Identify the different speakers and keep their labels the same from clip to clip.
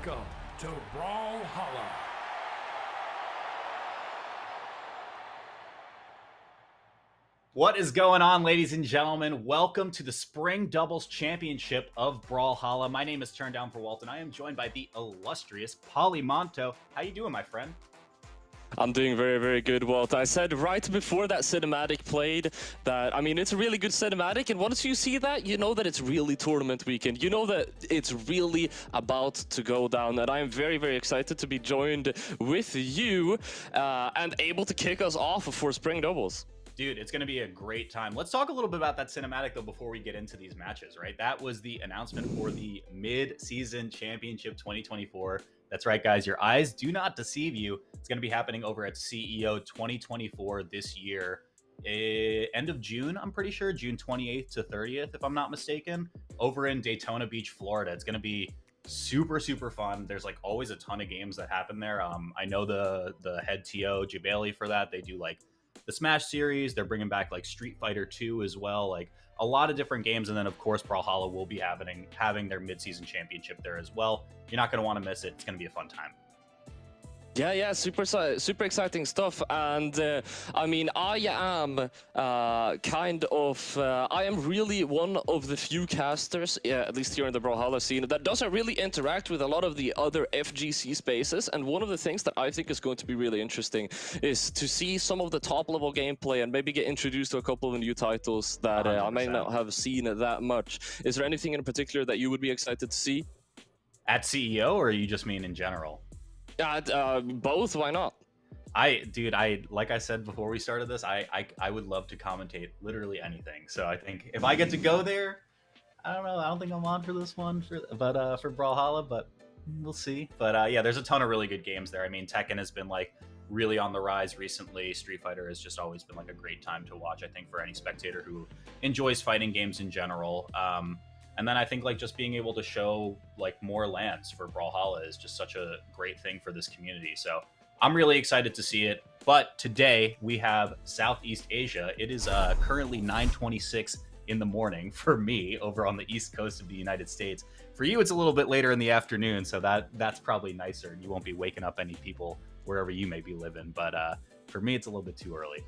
Speaker 1: Welcome to Brawlhalla.
Speaker 2: What is going on, ladies and gentlemen? Welcome to the Spring Doubles Championship of Brawlhalla. My name is Turndown for Walt, and I am joined by the illustrious Polymonto. How you doing, my friend?
Speaker 3: I'm doing very, very good, Walt. I said right before that cinematic played that, I mean, it's a really good cinematic, and once you see that, you know that it's really tournament weekend. You know that it's really about to go down, and I am very, very excited to be joined with you and able to kick us off for Spring Doubles.
Speaker 2: Dude, it's going to be a great time. Let's talk a little bit about that cinematic, though, before we get into these matches, right? That was the announcement for the Mid-Season Championship 2024. That's right, guys. Your eyes do not deceive you. It's going to be happening over at CEO 2024 this year. End of June, I'm pretty sure. June 28th to 30th, if I'm not mistaken. Over in Daytona Beach, Florida. It's going to be super, super fun. There's like always a ton of games that happen there. I know the head TO, Jabali, for that. They do like the Smash series. They're bringing back like Street Fighter 2 as well. Like a lot of different games. And then, of course, Brawlhalla will be having their mid-season championship there as well. You're not going to want to miss it. It's going to be a fun time.
Speaker 3: Yeah, super exciting stuff. And I mean, I am I am really one of the few casters, at least here in the Brawlhalla scene, that doesn't really interact with a lot of the other FGC spaces. And one of the things that I think is going to be really interesting is to see some of the top level gameplay and maybe get introduced to a couple of new titles that I may not have seen that much. Is there anything in particular that you would be excited to see?
Speaker 2: At CEO, or you just mean in general?
Speaker 3: Both, why not?
Speaker 2: Like I said before we started this, I would love to commentate literally anything. So I think if I get to go there, I don't know. I don't think I'm on for this one, for Brawlhalla, but we'll see. But yeah, there's a ton of really good games there. I mean, Tekken has been like really on the rise recently. Street Fighter has just always been like a great time to watch, I think, for any spectator who enjoys fighting games in general. And then I think like just being able to show like more lands for Brawlhalla is just such a great thing for this community. So I'm really excited to see it. But today we have Southeast Asia. It is currently 9:26 in the morning for me over on the East Coast of the United States. For you, it's a little bit later in the afternoon, so that's probably nicer. You won't be waking up any people wherever you may be living. But for me, it's a little bit too early.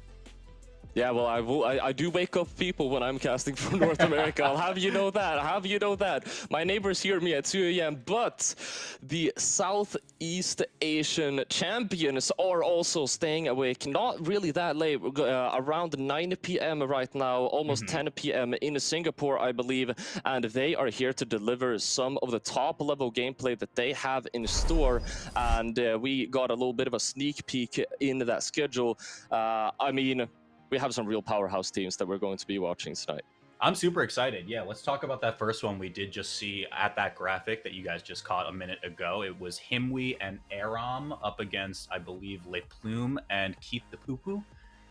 Speaker 3: Yeah, well, I do wake up people when I'm casting for North America. I'll have you know that. My neighbors hear me at 2 a.m., but the Southeast Asian champions are also staying awake. Not really that late, around 9 p.m. right now, almost 10 p.m. in Singapore, I believe, and they are here to deliver some of the top-level gameplay that they have in store, and we got a little bit of a sneak peek in that schedule. I mean, we have some real powerhouse teams that we're going to be watching tonight.
Speaker 2: I'm super excited. Yeah, let's talk about that first one we did just see at that graphic that you guys just caught a minute ago. It was Himwe and Aram up against, I believe, Plume and Keith the Poo-Poo.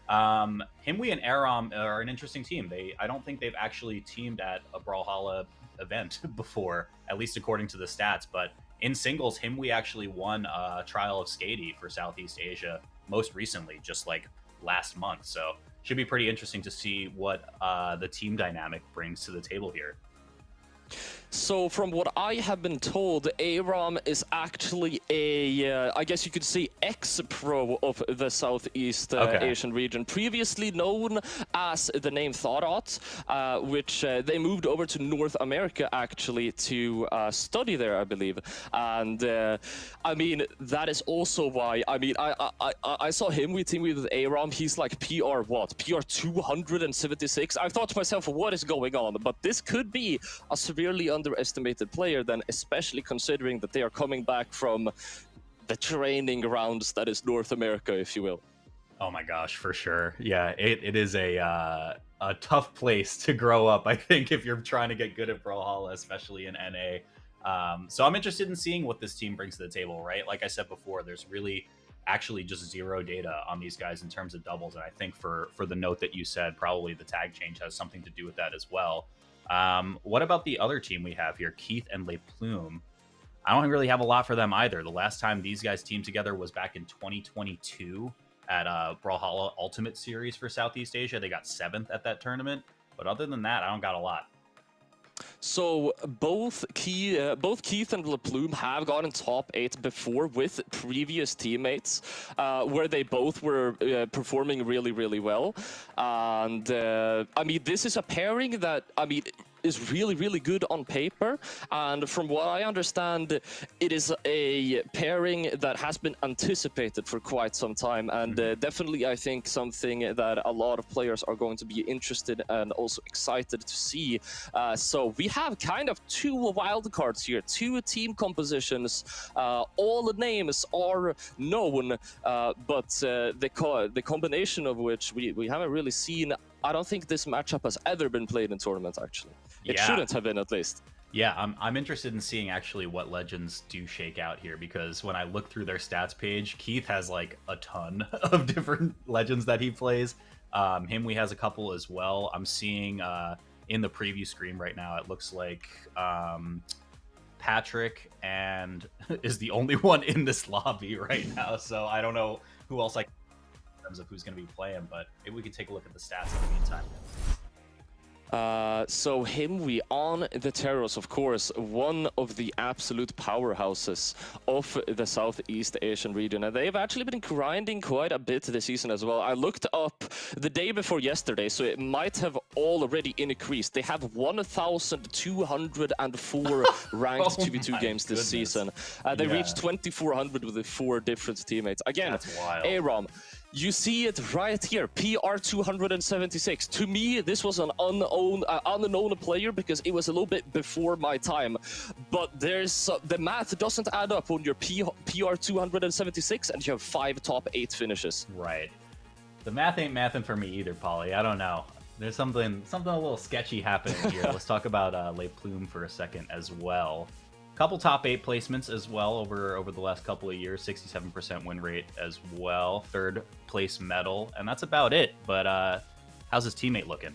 Speaker 2: Himwe and Aram are an interesting team. I don't think they've actually teamed at a Brawlhalla event before, at least according to the stats. But in singles, Himwe actually won a Trial of Skady for Southeast Asia most recently, just like last month. So should be pretty interesting to see what the team dynamic brings to the table here.
Speaker 3: So from what I have been told, Aram is actually a, I guess you could say, ex-pro of the Southeast Asian region, previously known as the name Thorat, which they moved over to North America actually to study there, I believe. And I mean, that is also why, I mean, I saw him with Aram. He's like PR what? PR 276? I thought to myself, what is going on? But this could be a severely underestimated player then, especially considering that they are coming back from the training grounds that is North America, if you will.
Speaker 2: Oh my gosh, for sure. Yeah, it is a tough place to grow up, I think, if you're trying to get good at Brawlhalla, especially in NA. So I'm interested in seeing what this team brings to the table, right? Like I said before, there's really actually just zero data on these guys in terms of doubles. And I think for the note that you said, probably the tag change has something to do with that as well. What about the other team we have here, Keith and Plume? I don't really have a lot for them either. The last time these guys teamed together was back in 2022 at Brawlhalla Ultimate Series for Southeast Asia. They got 7th at that tournament. But other than that, I don't got a lot.
Speaker 3: So both Keith and Plume have gotten top 8 before with previous teammates, where they both were performing really, really well. And I mean, this is a pairing that, I mean, is really, really good on paper, and from what I understand, it is a pairing that has been anticipated for quite some time, and definitely I think something that a lot of players are going to be interested and also excited to see. So we have kind of 2 wildcards here, 2 team compositions. All the names are known, but the combination of which we haven't really seen. I don't think this matchup has ever been played in tournaments, actually. It shouldn't have been, at least.
Speaker 2: Yeah, I'm interested in seeing actually what legends do shake out here, because when I look through their stats page, Keith has like a ton of different legends that he plays. Himwe has a couple as well. I'm seeing in the preview screen right now, it looks like Patrick and is the only one in this lobby right now. So I don't know who else in terms of who's going to be playing, but maybe we can take a look at the stats in the meantime.
Speaker 3: So Himwe on the Terros, of course, one of the absolute powerhouses of the Southeast Asian region, and they've actually been grinding quite a bit this season as well. I looked up the day before yesterday, so it might have already increased. They have 1,204 ranked 2v2 games this season. They reached 2,400 with the 4 different teammates. Again, Aram. You see it right here, PR 276. To me, this was an unknown player because it was a little bit before my time. But there's the math doesn't add up when you're PR 276 and you have 5 top 8 finishes.
Speaker 2: Right. The math ain't mathin' for me either, Polly. I don't know. There's something a little sketchy happening here. Let's talk about Plume for a second as well. Couple top 8 placements as well over the last couple of years, 67% win rate as well, 3rd place medal, and that's about it. But how's his teammate looking?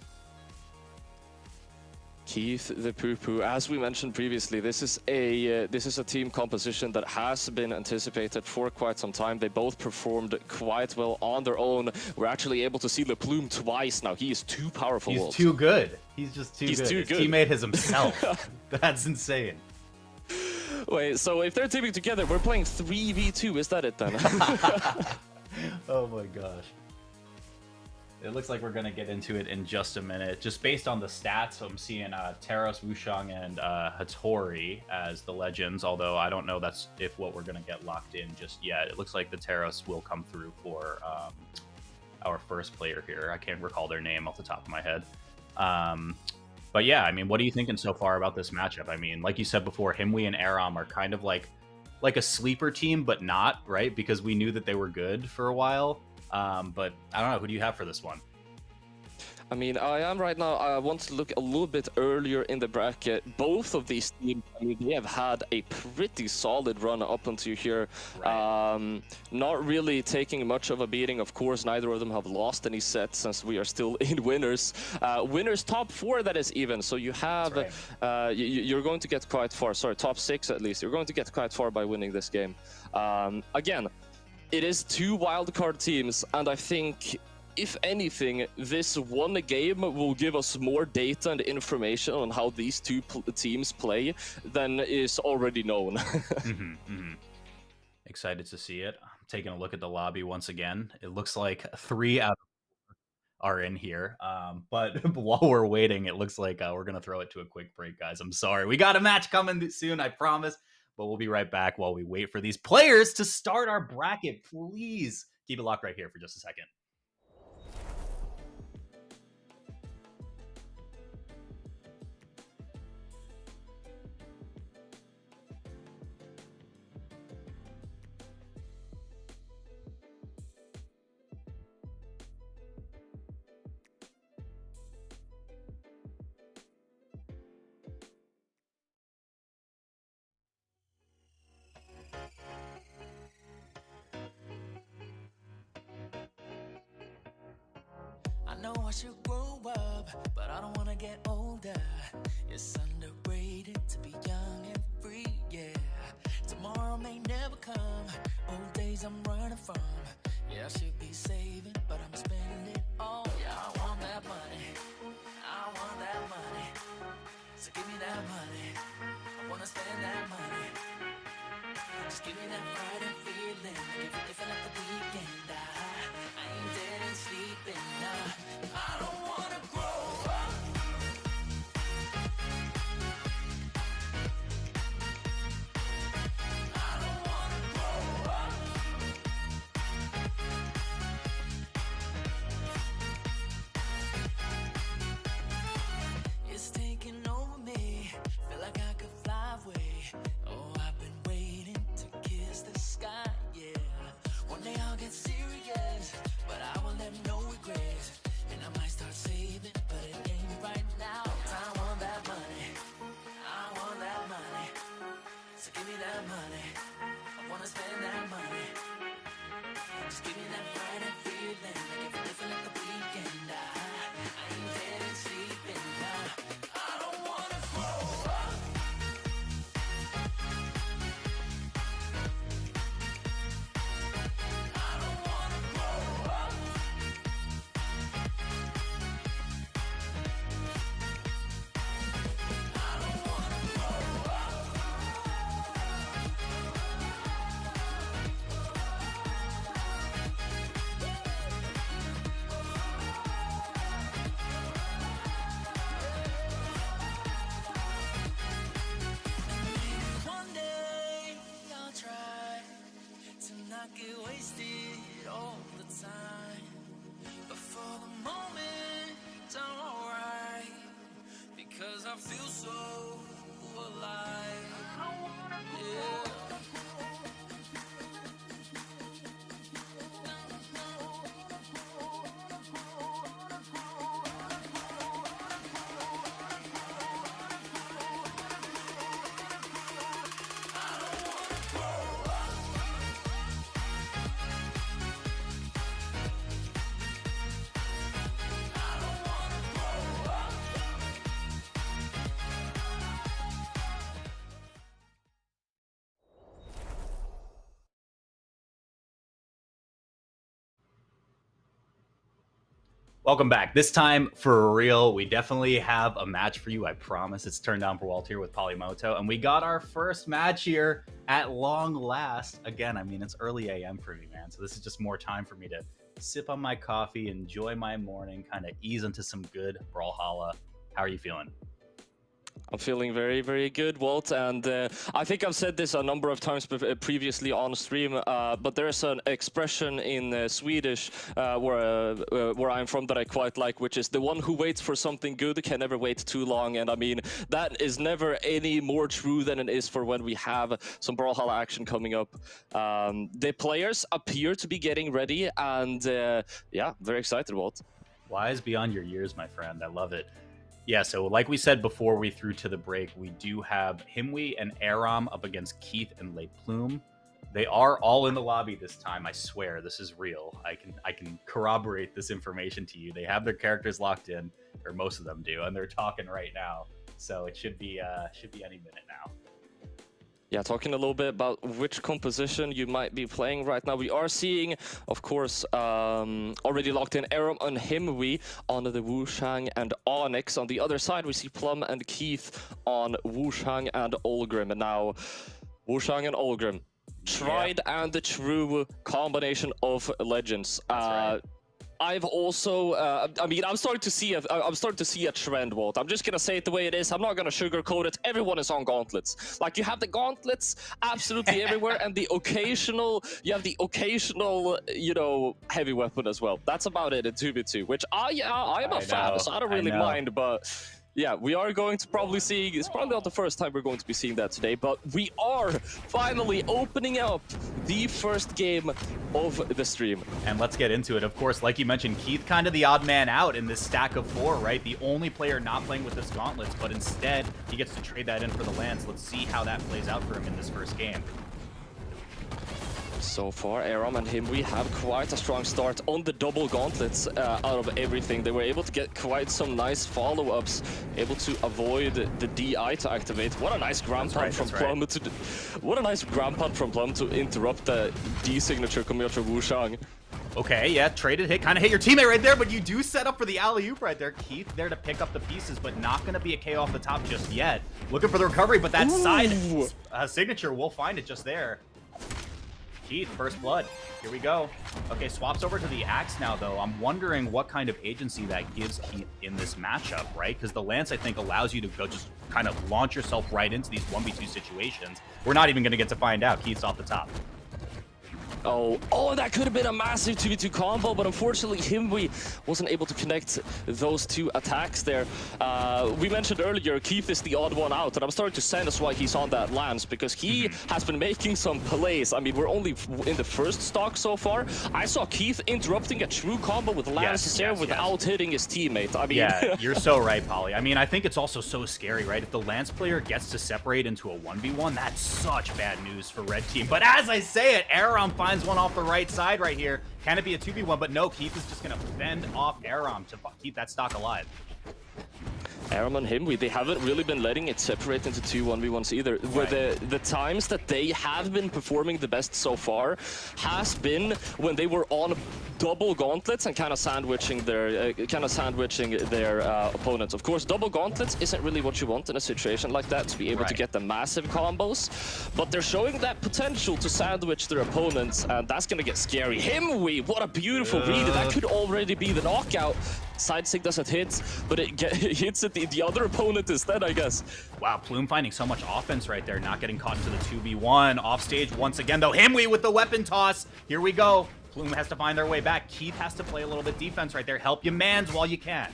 Speaker 3: Keith the Poo-Poo, as we mentioned previously, this is a team composition that has been anticipated for quite some time. They both performed quite well on their own. We're actually able to see the Plume twice now. He is too powerful.
Speaker 2: He's too good. He's just too good. His teammate is himself. That's insane.
Speaker 3: Wait, so if they're teaming together, we're playing 3v2, is that it then?
Speaker 2: Oh my gosh. It looks like we're going to get into it in just a minute. Just based on the stats, I'm seeing Terros, Wushang, and Hattori as the legends, although I don't know if what we're going to get locked in just yet. It looks like the Terros will come through for our first player here. I can't recall their name off the top of my head. But yeah, I mean, what are you thinking so far about this matchup? I mean, like you said before, Himwe and Aram are kind of like a sleeper team, but not, right? Because we knew that they were good for a while. But I don't know, who do you have for this one?
Speaker 3: I mean, I am right now. I want to look a little bit earlier in the bracket. Both of these teams, I mean, they have had a pretty solid run up until here. Right. Not really taking much of a beating. Of course, neither of them have lost any sets since we are still in winners. Winners top 4, that is even. So you have, right. You're going to get quite far. Sorry, top 6 at least. You're going to get quite far by winning this game. Again, it is 2 wildcard teams, and I think, if anything, this one game will give us more data and information on how these 2 teams play than is already known.
Speaker 2: Excited to see it. I'm taking a look at the lobby once again. It looks like 3 out of 4 are in here. But while we're waiting, it looks like we're going to throw it to a quick break, guys. I'm sorry. We got a match coming soon, I promise. But we'll be right back while we wait for these players to start our bracket. Please keep it locked right here for just a second.
Speaker 4: I know I should grow up, but I don't wanna get older. It's underrated to be young and free, yeah. Tomorrow may never come, old days I'm running from. Yeah, I should be saving, but I'm spending it all. Yeah, I want that money, I want that money. So give me that money. I wanna spend that money. Just give me that Friday feeling. Like every day feel like the weekend. I ain't dead and sleeping. Nah, I don't wanna grow up. I don't wanna grow up. It's taking over me. Feel like I could fly away. Oh, I've been waiting to kiss the sky, yeah. One day I'll get serious, but I will have no regrets. And I might start saving, but it ain't right now. I want that money. I want that money. So give me that money. I wanna spend that money. Just give me that Friday feeling. Like every day feel like the weekend. I ain't dead and sleeping. Nah, I don't wanna grow up. I don't wanna grow up. I don't wanna grow up. One day I'll try to not get wasted all the time. But for the moment, I'm alright. Because I feel so alive. Yeah.
Speaker 2: Welcome back. This time, for real, we definitely have a match for you. I promise. It's Turned Down for Walt here with Polymoto, and we got our first match here at long last. Again, I mean, it's early AM for me, man, so this is just more time for me to sip on my coffee, enjoy my morning, kind of ease into some good Brawlhalla. How are you feeling?
Speaker 3: I'm feeling very, very good, Walt, and I think I've said this a number of times previously on stream, but there's an expression in Swedish where I'm from that I quite like, which is the one who waits for something good can never wait too long, and I mean, that is never any more true than it is for when we have some Brawlhalla action coming up. The players appear to be getting ready, and yeah, very excited, Walt.
Speaker 2: Wise beyond your years, my friend. I love it. Yeah, so like we said before we threw to the break, we do have Himwe and Aram up against Keith and Plume. They are all in the lobby this time. I swear, this is real. I can corroborate this information to you. They have their characters locked in, or most of them do, and they're talking right now. So it should be any minute now.
Speaker 3: Yeah, talking a little bit about which composition you might be playing right now. We are seeing, of course, already locked in Aram and Himwe on the Wushang and Onyx. On the other side, we see Plume and Keith on Wushang and Olgrim. And now, Wushang and Olgrim, tried and true combination of legends.
Speaker 2: That's right.
Speaker 3: I've also, I mean, I'm starting to see a trend, Walt. I'm just gonna say it the way it is. I'm not gonna sugarcoat it. Everyone is on gauntlets. Like, you have the gauntlets absolutely everywhere, and you have the occasional, you know, heavy weapon as well. That's about it in 2v2, which I am a fan, so I don't really mind, but yeah, we are going to probably see, it's probably not the first time we're going to be seeing that today, but we are finally opening up the first game of the stream.
Speaker 2: And let's get into it. Of course, like you mentioned, Keith kind of the odd man out in this stack of 4, right? The only player not playing with this gauntlets, but instead he gets to trade that in for the lands. Let's see how that plays out for him in this first game.
Speaker 3: So far, Aram and Himwe have quite a strong start on the double gauntlets out of everything. They were able to get quite some nice follow-ups, able to avoid the DI to activate. What a nice ground pound from Plume what a nice ground pound from Plume to interrupt the D signature coming out from Wushang.
Speaker 2: Okay, yeah, traded hit, kind of hit your teammate right there, but you do set up for the alley-oop right there. Keith there to pick up the pieces, but not going to be a KO off the top just yet. Looking for the recovery, but that side signature will find it just there. Keith, first blood. Here we go. Okay, swaps over to the axe now, though. I'm wondering what kind of agency that gives Keith in this matchup, right? Because the lance, I think, allows you to go just kind of launch yourself right into these 1v2 situations. We're not even going to get to find out. Keith's off the top.
Speaker 3: Oh, that could have been a massive 2v2 combo, but unfortunately Himwe wasn't able to connect those two attacks there. We mentioned earlier, Keith is the odd one out, and I'm starting to sense why he's on that lance, because he has been making some plays. I mean, we're only in the first stock so far. I saw Keith interrupting a true combo with Lance Sire without hitting his teammate. I mean,
Speaker 2: yeah, you're so right, Polly. I mean, I think it's also so scary, right? If the Lance player gets to separate into a 1v1, that's such bad news for red team. But as I say it, Aram finds one off the right side right here. Can it be a 2v1? But no, Keith is just going to fend off Aram to keep that stock alive.
Speaker 3: Aram and Himwe, they haven't really been letting it separate into two 1v1s either. Right. Where the times that they have been performing the best so far has been when they were on double gauntlets and kind of sandwiching their opponents. Of course, double gauntlets isn't really what you want in a situation like that, to be able to get the massive combos, but they're showing that potential to sandwich their opponents, and that's gonna get scary. Himwe, what a beautiful read. That could already be the knockout. Side sig doesn't hit, but it hits at the other opponent instead, I guess.
Speaker 2: Wow, Plume finding so much offense right there, not getting caught into the 2v1. Off stage once again, though. Himwe with the weapon toss. Here we go. Plume has to find their way back. Keith has to play a little bit defense right there. Help your mans while you can.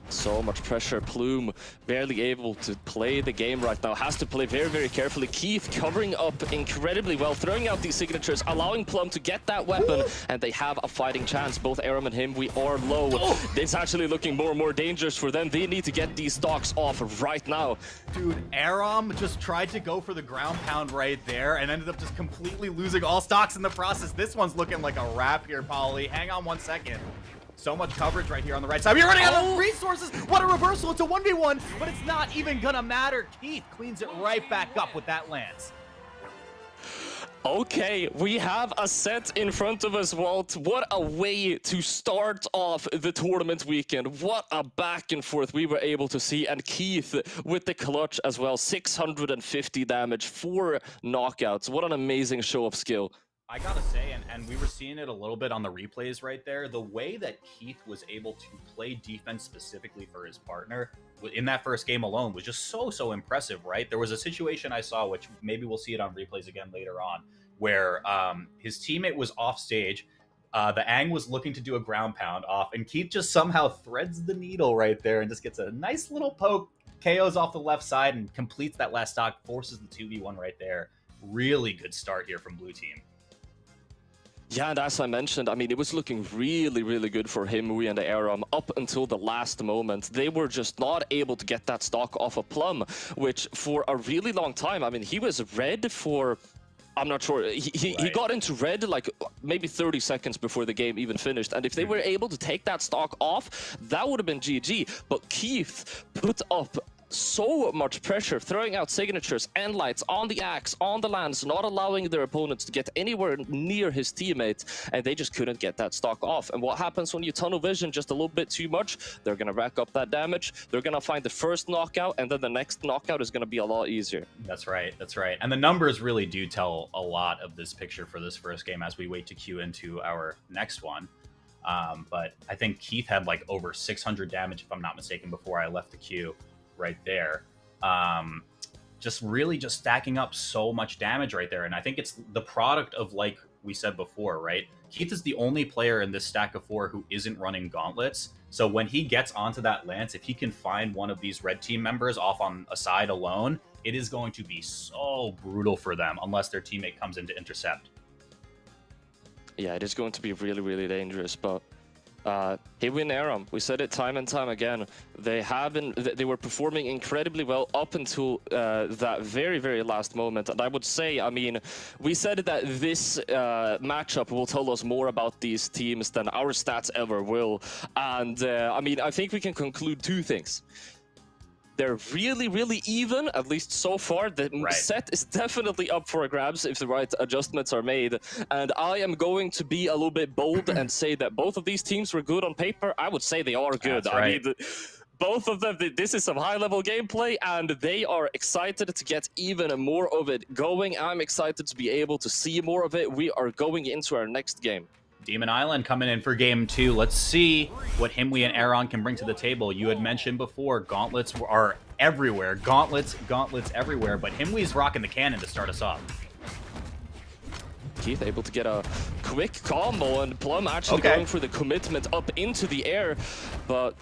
Speaker 3: So much pressure. Plume barely able to play the game right now. Has to play very, very carefully. Keith covering up incredibly well, throwing out these signatures, allowing Plume to get that weapon, and they have a fighting chance. Both Aram and him, we are low. It's actually looking more and more dangerous for them. They need to get these stocks off right now.
Speaker 2: Dude, Aram just tried to go for the ground pound right there and ended up just completely losing all stocks in the process. This one's looking like a wrap here, Polly. Hang on 1 second. So much coverage right here on the right side. We're running out of resources. What a reversal. It's a 1v1, but it's not even gonna matter. Keith cleans it right back up with that lance.
Speaker 3: Okay, we have a set in front of us, Walt. What a way to start off the tournament weekend. What a back and forth we were able to see. And Keith with the clutch as well. 650 damage, 4 knockouts. What an amazing show of skill.
Speaker 2: I gotta say, and we were seeing it a little bit on the replays right there, the way that Keith was able to play defense specifically for his partner in that first game alone was just so impressive, right? There was a situation I saw, which maybe we'll see it on replays again later on, where his teammate was off stage, the Ang was looking to do a ground pound off, and Keith just somehow threads the needle right there and just gets a nice little poke, KOs off the left side, and completes that last stock, forces the 2v1 right there. Really good start here from blue team.
Speaker 3: Yeah, and as I mentioned, I mean, it was looking really, really good for Himwe and Aram up until the last moment. They were just not able to get that stock off of Plume, which for a really long time, I mean, he was red for, I'm not sure, he got into red like maybe 30 seconds before the game even finished. And if they were able to take that stock off, that would have been GG. But Keith put up so much pressure, throwing out signatures and lights on the axe, on the lance, not allowing their opponents to get anywhere near his teammate, and they just couldn't get that stock off. And what happens when you tunnel vision just a little bit too much? They're gonna rack up that damage, they're gonna find the first knockout, and then the next knockout is gonna be a lot easier.
Speaker 2: That's right, that's right. And the numbers really do tell a lot of this picture for this first game as we wait to queue into our next one. But I think Keith had like over 600 damage, if I'm not mistaken, before I left the queue. Right there, just really just stacking up so much damage right there. And I think it's the product of, like we said before, right? Keith is the only player in this stack of 4 who isn't running gauntlets. So when he gets onto that lance, if he can find one of these red team members off on a side alone, it is going to be so brutal for them unless their teammate comes in to intercept.
Speaker 3: Yeah, it is going to be really, really dangerous, but Himwe and Aram, we said it time and time again, they were performing incredibly well up until that very, very last moment. And I would say, I mean, we said that this matchup will tell us more about these teams than our stats ever will. And I mean, I think we can conclude 2 things. They're really, really even, at least so far. The set is definitely up for grabs if the right adjustments are made. And I am going to be a little bit bold and say that both of these teams were good on paper. I would say they are good.
Speaker 2: That's right.
Speaker 3: I mean, both of them, this is some high-level gameplay, and they are excited to get even more of it going. I'm excited to be able to see more of it. We are going into our next game.
Speaker 2: Demon Island coming in for game 2. Let's see what Himwe and Aram can bring to the table. You had mentioned before, gauntlets are everywhere. Gauntlets everywhere, but Himwe's rocking the cannon to start us off.
Speaker 3: Keith able to get a quick combo, and Plume actually going for the commitment up into the air, but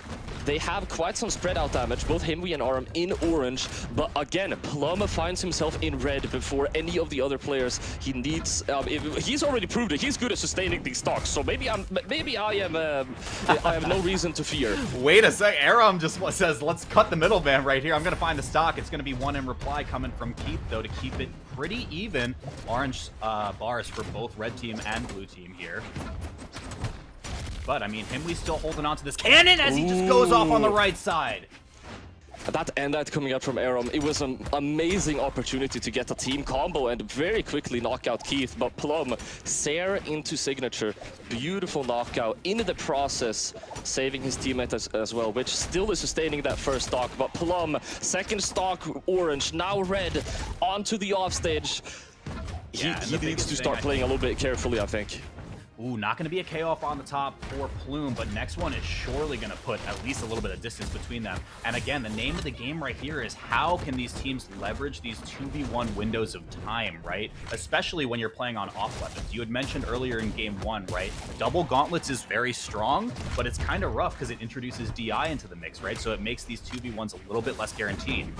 Speaker 3: they have quite some spread out damage, both Himwe and Aram in orange, but again, Plume finds himself in red before any of the other players. He needs, he's already proved it, he's good at sustaining these stocks, so maybe I have no reason to fear.
Speaker 2: Wait a sec, Aram just says, let's cut the middleman right here. I'm gonna find the stock. It's gonna be one in reply coming from Keith, though, to keep it pretty even. Orange bars for both red team and blue team here. But, I mean, Himwe's still holding on to this cannon as he just goes off on the right side.
Speaker 3: That end-out coming out from Aram, it was an amazing opportunity to get a team combo and very quickly knock out Keith, but Plume, Sire into signature, beautiful knockout, in the process, saving his teammate as well, which still is sustaining that first stock, but Plume, second stock orange, now red, onto the offstage. He needs to start playing a little bit carefully, I think.
Speaker 2: Ooh, not going to be a K-off on the top for Plume, but next one is surely going to put at least a little bit of distance between them. And again, the name of the game right here is how can these teams leverage these 2v1 windows of time, right? Especially when you're playing on off weapons. You had mentioned earlier in game 1, right? Double gauntlets is very strong, but it's kind of rough because it introduces DI into the mix, right? So it makes these 2v1s a little bit less guaranteed.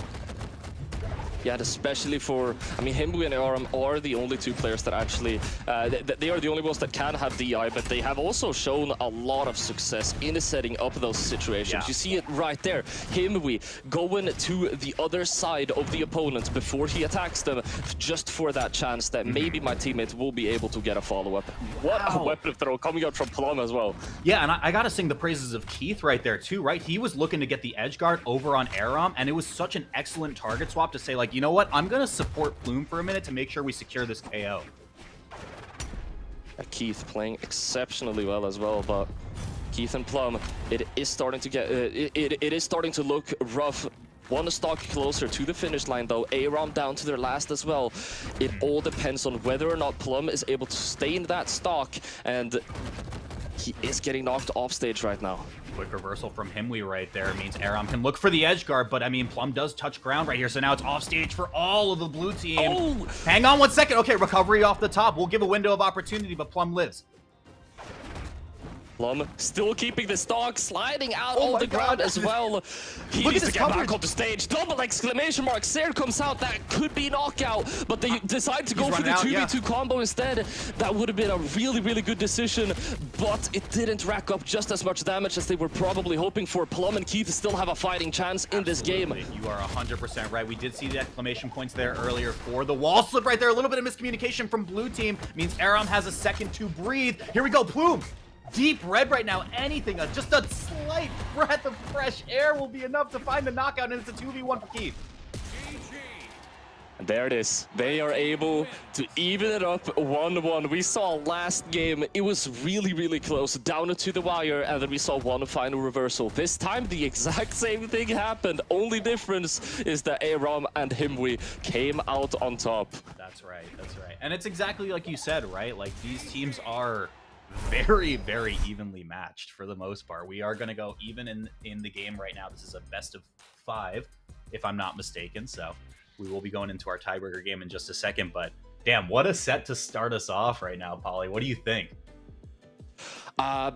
Speaker 3: Yeah, and especially for, I mean, Himwe and Aram are the only two players that actually, they are the only ones that can have DI, but they have also shown a lot of success in setting up those situations. Yeah. You see it right there. Himwe going to the other side of the opponent before he attacks them, just for that chance that maybe my teammate will be able to get a follow-up. What a weapon throw coming out from Plume as well.
Speaker 2: Yeah, and I gotta sing the praises of Keith right there too, right? He was looking to get the edge guard over on Aram, and it was such an excellent target swap to say, like, you know what? I'm going to support Plume for a minute to make sure we secure this KO.
Speaker 3: Keith playing exceptionally well as well, but Keith and Plume, it is starting to get, it is starting to look rough. One stock closer to the finish line, though. Aram down to their last as well. It all depends on whether or not Plume is able to stay in that stock, and he is getting knocked off stage right now.
Speaker 2: Quick reversal from Himwe right there means Aram can look for the edge guard, but I mean, Plume does touch ground right here, so now it's off stage for all of the blue team. Oh! Hang on 1 second. Okay, recovery off the top. We'll give a window of opportunity, but Plume lives.
Speaker 3: Plume still keeping the stock, sliding out on the ground as well. He needs to get back on the stage. Double exclamation mark. Sire comes out. That could be knockout, but they decide to go for the 2v2 combo instead. That would have been a really, really good decision, but it didn't rack up just as much damage as they were probably hoping for. Plume and Keith still have a fighting chance in this game.
Speaker 2: You are 100% right. We did see the exclamation points there earlier for the wall slip right there. A little bit of miscommunication from blue team means Aram has a second to breathe. Here we go, Plume. Deep red right now, anything, just a slight breath of fresh air will be enough to find the knockout, and it's a 2v1 for Keith.
Speaker 3: And there it is. They are able to even it up 1-1. We saw last game, it was really, really close, down to the wire, and then we saw one final reversal. This time, the exact same thing happened. Only difference is that Aram and Himwe came out on top.
Speaker 2: That's right, that's right. And it's exactly like you said, right? Like, these teams are very, very evenly matched for the most part. We are going to go even in the game right now. This is a best of 5, if I'm not mistaken. So we will be going into our tiebreaker game in just a second. But damn, what a set to start us off right now, Polly. What do you think?
Speaker 3: I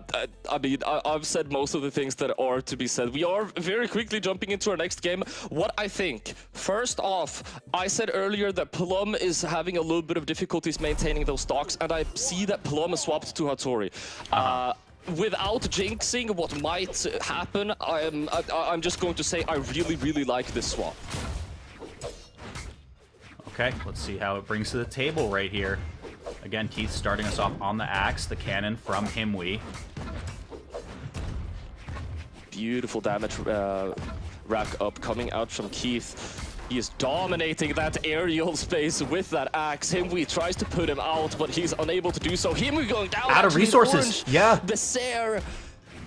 Speaker 3: mean, I've said most of the things that are to be said. We are very quickly jumping into our next game. What I think, first off, I said earlier that Plume is having a little bit of difficulties maintaining those stocks, and I see that Plume swapped to Hattori. Without jinxing what might happen, I'm just going to say I really, really like this swap.
Speaker 2: Okay, let's see how it brings to the table right here. Again, Keith starting us off on the axe, the cannon from Himwe.
Speaker 3: Beautiful damage rack up coming out from Keith. He is dominating that aerial space with that axe. Himwe tries to put him out, but he's unable to do so. Himwe going down.
Speaker 2: Out of resources. Yeah.
Speaker 3: The Sire.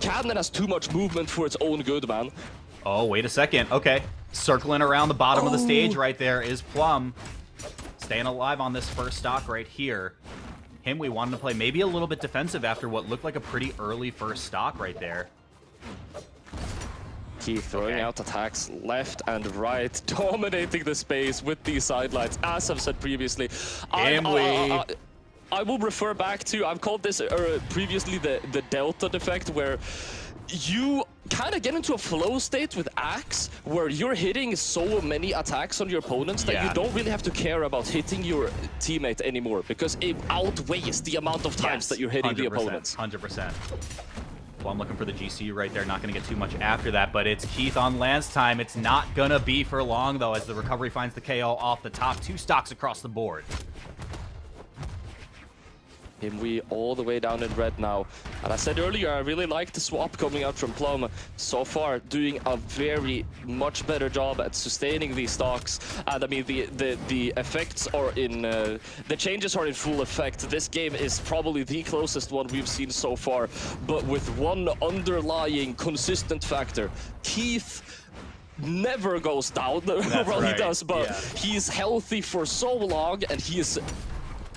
Speaker 3: Camden has too much movement for its own good, man.
Speaker 2: Oh, wait a second. Okay. Circling around the bottom of the stage right there is Plume. Staying alive on this first stock right here. Himwe wanted to play maybe a little bit defensive after what looked like a pretty early first stock right there.
Speaker 3: Keith throwing out attacks left and right, dominating the space with these sidelines, as I've said previously. I will refer back to, I've called this previously the Delta defect, where you kind of get into a flow state with axe, where you're hitting so many attacks on your opponents that you don't really have to care about hitting your teammate anymore, because it outweighs the amount of times that you're hitting the opponents.
Speaker 2: 100%. Well, I'm looking for the GC right there. Not going to get too much after that, but it's Keith on Lance time. It's not going to be for long, though, as the recovery finds the KO off the top. 2 stocks across the board.
Speaker 3: Himwe all the way down in red now. And I said earlier, I really like the swap coming out from Plume. So far, doing a very much better job at sustaining these stocks. And I mean, the effects are in, the changes are in full effect. This game is probably the closest one we've seen so far, but with one underlying consistent factor. Keith never goes down. Well, he does, but he's healthy for so long, and he is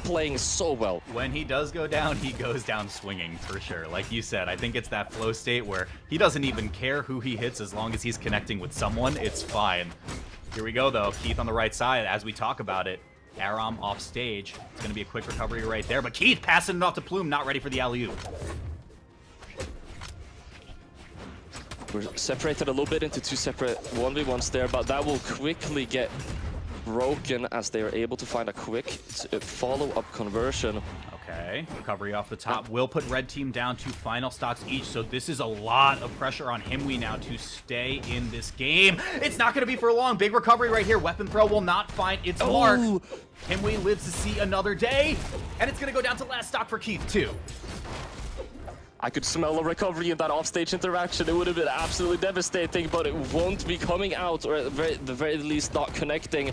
Speaker 3: playing so well.
Speaker 2: When he does go down, he goes down swinging for sure. Like you said, I think it's that flow state where he doesn't even care who he hits as long as he's connecting with someone. It's fine. Here we go, though. Keith on the right side as we talk about it. Aram off stage. It's going to be a quick recovery right there, but Keith passing it off to Plume, not ready for the alley-oop.
Speaker 3: We're separated a little bit into 2 separate 1v1s there, but that will quickly get broken as they are able to find a quick follow-up conversion.
Speaker 2: Okay, recovery off the top will put red team down to final stocks each, so this is a lot of pressure on Himwe now to stay in this game. It's not going to be for long. Big recovery right here. Weapon throw will not find its mark. Himwe lives to see another day, and it's going to go down to last stock for Keith too.
Speaker 3: I could smell a recovery in that offstage interaction. It would have been absolutely devastating, but it won't be coming out, or at the very least not connecting.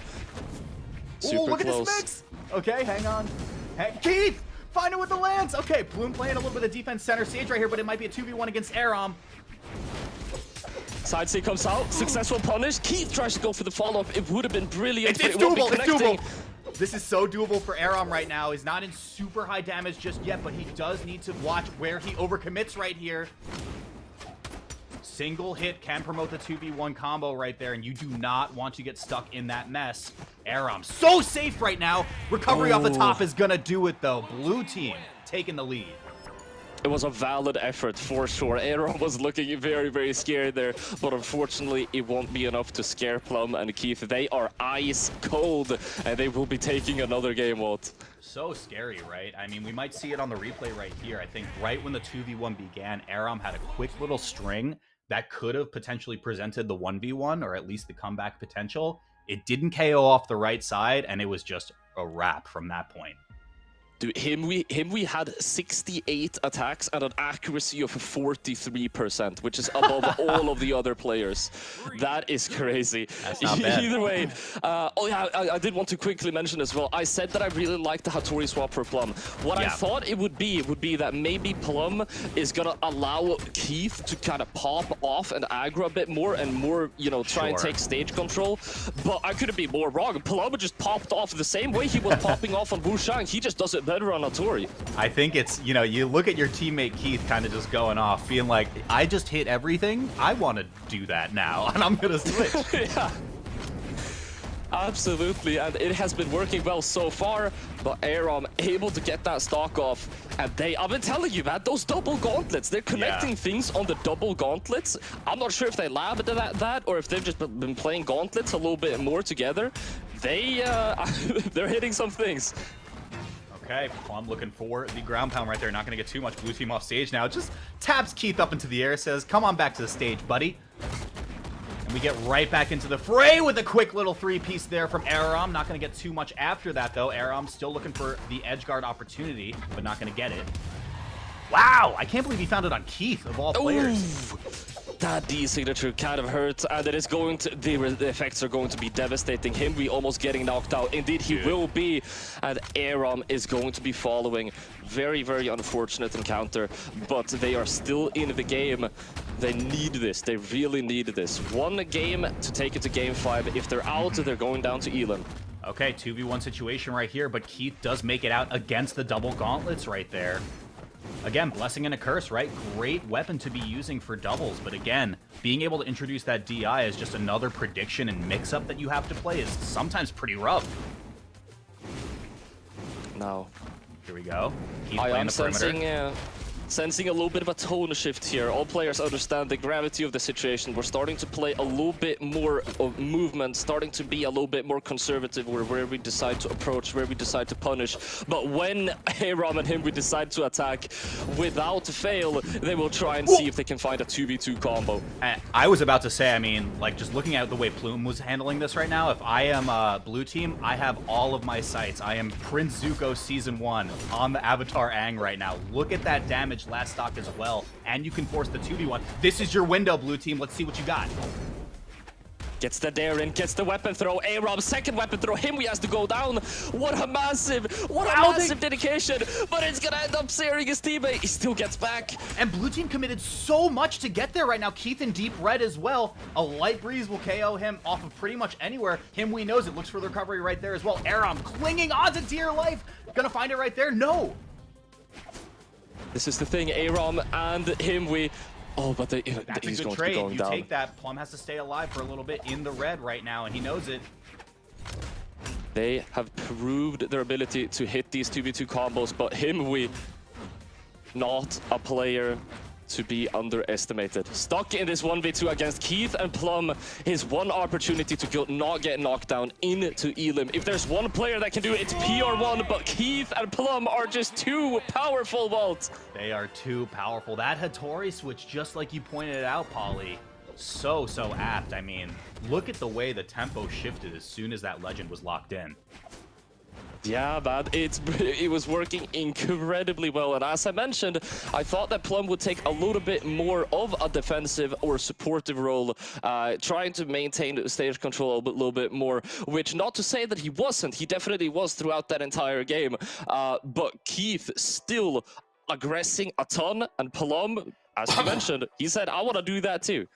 Speaker 3: Super
Speaker 2: look
Speaker 3: close.
Speaker 2: At this mix. Okay, hang on. Hey, Keith, find it with the lance. Okay, Plume playing a little bit of defense center stage right here, but it might be a 2v1 against Aram.
Speaker 3: Side C comes out, successful punish. Keith tries to go for the follow-up. It would have been brilliant,
Speaker 2: It's doable, it's doable. This is so doable for Aram right now. He's not in super high damage just yet, but he does need to watch where he overcommits right here. Single hit can promote the 2v1 combo right there, and you do not want to get stuck in that mess. Aram so safe right now. Recovery off the top is gonna do it though. Blue team taking the lead.
Speaker 3: It was a valid effort for sure. Aram was looking very, very scared there, but unfortunately it won't be enough to scare Plume and Keith. They are ice cold, and they will be taking another game out.
Speaker 2: So scary, right? I mean, we might see it on the replay right here. I think right when the 2v1 began, Aram had a quick little string that could have potentially presented the 1v1, or at least the comeback potential. It didn't KO off the right side, and it was just a wrap from that point.
Speaker 3: Dude, Himwe had 68 attacks and an accuracy of 43%, which is above all of the other players. That is crazy.
Speaker 2: That's not bad.
Speaker 3: Either way, I did want to quickly mention as well, I said that I really liked the Hattori swap for Plume. What I thought it would be that maybe Plume is going to allow Keith to kind of pop off and aggro a bit more and more, you know, try and take stage control. But I couldn't be more wrong. Plume just popped off the same way he was popping off on Wushang. He just does it better on Hattori.
Speaker 2: I think it's, you know, you look at your teammate Keith kind of just going off, being like, I just hit everything. I want to do that now, and I'm going to switch.
Speaker 3: Yeah. Absolutely, and it has been working well so far, but Aram able to get that stock off, and I've been telling you, man, those double gauntlets, they're connecting things on the double gauntlets. I'm not sure if they labbed at that, or if they've just been playing gauntlets a little bit more together. They're hitting some things.
Speaker 2: Okay, Plume looking for the ground pound right there. Not going to get too much. Blue team off stage now. Just taps Keith up into the air, says, come on back to the stage, buddy. And we get right back into the fray with a quick little 3-piece there from Aram. Not going to get too much after that, though. Aram still looking for the edge guard opportunity, but not going to get it. Wow, I can't believe he found it on Keith, of all players.
Speaker 3: that D signature kind of hurts, and it is going to, the effects are going to be devastating. Himwe almost getting knocked out. Indeed, he will be, and Aram is going to be following. Very, very unfortunate encounter, but they are still in the game. They need this. They really need this. One game to take it to game 5. If they're out, they're going down to Elam.
Speaker 2: Okay, 2v1 situation right here, but Keith does make it out against the double gauntlets right there. Again, blessing and a curse, right? Great weapon to be using for doubles, but again, being able to introduce that DI as just another prediction and mix-up that you have to play is sometimes pretty rough.
Speaker 3: Now,
Speaker 2: here we go. Keith
Speaker 3: I
Speaker 2: playing
Speaker 3: am
Speaker 2: the perimeter.
Speaker 3: sensing a little bit of a tone shift here. All players understand the gravity of the situation. We're starting to play a little bit more of movement, starting to be a little bit more conservative where we decide to approach, where we decide to punish. But when Aram and Himwe decide to attack, without fail, they will try and see if they can find a 2v2 combo.
Speaker 2: I was about to say, I mean, like, just looking at the way Plume was handling this right now, if I am blue team, I have all of my sights. I am Prince Zuko Season 1 on the Avatar Aang right now. Look at that damage last stock as well, and you can force the 2v1. This is your window, blue team. Let's see what you got.
Speaker 3: Gets the dare in, gets the weapon throw. Aram, second weapon throw. Himwe has to go down. What a massive dedication. But it's gonna end up searing his teammate. He still gets back.
Speaker 2: And blue team committed so much to get there right now. Keith in deep red as well. A light breeze will KO him off of pretty much anywhere. Himwe knows it. Looks for the recovery right there as well. Aram clinging on to dear life. Gonna find it right there. No.
Speaker 3: This is the thing, Aram and Himwe. Oh, but
Speaker 2: That's
Speaker 3: he's
Speaker 2: a good
Speaker 3: going
Speaker 2: trade.
Speaker 3: to be going
Speaker 2: You
Speaker 3: down.
Speaker 2: take that. Plum has to stay alive for a little bit in the red right now, and he knows it.
Speaker 3: They have proved their ability to hit these 2v2 combos, but Himwe, not a player to be underestimated. Stuck in this 1v2 against Keith and Plum, his one opportunity to not get knocked down into Elam. If there's one player that can do it, it's PR1, but Keith and Plum are just too powerful, Walt.
Speaker 2: They are too powerful. That Hattori switch, just like you pointed it out, Polly, so apt. I mean, look at the way the tempo shifted as soon as that legend was locked in.
Speaker 3: Yeah, man, it was working incredibly well, and as I mentioned, I thought that Plum would take a little bit more of a defensive or supportive role, trying to maintain stage control a little bit more, which not to say that he wasn't, he definitely was throughout that entire game, but Keith still aggressing a ton, and Plum, as you mentioned, he said, I want to do that too.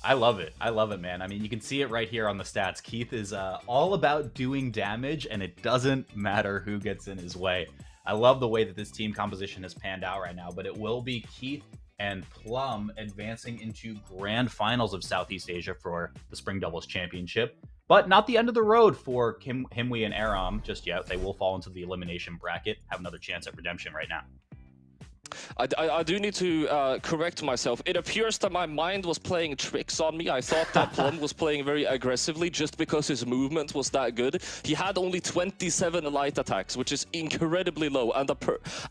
Speaker 2: I love it. I love it, man. I mean, you can see it right here on the stats. Keith is all about doing damage, and it doesn't matter who gets in his way. I love the way that this team composition has panned out right now, but it will be Keith and Plum advancing into grand finals of Southeast Asia for the Spring Doubles Championship. But not the end of the road for Himwe and Aram just yet. They will fall into the elimination bracket, have another chance at redemption right now.
Speaker 3: I do need to correct myself. It appears that my mind was playing tricks on me. I thought that Plum was playing very aggressively just because his movement was that good. He had only 27 light attacks, which is incredibly low, and the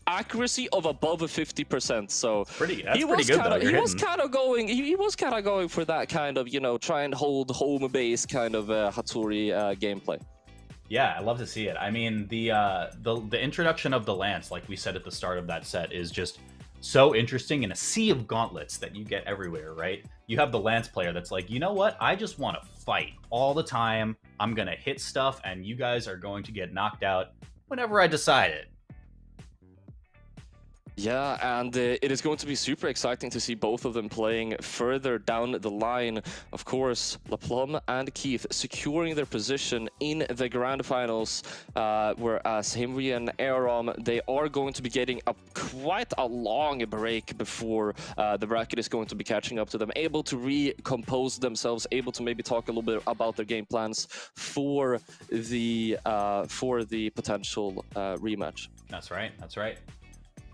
Speaker 3: accuracy of above 50%. So
Speaker 2: that's pretty good, though.
Speaker 3: He was kind of going for that kind of, you know, try and hold home base kind of Hattori gameplay.
Speaker 2: Yeah, I love to see it. I mean, the introduction of the Lance, like we said at the start of that set, is just so interesting in a sea of gauntlets that you get everywhere, right? You have the Lance player that's like, you know what? I just want to fight all the time. I'm going to hit stuff, and you guys are going to get knocked out whenever I decide it.
Speaker 3: Yeah, and it is going to be super exciting to see both of them playing further down the line. Of course, Plum and Keith securing their position in the grand finals, whereas Himwe and Aram, they are going to be getting quite a long break before the bracket is going to be catching up to them, able to recompose themselves, able to maybe talk a little bit about their game plans for the potential rematch.
Speaker 2: That's right. That's right.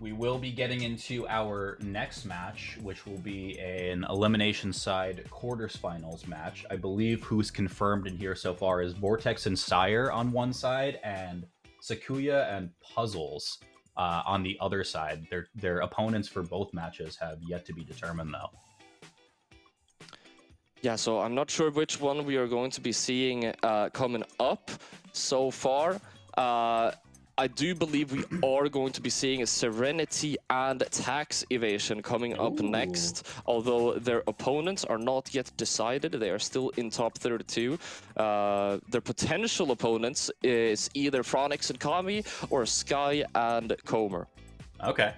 Speaker 2: We will be getting into our next match, which will be an elimination side quarterfinals match. I believe who's confirmed in here so far is Vortex and Sire on one side, and Sukuya and Puzzles on the other side. Their opponents for both matches have yet to be determined, though.
Speaker 3: Yeah, so I'm not sure which one we are going to be seeing coming up so far. I do believe we are going to be seeing a Serenity and Tax Evasion coming up next, although their opponents are not yet decided. They are still in top 32. Their potential opponents is either Phronix and Kami or Sky and Comr.
Speaker 2: Okay.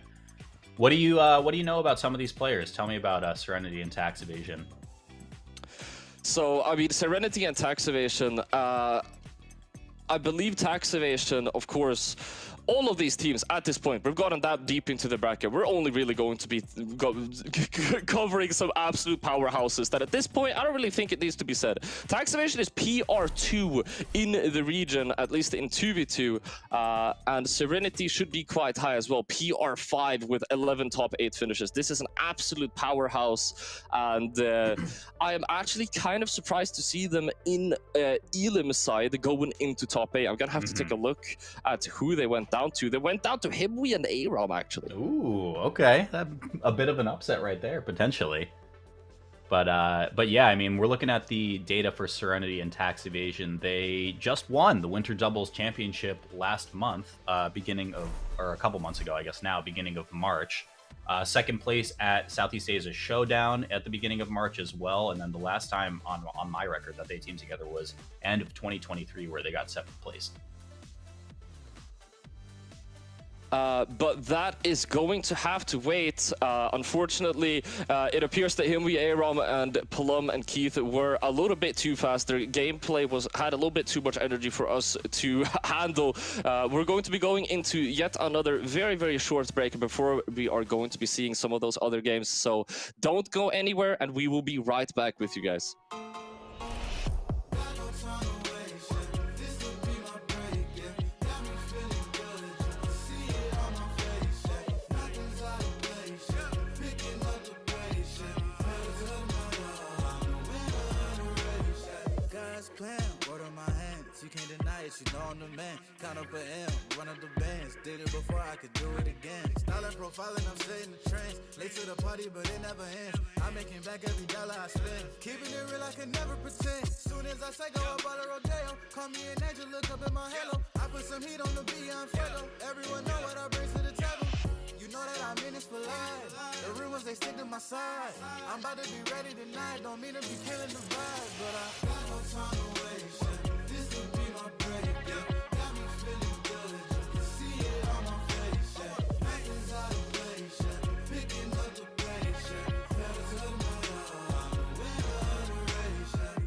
Speaker 2: What do you know about some of these players? Tell me about Serenity and Tax Evasion.
Speaker 3: So, I mean, Serenity and Tax Evasion, I believe Tax Evasion, of course, all of these teams at this point, we've gotten that deep into the bracket. We're only really going to be covering some absolute powerhouses that at this point, I don't really think it needs to be said. Tax Evasion is PR2 in the region, at least in 2v2, and Serenity should be quite high as well, PR5 with 11 top 8 finishes. This is an absolute powerhouse, and I am actually kind of surprised to see them in Elim's side going into top 8. I'm gonna have to take a look at who they went down to. They went down to Himwe and Aram, actually.
Speaker 2: Ooh, okay. A bit of an upset right there, potentially. But yeah, I mean, we're looking at the data for Serenity and Tax Evasion. They just won the Winter Doubles Championship last month, beginning of, or a couple months ago, I guess now, beginning of March. Second place at Southeast Asia Showdown at the beginning of March as well. And then the last time on my record that they teamed together was end of 2023, where they got 7th place.
Speaker 3: But that is going to have to wait. Unfortunately, it appears that Himwe, Aram, and Plume and Keith were a little bit too fast. Their gameplay had a little bit too much energy for us to handle. We're going to be going into yet another very, very short break before we are going to be seeing some of those other games. So don't go anywhere, and we will be right back with you guys.
Speaker 4: You know I'm the man, count up an M, run up the bands. Did it before, I could do it again. Style and profiling, I'm setting the trends. Late to the party, but it never ends. I'm making back every dollar I spend. Keeping it real, I can never pretend. Soon as I say go up on the rodeo, call me an angel, look up in my halo. I put some heat on the beat, I'm Fredo. Everyone know what I bring to the table. You know that I'm in this for life. The real ones, they stick to my side. I'm about to be ready tonight, don't mean to be killing the vibe, but I got no time to waste. This will be my break, yeah. Got me feeling good, you can see it on my face, yeah. Nothing's out of place, yeah. Picking up the pace, yeah. Pedal to the metal, I'm the winner of the race, yeah.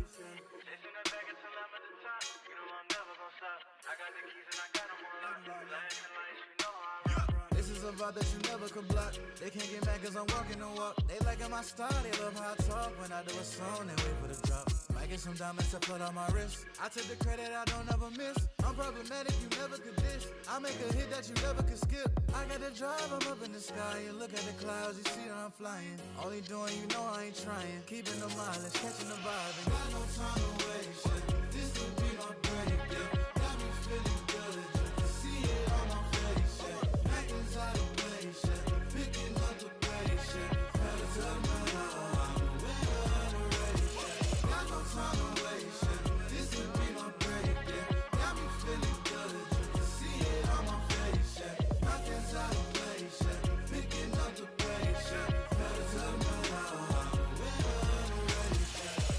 Speaker 4: Chasing that bag until I'm at the top. You know I'm never gonna stop. I got the keys and I got them on lock. Landing lights, you know I'm This is a vibe that you never could block. They can't get mad cause I'm walking the walk. They liking my style, they love how I talk. When I do a song, they wait for the drop. Might get some diamonds to put on my wrist. I took the credit, I don't ever miss. I'm problematic, you never could dish. I make a hit that you never could skip. I got the drive, I'm up in the sky. You look at the clouds, you see that I'm flying. Only doing, you know I ain't trying. Keeping the mileage, catching the vibe. And got no time to waste, yeah. This will be my break, yeah. Got me feeling good, you can see it on my face, yeah. Nothing's out of place, yeah. Picking up the pace, yeah. Pedal to the metal, I'm the winner of the race, yeah. Got no time to waste, yeah. This will be my break, yeah. Got me feeling good, you can see it on my face, yeah. Nothing's out of place, yeah. Picking up the pace, yeah. Pedal to the metal, I'm the winner of the race, yeah.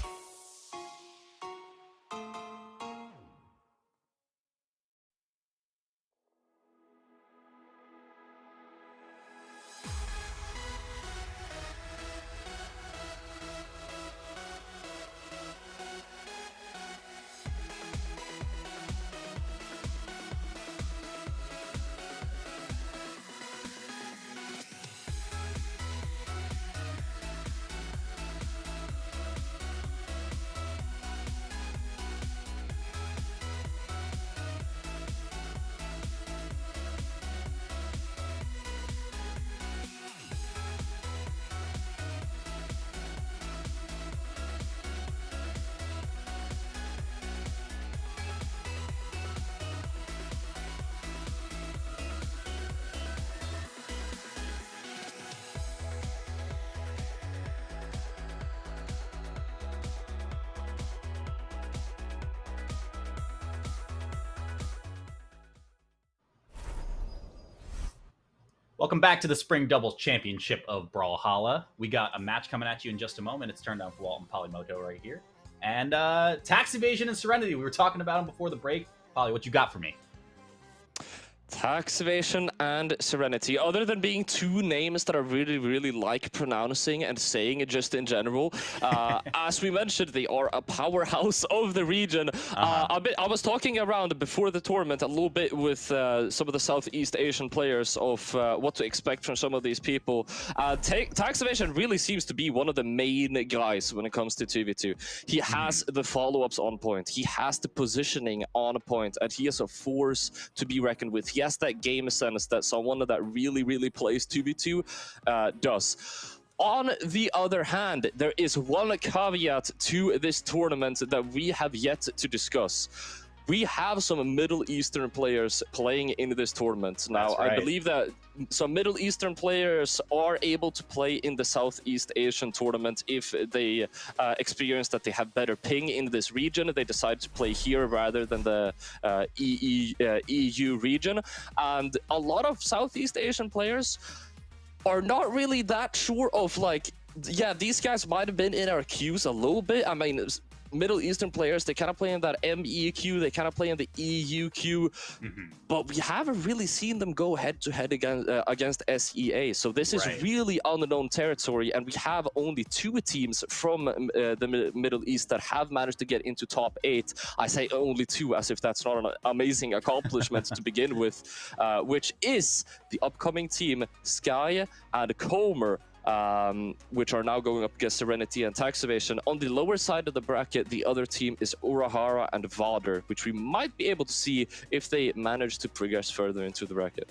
Speaker 2: Welcome back to the Spring Doubles Championship of Brawlhalla. We got a match coming at you in just a moment. It's turned down for Walt and Polymoto right here. And Tax Evasion and Serenity. We were talking about them before the break. Poly, what you got for me?
Speaker 3: Tax Evasion and Serenity, other than being two names that I really like pronouncing and saying just in general, as we mentioned, they are a powerhouse of the region. I was talking around before the tournament a little bit with some of the Southeast Asian players of what to expect from some of these people. Tax Evasion really seems to be one of the main guys when it comes to 2v2. He has the follow-ups on point, he has the positioning on point, and he is a force to be reckoned with. He has that game sense that someone that really plays 2v2 does. On the other hand, there is one caveat to this tournament that we have yet to discuss. We have some Middle Eastern players playing in this tournament. Now, right. I believe that some Middle Eastern players are able to play in the Southeast Asian tournament if they experience that they have better ping in this region. They decide to play here rather than the EU region. And a lot of Southeast Asian players are not really that sure of, like, yeah, these guys might have been in our queues a little bit. I mean, Middle Eastern players, they kind of play in that ME queue, they kind of play in the EU queue, but we haven't really seen them go head-to-head against SEA. So this is really unknown territory, and we have only two teams from the Middle East that have managed to get into top 8. I say only two, as if that's not an amazing accomplishment to begin with, which is the upcoming team Sky and Comr, which are now going up against Serenity and Tax Evasion. On the lower side of the bracket, the other team is Urahara and Voder, which we might be able to see if they manage to progress further into the bracket.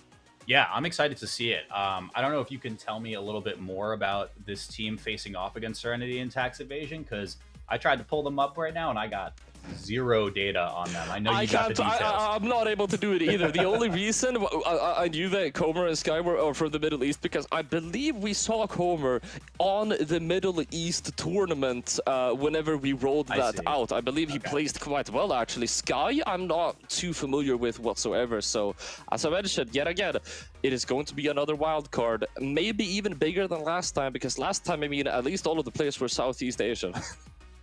Speaker 2: Yeah, I'm excited to see it. I don't know if you can tell me a little bit more about this team facing off against Serenity and Tax Evasion, because I tried to pull them up right now and I got zero data on them. I know you got the details.
Speaker 3: I'm not able to do it either. The only reason I knew that Comr and Sky were from the Middle East because I believe we saw Comr on the Middle East tournament whenever we rolled that out. I believe he placed quite well, actually. Sky, I'm not too familiar with whatsoever. So, as I mentioned, yet again, it is going to be another wild card, maybe even bigger than last time, because last time, I mean, at least all of the players were Southeast Asian.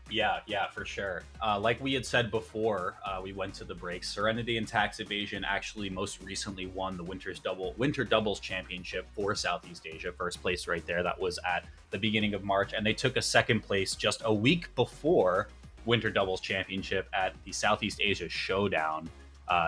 Speaker 2: Yeah, for sure. Like we had said before, we went to the break. Serenity and Tax Evasion actually most recently won the Winter Doubles Championship for Southeast Asia. First place right there. That was at the beginning of March. And they took a second place just a week before Winter Doubles Championship at the Southeast Asia Showdown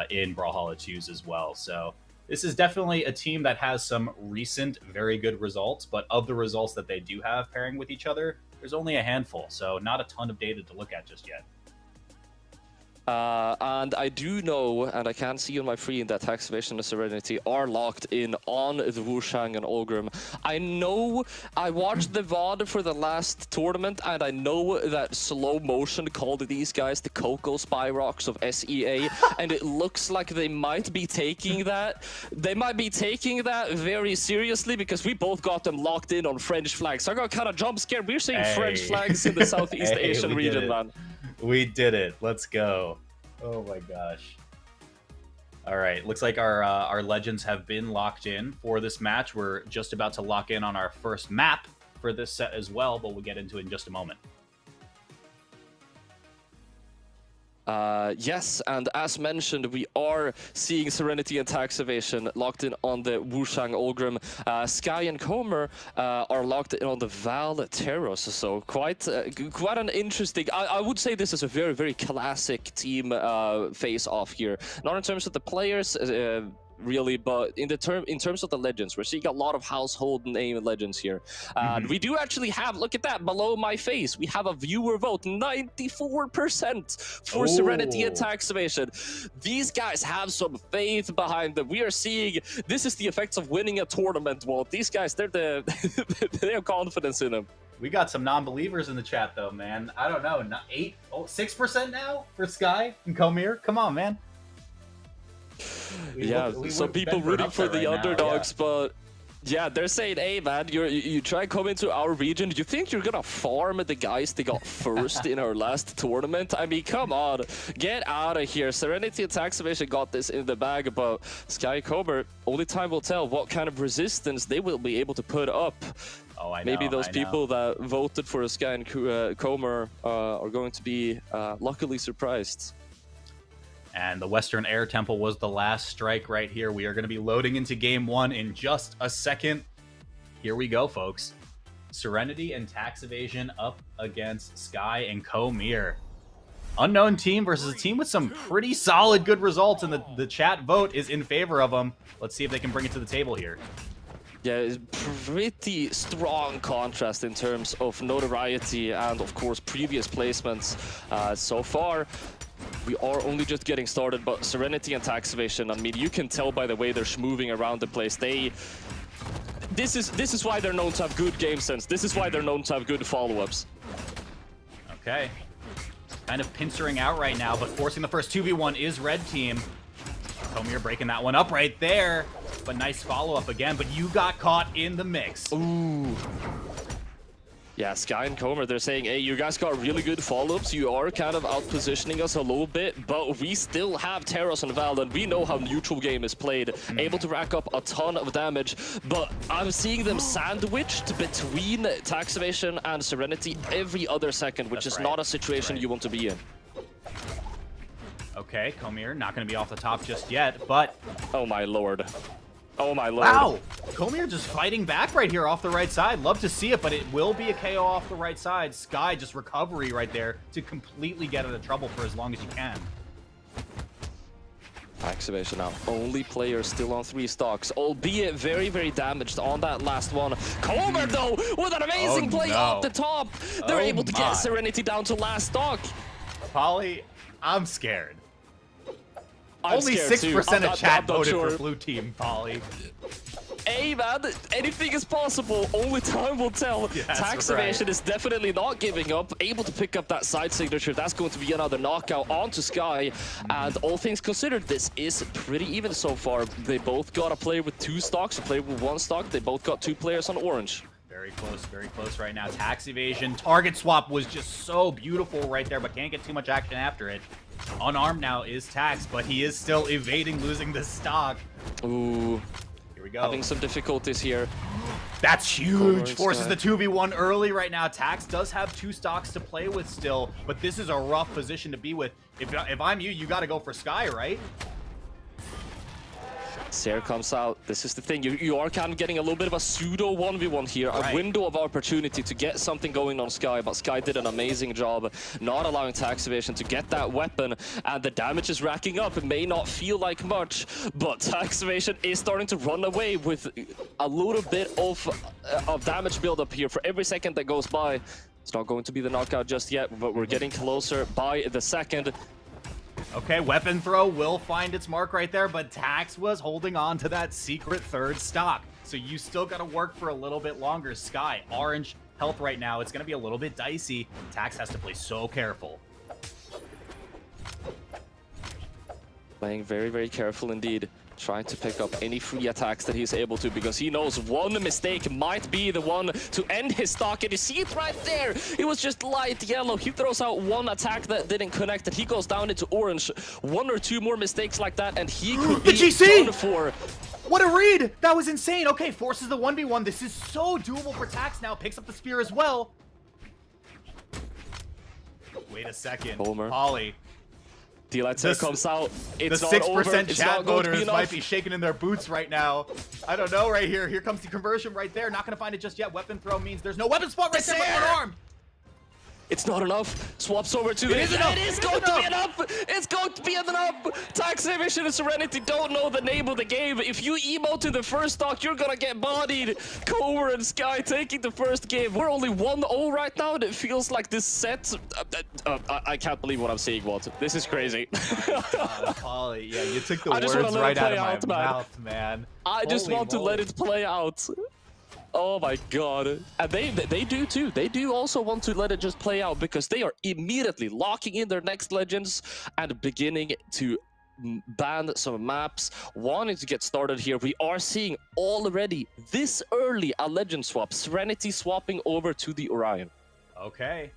Speaker 2: in Brawlhalla 2s as well. So this is definitely a team that has some recent, very good results. But of the results that they do have pairing with each other, there's only a handful, so not a ton of data to look at just yet.
Speaker 3: And I do know, and I can see on my screen, that Tax Evasion and Serenity are locked in on the Wushang and Ulgrim. I know I watched the VOD for the last tournament, and I know that Slow Motion called these guys the Cocoa Spyrox of SEA, and it looks like they might be taking that. They might be taking that very seriously, because we both got them locked in on French flags. So I got kind of jump scared. We're seeing French flags in the Southeast Asian region, man.
Speaker 2: We did it. Let's go. Oh my gosh. All right. Looks like our legends have been locked in for this match. We're just about to lock in on our first map for this set as well, but we'll get into it in just a moment.
Speaker 3: Yes, and as mentioned, we are seeing Serenity and Tax Evasion locked in on the Wushang Ulgrim. Sky and Comr are locked in on the Val Terros, so quite an interesting... I would say this is a very classic team face-off here. Not in terms of the players, really, but in terms of the legends, we're seeing a lot of household name legends here. And we do actually have, look at that, below my face, we have a viewer vote, 94% for Serenity and Tax Evasion. These guys have some faith behind them. We are seeing, this is the effects of winning a tournament. Well, these guys, they have confidence in them.
Speaker 2: We got some non-believers in the chat though, man. I don't know, 6% now for Sky and Comr? Come on, man.
Speaker 3: Some people rooting for the underdogs, but Yeah, they're saying, hey man, you try coming to our region, you think you're gonna farm the guys they got first in our last tournament? I mean, come on, get out of here. Serenity and Evasion got this in the bag, but Sky Comr, only time will tell what kind of resistance they will be able to put up.
Speaker 2: Oh, I know.
Speaker 3: Maybe those people that voted for Sky and Comr are going to be luckily surprised.
Speaker 2: And the Western Air Temple was the last strike right here. We are going to be loading into game 1 in just a second. Here we go, folks. Serenity and Evasion up against Sky and Comr. Unknown team versus a team with some pretty solid good results, and the chat vote is in favor of them. Let's see if they can bring it to the table here.
Speaker 3: Yeah, it's pretty strong contrast in terms of notoriety and, of course, previous placements so far. We are only just getting started, but Serenity and Evasion, I mean, you can tell by the way they're moving around the place. This is why they're known to have good game sense. This is why they're known to have good follow-ups.
Speaker 2: Okay. Kind of pincering out right now, but forcing the first 2v1 is red team. Comr breaking that one up right there, but nice follow-up again, but you got caught in the mix.
Speaker 3: Ooh. Yeah, Sky and Comr, they're saying, hey, you guys got really good follow-ups. You are kind of out-positioning us a little bit, but we still have Terros and Val, and we know how neutral game is played. Able to rack up a ton of damage, but I'm seeing them sandwiched between Evasion and Serenity every other second, which is not a situation you want to be in.
Speaker 2: Okay, Comr not going to be off the top just yet, but...
Speaker 3: Oh my lord. Oh my lord.
Speaker 2: Wow! Comr just fighting back right here off the right side. Love to see it, but it will be a KO off the right side. Sky just recovery right there to completely get out of trouble for as long as you can.
Speaker 3: Evasion now. Only player still on 3 stocks, albeit very, very damaged on that last one. Comr, though, with an amazing play off the top. They're able to get Serenity down to last stock.
Speaker 2: Polly, I'm scared.
Speaker 3: I'm
Speaker 2: Only
Speaker 3: scared
Speaker 2: 6% of chat voted
Speaker 3: sure.
Speaker 2: for blue team, Polly.
Speaker 3: Hey man, anything is possible. Only time will tell.
Speaker 2: Yes,
Speaker 3: Evasion is definitely not giving up. Able to pick up that side signature. That's going to be another knockout onto Sky. And all things considered, this is pretty even so far. They both got a player with 2 stocks, a player with 1 stock. They both got 2 players on orange.
Speaker 2: Very close right now. Evasion. Target swap was just so beautiful right there, but can't get too much action after it. Unarmed now is Tax, but he is still evading losing the stock.
Speaker 3: Ooh.
Speaker 2: Here we go.
Speaker 3: Having some difficulties here.
Speaker 2: That's huge. Forces the 2v1 early right now. Tax does have 2 stocks to play with still, but this is a rough position to be with. If I'm you got to go for Sky, right?
Speaker 3: Sire comes out. This is the thing. You are kind of getting a little bit of a pseudo 1v1 here. A window of opportunity to get something going on Sky, but Sky did an amazing job not allowing Evasion to get that weapon, and the damage is racking up. It may not feel like much, but Evasion is starting to run away with a little bit of damage buildup here for every second that goes by. It's not going to be the knockout just yet, but we're getting closer by the second.
Speaker 2: Okay, weapon throw will find its mark right there, but Tax was holding on to that secret 3rd stock. So you still got to work for a little bit longer. Sky, orange health right now. It's going to be a little bit dicey. Tax has to play so careful.
Speaker 3: Playing very, very careful indeed. Trying to pick up any free attacks that he's able to, because he knows one mistake might be the one to end his stock. And you see it right there. It was just light yellow. He throws out 1 attack that didn't connect, and he goes down into orange. 1 or 2 more mistakes like that, and he could be done for.
Speaker 2: What a read! That was insane. Okay, forces the 1v1. This is so doable for Tax now. Picks up the spear as well. Wait a second. Polly.
Speaker 3: D-Lighter comes out. It's
Speaker 2: the 6% chat voters might be shaking in their boots right now. I don't know right here. Here comes the conversion right there. Not going to find it just yet. Weapon throw means there's no weapon spot right there, but unarmed.
Speaker 3: It's not enough. Swaps over to it. It is going to be enough. It's going to be enough. Evasion and Serenity don't know the name of the game. If you emote in the first stock, you're gonna get bodied. Comr and Sky taking the first game. We're only 1-0 right now, and it feels like this set. I can't believe what I'm seeing, Walt. This is crazy.
Speaker 2: Polly, yeah, you took the words right out of my mouth, man.
Speaker 3: I just want to let it play out. Oh my god. And they do too. They do also want to let it just play out, because they are immediately locking in their next legends and beginning to ban some maps, wanting to get started here. We are seeing already this early a legend swap. Serenity swapping over to the Orion.
Speaker 2: Okay.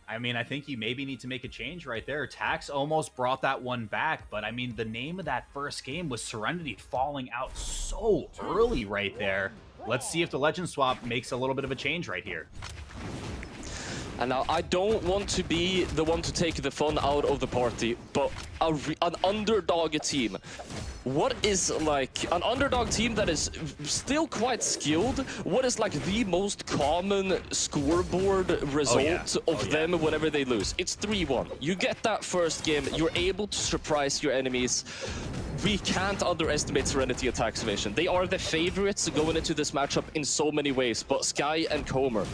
Speaker 2: I mean, I think you maybe need to make a change right there. Tax almost brought that one back, but I mean, the name of that first game was Serenity falling out so early right there. Let's see if the legend swap makes a little bit of a change right here.
Speaker 3: And now, I don't want to be the one to take the fun out of the party, but an underdog team. What is like an underdog team that is still quite skilled? What is like the most common scoreboard result of them whenever they lose? It's 3-1. You get that first game, you're able to surprise your enemies. We can't underestimate Serenity and Tax Evasion. They are the favorites going into this matchup in so many ways, but Sky and Comr,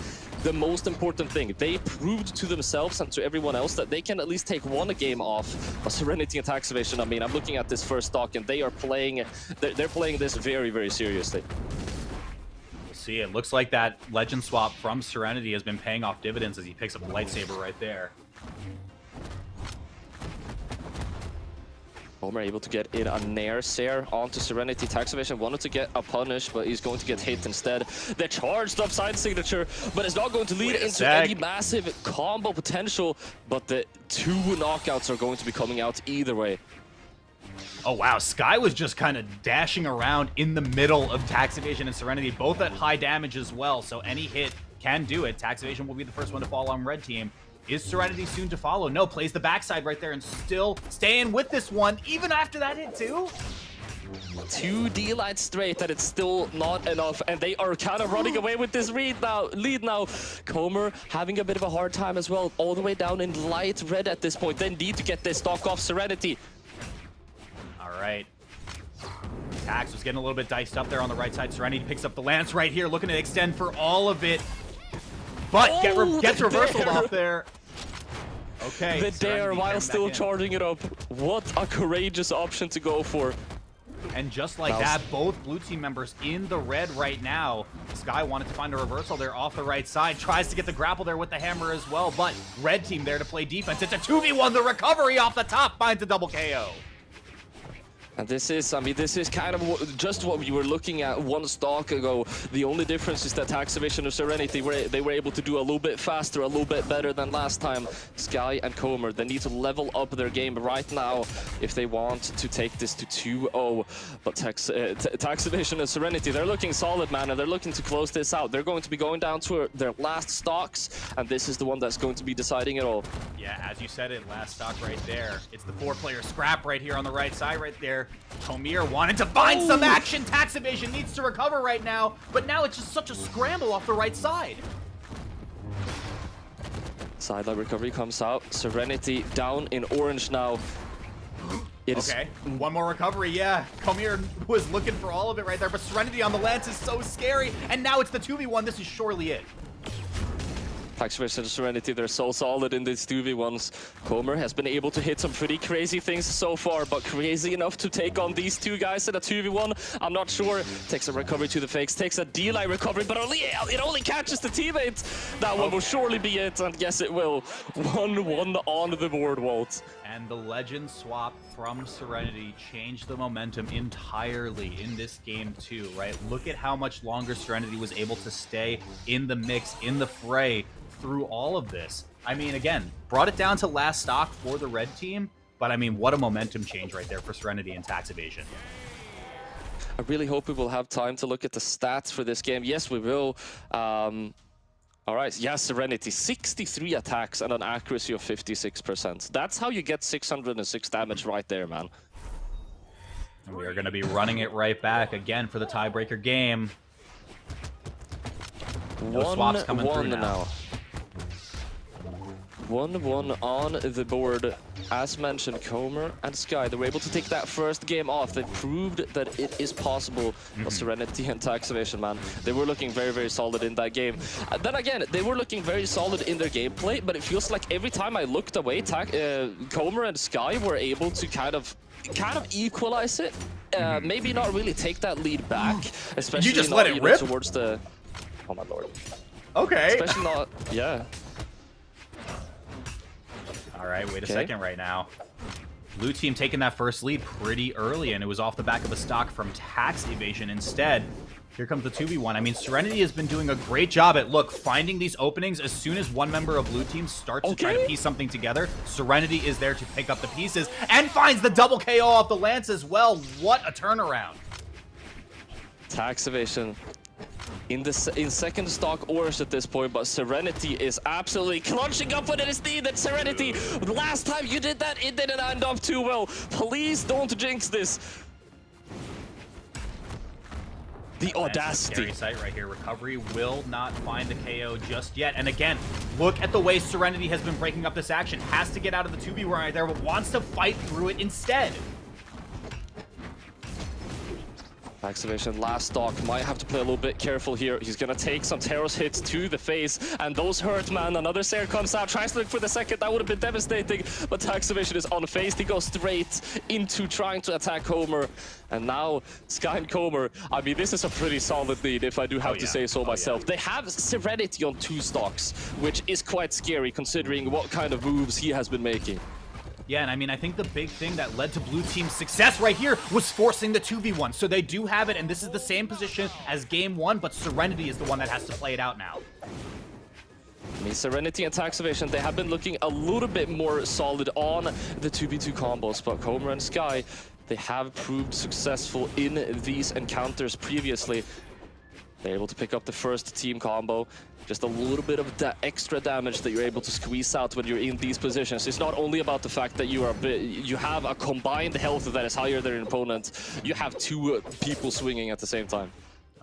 Speaker 3: the most important thing, they proved to themselves and to everyone else that they can at least take one game off. But Serenity and Tax Evasion, I mean, I'm looking at this first stock and they are playing, they're playing this very, very seriously.
Speaker 2: We'll see. It looks like that legend swap from Serenity has been paying off dividends as he picks up the lightsaber right there.
Speaker 3: Comr able to get in a Nair Sire onto Serenity. Tax Evasion wanted to get a punish, but he's going to get hit instead. The charged up side signature, but it's not going to lead into any massive combo potential, but the 2 knockouts are going to be coming out either way.
Speaker 2: Oh wow, Sky was just kind of dashing around in the middle of Tax Evasion and Serenity, both at high damage as well, so any hit can do it. Tax Evasion will be the first one to fall on red team. Is Serenity soon to follow? No, plays the backside right there and still staying with this one, even after that hit too.
Speaker 3: 2 D-lights straight, and it's still not enough, and they are kind of running away with this lead now. Comr having a bit of a hard time as well, all the way down in light red at this point. They need to get this stock off Serenity.
Speaker 2: All right. Tax was getting a little bit diced up there on the right side. Serenity picks up the lance right here, looking to extend for all of it. But gets reversaled off there. Okay.
Speaker 3: The dare while still charging it up. What a courageous option to go for.
Speaker 2: And just like that, both blue team members in the red right now. Sky wanted to find a reversal there off the right side. Tries to get the grapple there with the hammer as well. But red team there to play defense. It's a 2v1. The recovery off the top finds a double KO.
Speaker 3: And this is, I mean, this is kind of just what we were looking at one stock ago. The only difference is that Tax Evasion and Serenity, they were able to do a little bit faster, a little bit better than last time. Sky and Comr, they need to level up their game right now if they want to take this to 2-0. But Tax Evasion and Serenity, they're looking solid, man, and they're looking to close this out. They're going to be going down to their last stocks, and this is the one that's going to be deciding it all.
Speaker 2: Yeah, as you said it, last stock right there. It's the 4-player scrap right here on the right side right there. Comr wanted to find some action. Tax Evasion needs to recover right now, but now it's just such a scramble off the right side.
Speaker 3: Sideline recovery comes out. Serenity down in orange now.
Speaker 2: Okay, one more recovery, yeah. Comr was looking for all of it right there, but Serenity on the lance is so scary, and now it's the 2v1. This is surely it.
Speaker 3: Tax Evasion and Serenity, they're so solid in these 2v1s. Comr has been able to hit some pretty crazy things so far, but crazy enough to take on these 2 guys in a 2v1, I'm not sure. Takes a recovery to the fakes, takes a D-line recovery, but it only catches the teammate. That one will surely be it, and yes it will. 1-1 on the board, Walt.
Speaker 2: And the legend swap from Serenity changed the momentum entirely in this game too, right? Look at how much longer Serenity was able to stay in the mix, in the fray, through all of this. I mean, again, brought it down to last stock for the red team, but I mean, what a momentum change right there for Serenity and Tax Evasion.
Speaker 3: I really hope we will have time to look at the stats for this game. Yes, we will. All right, yeah, Serenity, 63 attacks and an accuracy of 56%. That's how you get 606 damage right there, man.
Speaker 2: And we are going to be running it right back again for the tiebreaker game. No swaps coming through now.
Speaker 3: 1-1 on the board. As mentioned, Comr and Sky, they were able to take that first game off. They proved that it is possible. But Serenity and Tax Evasion, man, they were looking very, very solid in that game. Then again, they were looking very solid in their gameplay, but it feels like every time I looked away, Comr and Sky were able to kind of equalize it. Maybe not really take that lead back, especially
Speaker 2: you just let it rip
Speaker 3: towards the. Oh my lord.
Speaker 2: Okay.
Speaker 3: Especially not, yeah.
Speaker 2: All right, wait a second right now. Blue team taking that first lead pretty early, and it was off the back of a stock from tax evasion instead. Here comes the 2v1. I mean, Serenity has been doing a great job at, look, finding these openings. As soon as one member of blue team starts to try to piece something together, Serenity is there to pick up the pieces and finds the double KO off the Lance as well. What a turnaround.
Speaker 3: Tax evasion in second stock ores at this point, but Serenity is absolutely clutching up when it is needed. Serenity, last time you did that, it didn't end up too well. Please don't jinx this. The audacity.
Speaker 2: Scary sight right here. Recovery will not find the KO just yet. And again, look at the way Serenity has been breaking up this action. Has to get out of the 2v1 right there, but wants to fight through it instead.
Speaker 3: Activation, last stock, might have to play a little bit careful here. He's gonna take some Taros hits to the face, and those hurt, man. Another Sire comes out, tries to look for the second, that would have been devastating, but Taxivation is unfazed. He goes straight into trying to attack Comr, and now Sky and Comr, I mean, this is a pretty solid lead, if I do have to say so myself. They have Serenity on 2 stocks, which is quite scary considering what kind of moves he has been making.
Speaker 2: Yeah, and I mean, I think the big thing that led to Blue Team's success right here was forcing the 2v1. So they do have it, and this is the same position as Game 1, but Serenity is the one that has to play it out now.
Speaker 3: I mean, Serenity and Taxivation, they have been looking a little bit more solid on the 2v2 combos, but Comr and Sky, they have proved successful in these encounters previously. They're able to pick up the first team combo. Just a little bit of that extra damage that you're able to squeeze out when you're in these positions. It's not only about the fact that you have a combined health that is higher than your opponent. You have 2 people swinging at the same time.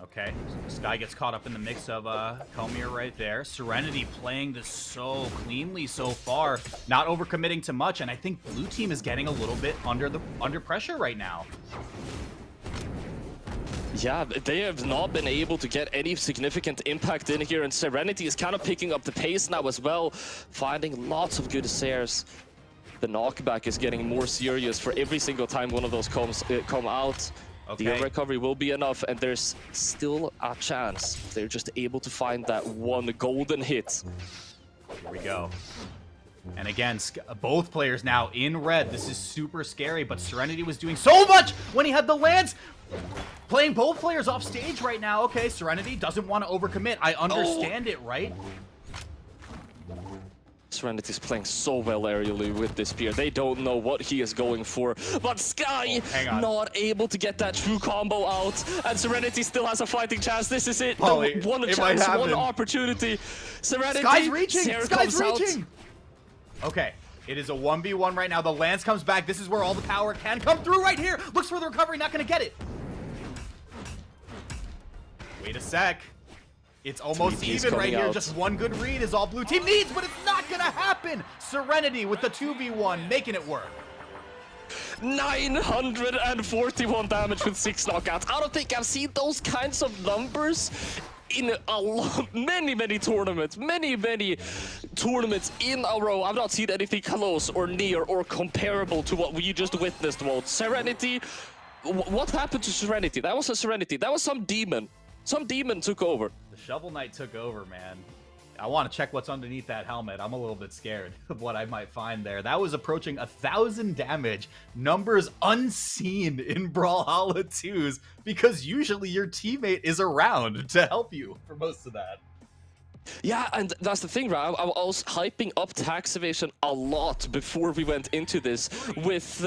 Speaker 2: Okay, Sky gets caught up in the mix of Comr right there. Serenity playing this so cleanly so far, not overcommitting to much, and I think Blue Team is getting a little bit under pressure right now.
Speaker 3: Yeah, they have not been able to get any significant impact in here, and Serenity is kind of picking up the pace now as well, finding lots of good Saires. The knockback is getting more serious for every single time one of those come out. The recovery will be enough, and there's still a chance. They're just able to find that one golden hit.
Speaker 2: Here we go. And again, both players now in red. This is super scary, but Serenity was doing so much when he had the Lance. Playing both players off stage right now. Okay, Serenity doesn't want to overcommit. I understand it, right?
Speaker 3: Serenity's playing so well aerially with this spear. They don't know what he is going for. But Sky not able to get that true combo out. And Serenity still has a fighting chance. This is it. One chance, one opportunity. Serenity.
Speaker 2: Sky's reaching.
Speaker 3: Sire
Speaker 2: Sky's reaching. Okay. It is a 1v1 right now. The Lance comes back. This is where all the power can come through right here. Looks for the recovery. Not going to get it. Wait a sec. It's almost even right here. Just one good read is all Blue Team needs, but it's not going to happen. Serenity with the 2v1, making it work.
Speaker 3: 941 damage with 6 knockouts. I don't think I've seen those kinds of numbers in many tournaments, many tournaments in a row. I've not seen anything close or near or comparable to what we just witnessed. Well, Serenity, what happened to Serenity? That was a Serenity. That was some demon. Some demon took over.
Speaker 2: The Shovel Knight took over, man. I want to check what's underneath that helmet. I'm a little bit scared of what I might find there. That was approaching 1,000 damage. Numbers unseen in Brawlhalla 2s, because usually your teammate is around to help you for most of that.
Speaker 3: Yeah, and that's the thing, right? I was hyping up Taxivation a lot before we went into this, with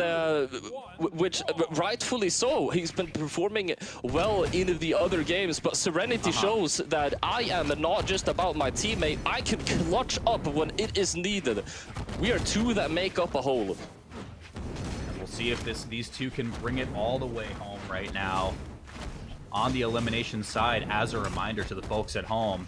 Speaker 3: which rightfully so. He's been performing well in the other games, but Serenity shows that I am not just about my teammate. I can clutch up when it is needed. We are 2 that make up a whole.
Speaker 2: And we'll see if these 2 can bring it all the way home right now. On the elimination side, as a reminder to the folks at home,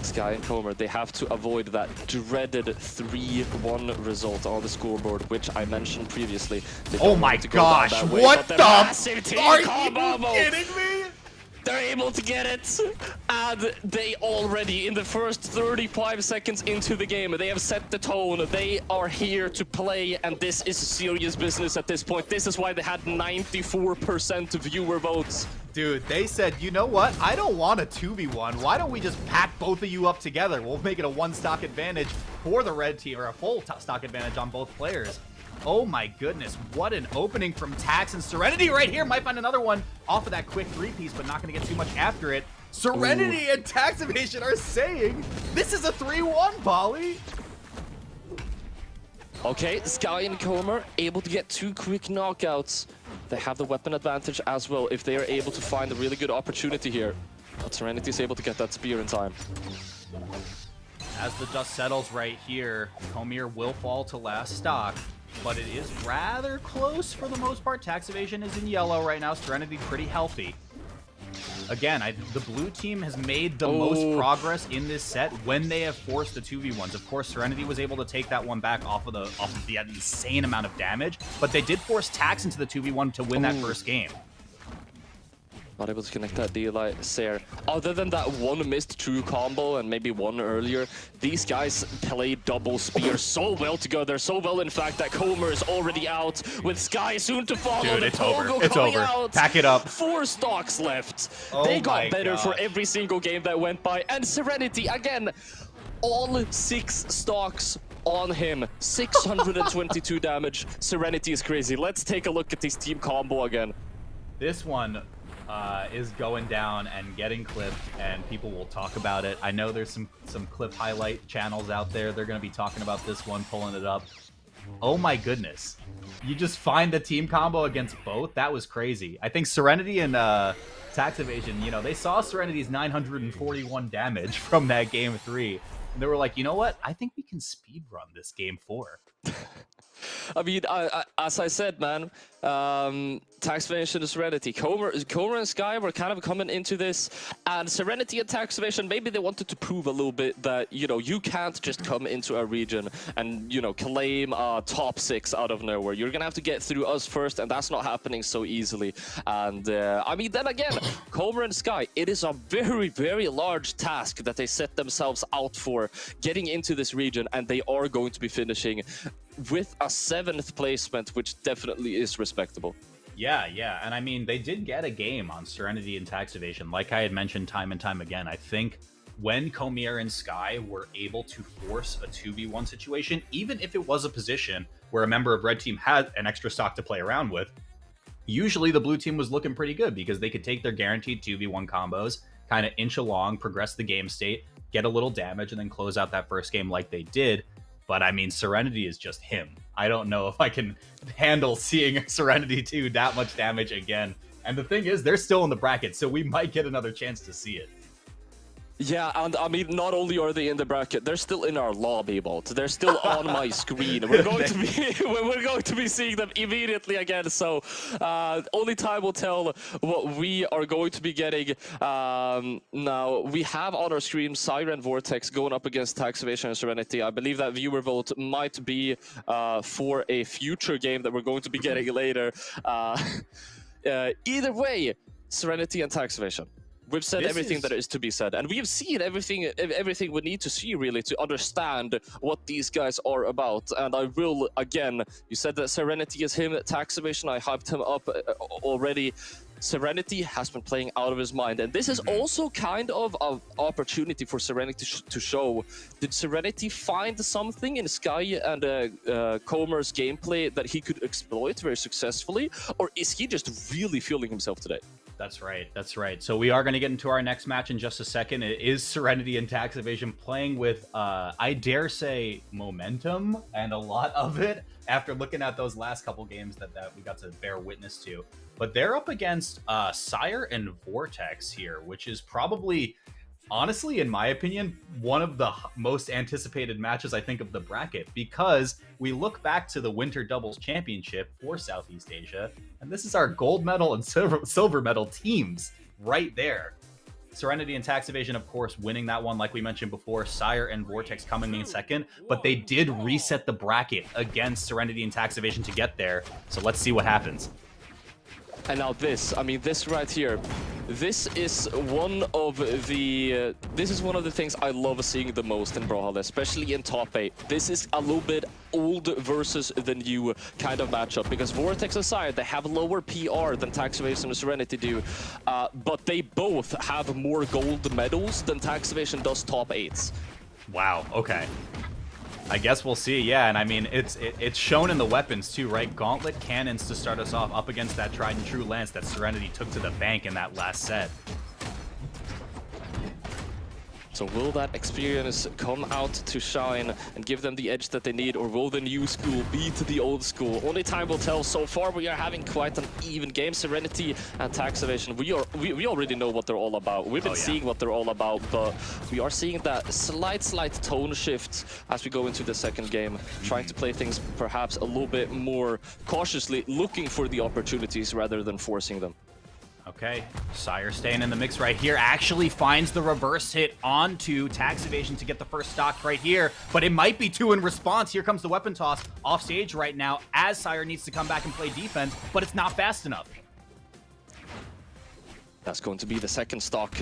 Speaker 3: Sky and Comr, they have to avoid that dreaded 3-1 result on the scoreboard, which I mentioned previously.
Speaker 2: Oh my gosh, what the? Are you kidding me?
Speaker 3: They're able to get it, and they already, in the first 35 seconds into the game, they have set the tone. They are here to play, and this is serious business at this point. This is why they had 94% viewer votes.
Speaker 2: Dude, they said, you know what? I don't want a 2v1. Why don't we just pack both of you up together? We'll make it a 1 stock advantage for the red team, or a full stock advantage on both players. Oh my goodness, what an opening from Tax, and Serenity right here might find another one off of that quick 3-piece, but not going to get too much after it. Serenity and Tax Evasion are saying this is a 3-1, Polly.
Speaker 3: Okay, Sky and Comr able to get 2 quick knockouts. They have the weapon advantage as well if they are able to find a really good opportunity here. But Serenity is able to get that spear in time.
Speaker 2: As the dust settles right here, Comr will fall to last stock, but it is rather close for the most part. Tax Evasion is in yellow right now. Serenity pretty healthy. Again, the blue team has made the most progress in this set when they have forced the 2v1s. Of course, Serenity was able to take that one back off of the insane amount of damage, but they did force Tax into the 2v1 to win that first game.
Speaker 3: Not able to connect that DLI Sire. Other than that one missed true combo and maybe one earlier, these guys play double spear so well together. So well, in fact, that Comr is already out with Sky soon to follow.
Speaker 2: Dude, it's over.
Speaker 3: It's over. Out.
Speaker 2: Pack it up.
Speaker 3: 4 stocks left.
Speaker 2: Oh
Speaker 3: they got better
Speaker 2: gosh.
Speaker 3: for every single game that went by. And Serenity, again, all 6 stocks on him. 622 damage. Serenity is crazy. Let's take a look at this team combo again.
Speaker 2: This one is going down and getting clipped, and people will talk about it. I know there's some clip highlight channels out there. They're going to be talking about this one, pulling it up. Oh my goodness. You just find the team combo against both? That was crazy. I think Serenity and Tax Evasion, you know, they saw Serenity's 941 damage from that game 3, and they were like, you know what? I think we can speedrun this game 4.
Speaker 3: I mean, as I said, man, Tax Evasion and Serenity. Comr and Sky were kind of coming into this, and Serenity and Tax Evasion, maybe they wanted to prove a little bit that, you know, you can't just come into a region and, you know, claim a top 6 out of nowhere. You're gonna have to get through us first, and that's not happening so easily. And, I mean, then again, Comr and Sky, it is a very, very large task that they set themselves out for, getting into this region, and they are going to be finishing with a 7th placement, which definitely is respectable.
Speaker 2: Yeah, and I mean, they did get a game on Serenity and Tax Evasion. Like I had mentioned time and time again, I think when Comr and Sky were able to force a 2v1 situation, even if it was a position where a member of Red Team had an extra stock to play around with, usually the blue team was looking pretty good because they could take their guaranteed 2v1 combos, kind of inch along, progress the game state, get a little damage, and then close out that first game like they did. But I mean, Serenity is just him. I don't know if I can handle seeing Serenity do that much damage again. And the thing is, they're still in the bracket, so we might get another chance to see it.
Speaker 3: Yeah, and I mean, not only are they in the bracket, they're still in our lobby, Bolt. They're still on my screen. We're going to be seeing them immediately again. So only time will tell what we are going to be getting. Now we have on our stream Sire and Vortex going up against Tax Evasion and Serenity. I believe that viewer vote might be for a future game that we're going to be getting later. Either way, Serenity and Tax Evasion. We've said everything that is to be said, and we have seen everything we need to see, really, to understand what these guys are about. And I will, again, you said that Serenity is him, Tax Evasion, I hyped him up already. Serenity has been playing out of his mind, and this is also kind of an opportunity for Serenity to show. Did Serenity find something in Sky and Comr's gameplay that he could exploit very successfully, or is he just really feeling himself today?
Speaker 2: That's right. So we are going to get into our next match in just a second. It is Serenity and Tax Evasion playing with, I dare say, momentum, and a lot of it after looking at those last couple games that we got to bear witness to. But they're up against Sire and Vortex here, which is probably, honestly, in my opinion, one of the most anticipated matches, I think, of the bracket, because we look back to the Winter Doubles Championship for Southeast Asia, and this is our gold medal and silver medal teams right there. Serenity and Tax Evasion, of course, winning that one, like we mentioned before. Sire and Vortex coming in second, but they did reset the bracket against Serenity and Tax Evasion to get there, so let's see what happens.
Speaker 3: And now this, I mean, this right here, this is one of the things I love seeing the most in Brawlhalla, especially in top 8. This is a little bit old versus the new kind of matchup, because Vortex and Sire, they have lower PR than Tax Evasion and Serenity do, but they both have more gold medals than Tax Evasion does top 8s.
Speaker 2: Wow, okay. I guess we'll see, yeah, and I mean, it's shown in the weapons too, right? Gauntlet cannons to start us off up against that tried and true lance that Serenity took to the bank in that last set.
Speaker 3: So will that experience come out to shine and give them the edge that they need, or will the new school beat the old school? Only time will tell. So far, we are having quite an even game. Serenity and Tax Evasion, we already know what they're all about. We've been seeing what they're all about, but we are seeing that slight tone shift as we go into the second game, trying to play things perhaps a little bit more cautiously, looking for the opportunities rather than forcing them.
Speaker 2: Okay, Sire staying in the mix right here, actually finds the reverse hit onto Tax Evasion to get the first stock right here, but it might be two in response. Here comes the weapon toss off stage right now as Sire needs to come back and play defense, but it's not fast enough.
Speaker 3: That's going to be the second stock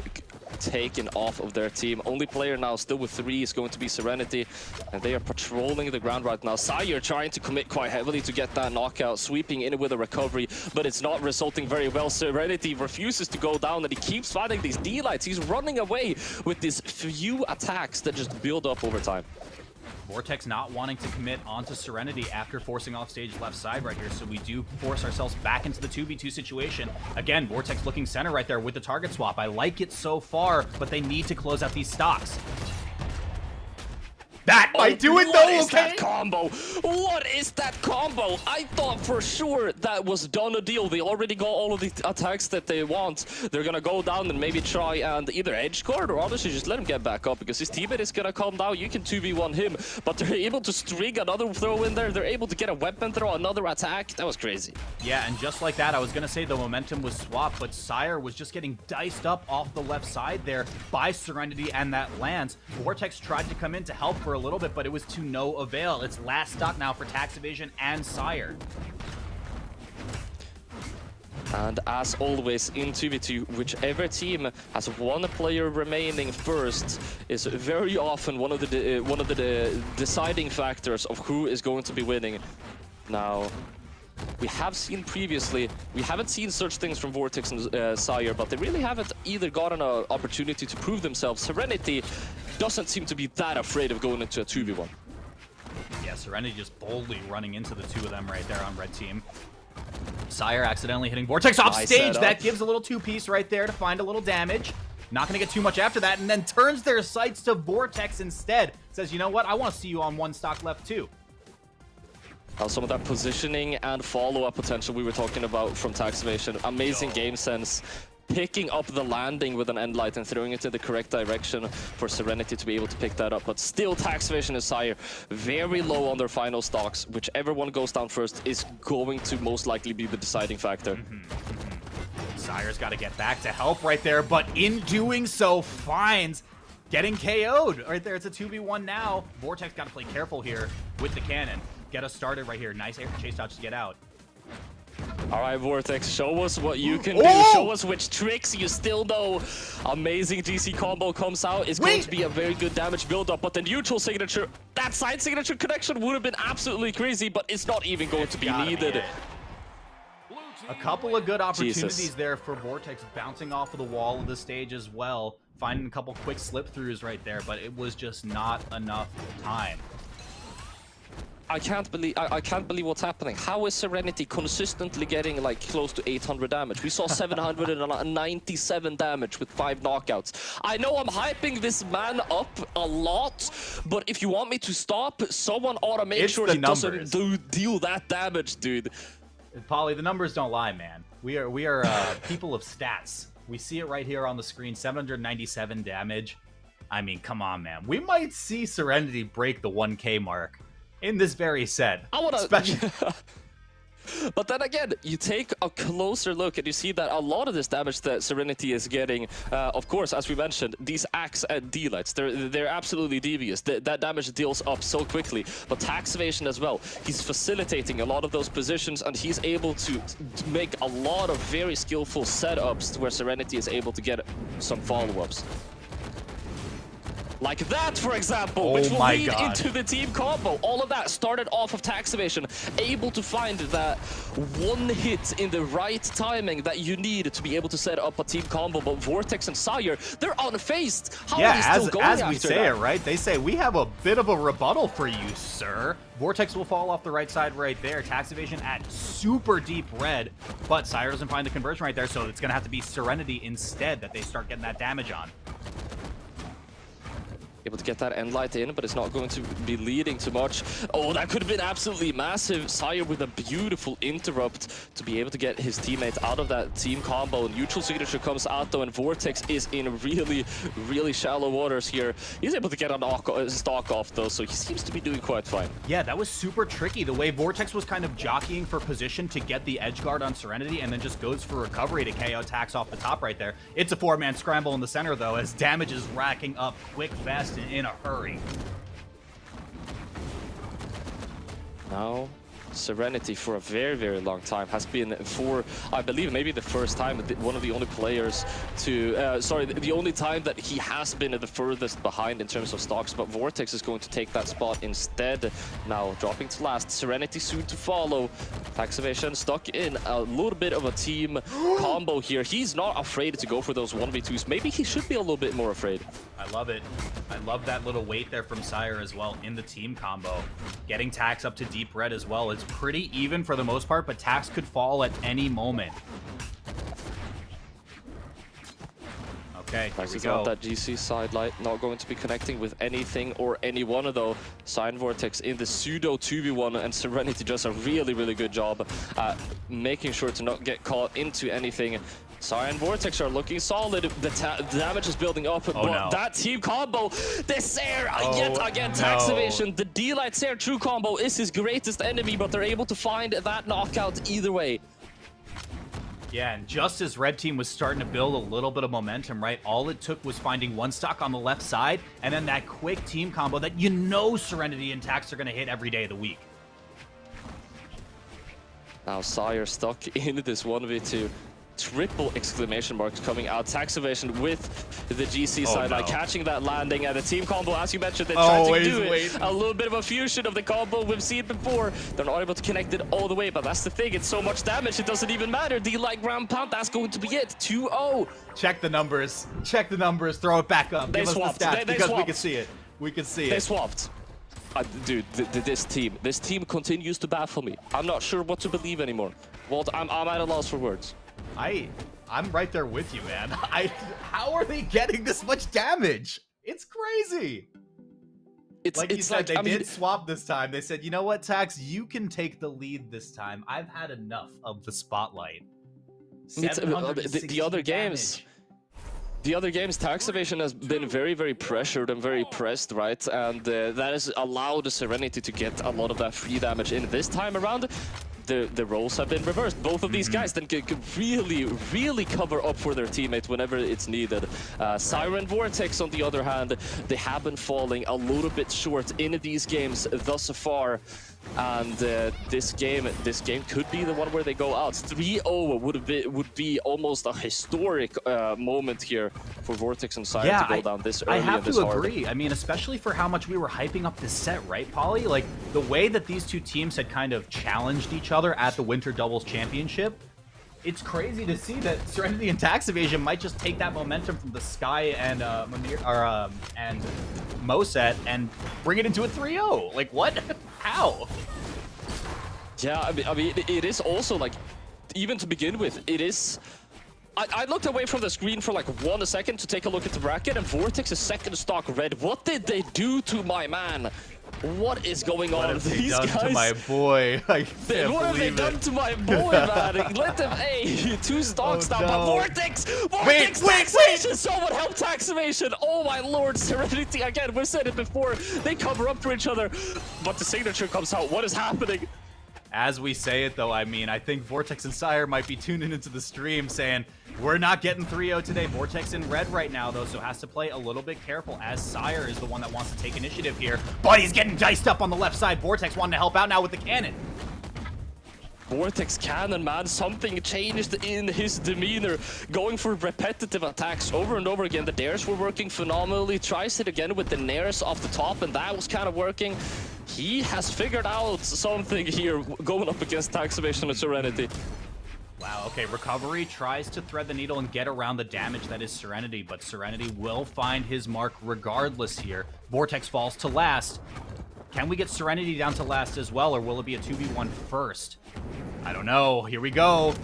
Speaker 3: taken off of their team. Only player now still with 3 is going to be Serenity, and they are patrolling the ground right now. Sire trying to commit quite heavily to get that knockout, sweeping in with a recovery, but it's not resulting very well. Serenity refuses to go down, and he keeps fighting these D-lights. He's running away with these few attacks that just build up over time.
Speaker 2: Vortex not wanting to commit onto Serenity after forcing off stage left side right here, so we do force ourselves back into the 2v2 situation. Again, Vortex looking center right there with the target swap. I like it so far, but they need to close out these stocks. That might do it though,
Speaker 3: What is that combo? What is that combo? I thought for sure that was done a deal. They already got all of the attacks that they want. They're gonna go down and maybe try and either edge guard or honestly just let him get back up, because his teammate is gonna come down. You can 2v1 him, but they're able to string another throw in there. They're able to get a weapon throw, another attack. That was crazy.
Speaker 2: Yeah, and just like that, I was gonna say the momentum was swapped, but Sire was just getting diced up off the left side there by Serenity and that lance. Vortex tried to come in to help for a little bit, but it was to no avail. It's last stock now for Tax Evasion and Sire.
Speaker 3: And as always in 2v2, whichever team has one player remaining first is very often one of the deciding factors of who is going to be winning. Now, we have seen previously, we haven't seen such things from Vortex and Sire, but they really haven't either gotten an opportunity to prove themselves. Serenity doesn't seem to be that afraid of going into a 2v1.
Speaker 2: Yeah, Serenity just boldly running into the two of them right there on red team. Sire accidentally hitting Vortex off stage. That gives a little two-piece right there to find a little damage. Not going to get too much after that, and then turns their sights to Vortex instead. Says, you know what, I want to see you on one stock left too.
Speaker 3: Some of that positioning and follow-up potential we were talking about from Tax Evasion. Amazing game sense. Picking up the landing with an end light and throwing it in the correct direction for Serenity to be able to pick that up. But still, Tax Evasion and Sire very low on their final stocks. Whichever one goes down first is going to most likely be the deciding factor.
Speaker 2: Sire's got to get back to help right there, but in doing so, finds getting KO'd right there. It's a 2v1 now. Vortex got to play careful here with the cannon. Get us started right here. Nice air chase dodge to get out.
Speaker 3: All right, Vortex, show us what you can do. Show us which tricks you still know. Amazing GC combo comes out. It's going to be a very good damage build-up, but the neutral signature, that side signature connection would have been absolutely crazy, but it's not even going to be needed.
Speaker 2: A couple of good opportunities there for Vortex, bouncing off of the wall of the stage as well. Finding a couple quick slip-throughs right there, but it was just not enough time.
Speaker 3: I can't believe what's happening. How is Serenity consistently getting like close to 800 damage? We saw 797 damage with 5 knockouts. I know I'm hyping this man up a lot, but if you want me to stop, someone ought to make sure he doesn't deal that damage, dude.
Speaker 2: Polly, the numbers don't lie, man. We are people of stats. We see it right here on the screen, 797 damage. I mean, come on, man. We might see Serenity break the 1K mark in this very set.
Speaker 3: I want to... But then again, you take a closer look and you see that a lot of this damage that Serenity is getting, of course, as we mentioned, these axe and D-lights, they're absolutely devious. That damage deals up so quickly. But Tax Evasion as well, he's facilitating a lot of those positions, and he's able to make a lot of very skillful setups where Serenity is able to get some follow-ups. like that, for example,
Speaker 2: Oh
Speaker 3: which will
Speaker 2: my
Speaker 3: lead
Speaker 2: God.
Speaker 3: into the team combo. All of that started off of Tax Evasion, able to find that one hit in the right timing that you need to be able to set up a team combo. But Vortex and Sire, they're unfazed. How are they still going
Speaker 2: as
Speaker 3: after
Speaker 2: we say
Speaker 3: that?
Speaker 2: it, right? They say, we have a bit of a rebuttal for you, sir. Vortex will fall off the right side right there. Tax Evasion at super deep red, but Sire doesn't find the conversion right there, so it's going to have to be Serenity instead that they start getting that damage on.
Speaker 3: Able to get that end light in, but it's not going to be leading too much. Oh, that could have been absolutely massive. Sire with a beautiful interrupt to be able to get his teammate out of that team combo. Neutral signature comes out though, and Vortex is in really, really shallow waters here. He's able to get a stock off though, so he seems to be doing quite fine.
Speaker 2: Yeah, that was super tricky. The way Vortex was kind of jockeying for position to get the edge guard on Serenity and then just goes for recovery to KO Tax off the top right there. It's a 4-man scramble in the center though, as damage is racking up quick, fast, and in a hurry.
Speaker 3: Now, Serenity for a very, very long time has been for, I believe, maybe the first time, one of the only players to, sorry, the only time that he has been the furthest behind in terms of stocks, but Vortex is going to take that spot instead. Now, dropping to last, Serenity soon to follow. Tax Evasion stuck in a little bit of a team combo here. He's not afraid to go for those 1v2s. Maybe he should be a little bit more afraid.
Speaker 2: I love it. I love that little wait there from Sire as well in the team combo. Getting Tax up to deep red as well. It's pretty even for the most part, but Tax could fall at any moment. Okay, here we go.
Speaker 3: That GC side light, not going to be connecting with anything or anyone though. Sign Vortex in the pseudo 2v1, and Serenity does a really, really good job at making sure to not get caught into anything. Sire and Vortex are looking solid. The damage is building up, but
Speaker 2: no.
Speaker 3: that team combo, the Sire, yet again,
Speaker 2: no.
Speaker 3: Tax Evasion. The D-Light Sire true combo is his greatest enemy, but they're able to find that knockout either way.
Speaker 2: Yeah, and just as Red Team was starting to build a little bit of momentum, right? All it took was finding one stock on the left side, and then that quick team combo that you know Serenity and Tax are going to hit every day of the week.
Speaker 3: Now Sire stuck in this 1v2. Triple exclamation marks coming out. Tax Evasion with the GC sideline, catching that landing, and the team combo, as you mentioned, they're trying to do it. A little bit of a fusion of the combo we've seen before. They're not able to connect it all the way, but that's the thing. It's so much damage, it doesn't even matter. The light ground pound, that's going to be it. 2-0.
Speaker 2: Check the numbers. Check the numbers. Throw it back up. Give us the stats because
Speaker 3: swapped.
Speaker 2: we can see it. We can see it.
Speaker 3: They swapped. Dude, this team continues to baffle me. I'm not sure what to believe anymore. Walt, I'm at a loss for words.
Speaker 2: I'm right there with you, man. How are they getting this much damage? It's crazy. Like you said, they did swap this time. They said, you know what, Tax, you can take the lead this time. I've had enough of the spotlight.
Speaker 3: The other games. The other games, Tax Evasion has been very, very pressured and very pressed, right? And that has allowed Serenity to get a lot of that free damage in. This time around, the roles have been reversed. Both of these guys then could really, really cover up for their teammates whenever it's needed. Sire and Vortex, on the other hand, they have been falling a little bit short in these games thus far. And this game could be the one where they go out. 3-0 would be almost a historic moment here for Vortex and Sire to go down this early.
Speaker 2: I have
Speaker 3: and
Speaker 2: to
Speaker 3: this
Speaker 2: agree. I mean, especially for how much we were hyping up this set, right, Polly? Like, the way that these two teams had kind of challenged each other at the Winter Doubles Championship, it's crazy to see that Serenity and Tax Evasion might just take that momentum from the Sky and and Moset and bring it into a 3-0. Like, what? How?
Speaker 3: Yeah, I mean, it is also like, even to begin with, it is. I looked away from the screen for like 1 second to take a look at the bracket, and Vortex is second stock red. What did they do to my man? What is going on with these guys?
Speaker 2: To my boy. What
Speaker 3: have they done to my boy, man? Let them, hey, 2 stocks now, but Vortex! Tax Evasion! Someone help Tax Evasion! Oh my lord, Serenity, again, we've said it before, they cover up for each other, but the signature comes out. What is happening?
Speaker 2: As we say it, though, I mean, I think Vortex and Sire might be tuning into the stream saying, we're not getting 3-0 today. Vortex in red right now, though, so has to play a little bit careful as Sire is the one that wants to take initiative here. But he's getting diced up on the left side. Vortex wanting to help out now with the cannon.
Speaker 3: Vortex cannon, man. Something changed in his demeanor. Going for repetitive attacks over and over again. The dares were working phenomenally. Tries it again with the nairs off the top, and that was kind of working. He has figured out something here going up against Tax Evasion and Serenity.
Speaker 2: Wow, okay, Recovery tries to thread the needle and get around the damage that is Serenity, but Serenity will find his mark regardless here. Vortex falls to last. Can we get Serenity down to last as well, or will it be a 2v1 first? I don't know. Here we go.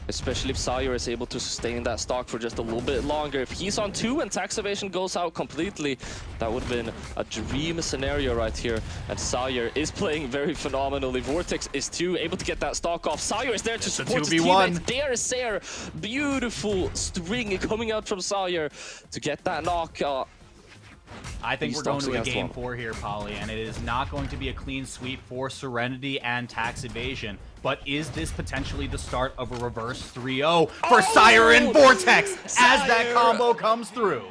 Speaker 3: Especially if Sire is able to sustain that stock for just a little bit longer. If he's on 2 and Tax Evasion goes out completely, that would have been a dream scenario right here. And Sire is playing very phenomenally. Vortex is too, able to get that stock off. Sire is there to support his teammates. There is Sire. Beautiful string coming out from Sire to get that knock.
Speaker 2: I think we're going to a game 4 here, Polly, and it is not going to be a clean sweep for Serenity and Tax Evasion. But is this potentially the start of a reverse 3-0 for Sire and Vortex as that combo comes through?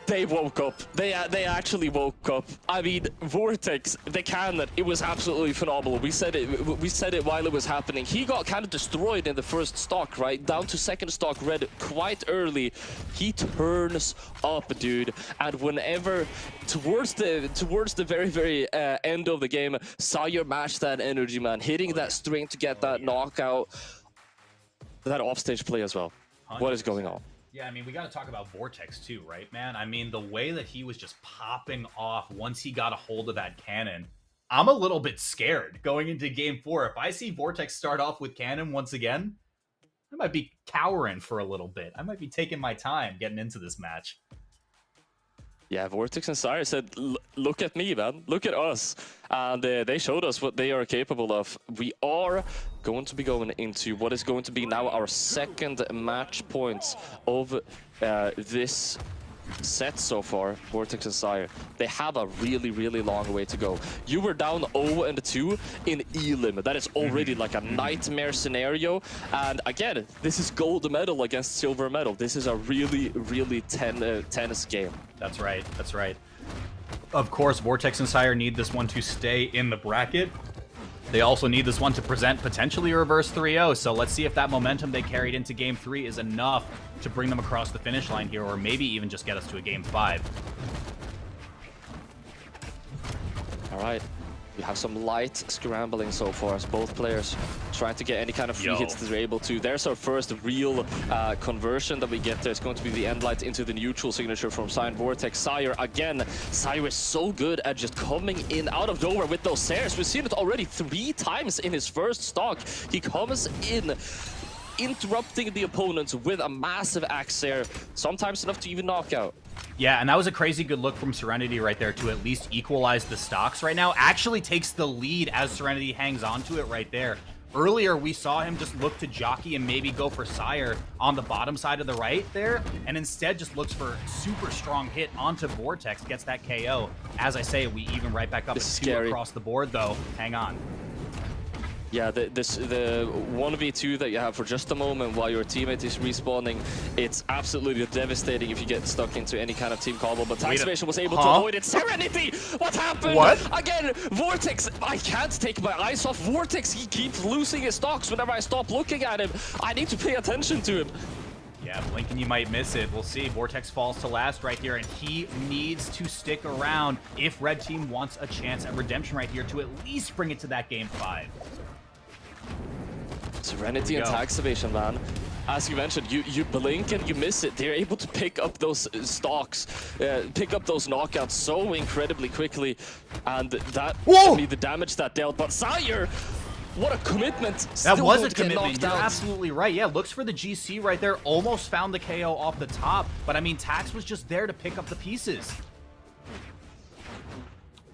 Speaker 3: They woke up. They actually woke up. I mean, Vortex, the cannon, it was absolutely phenomenal. We said it while it was happening. He got kind of destroyed in the first stock, right? Down to second stock red quite early. He turns up, dude. And whenever towards the very end of the game, Sire matched that energy, man, hitting that string to get that knockout. That offstage play as well. 100%. What is going on?
Speaker 2: Yeah, I mean, we got to talk about Vortex too, right, man? I mean, the way that he was just popping off once he got a hold of that cannon, I'm a little bit scared going into game 4. If I see Vortex start off with cannon once again, I might be cowering for a little bit. I might be taking my time getting into this match.
Speaker 3: Yeah, Vortex and Sire said, look at me, man. Look at us. And they showed us what they are capable of. We are going to be going into what is going to be now our second match points of this set so far, Vortex and Sire. They have a really long way to go. You were down 0-2 in Elim. That is already like a nightmare scenario. And again, this is gold medal against silver medal. This is a really tennis game.
Speaker 2: That's right. That's right. Of course, Vortex and Sire need this one to stay in the bracket. They also need this one to present potentially a reverse 3-0, so let's see if that momentum they carried into Game 3 is enough to bring them across the finish line here, or maybe even just get us to a Game 5.
Speaker 3: All right. We have some light scrambling so far as both players trying to get any kind of free hits that they're able to. There's our first real conversion that we get there. It's going to be the end light into the neutral signature from Sire and Vortex. Sire again. Sire is so good at just coming in out of nowhere with those Sares. We've seen it already 3 times in his first stock. He comes in, interrupting the opponents with a massive axe Sare, sometimes enough to even knock out.
Speaker 2: Yeah, and that was a crazy good look from Serenity right there to at least equalize the stocks right now. Actually takes the lead as Serenity hangs on to it right there. Earlier, we saw him just look to jockey and maybe go for Sire on the bottom side of the right there, and instead just looks for super strong hit onto Vortex, gets that KO. As I say, we even right back up at 2 across the board, though. Hang on.
Speaker 3: Yeah, the 1v2 that you have for just a moment while your teammate is respawning, it's absolutely devastating if you get stuck into any kind of team combo, but Tax Evasion was able to avoid it. Serenity! What happened?
Speaker 2: What?
Speaker 3: Again, Vortex! I can't take my eyes off Vortex. He keeps losing his stocks whenever I stop looking at him. I need to pay attention to him.
Speaker 2: Yeah, blink and you might miss it. We'll see. Vortex falls to last right here, and he needs to stick around if Red Team wants a chance at redemption right here to at least bring it to that Game 5.
Speaker 3: Serenity and Tax Evasion, man. As you mentioned, you blink and you miss it. They're able to pick up those stocks, pick up those knockouts so incredibly quickly. And that, I mean, the damage that dealt. But Sire, what a commitment.
Speaker 2: That was a commitment. You're absolutely right. Yeah, looks for the GC right there. Almost found the KO off the top. But I mean, Tax was just there to pick up the pieces.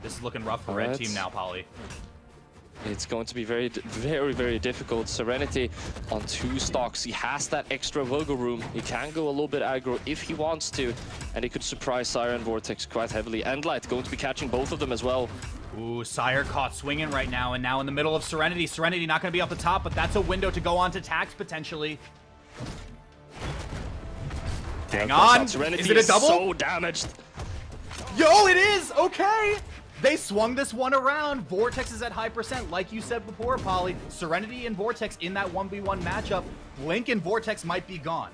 Speaker 2: This is looking rough for Red Team now, Polly.
Speaker 3: It's going to be very difficult. Serenity on 2 stocks. He has that extra wiggle room. He can go a little bit aggro if he wants to, and he could surprise Sire and Vortex quite heavily. Endlight going to be catching both of them as well.
Speaker 2: Ooh, Sire caught swinging right now, and now in the middle of Serenity. Serenity not going to be up the top, but that's a window to go on to Tax potentially. Hang on.
Speaker 3: Serenity
Speaker 2: is it a double?
Speaker 3: So damaged.
Speaker 2: Yo, it is. Okay. They swung this one around. Vortex is at high percent, like you said before, Polly. Serenity and Vortex in that 1v1 matchup. Blink and Vortex might be gone.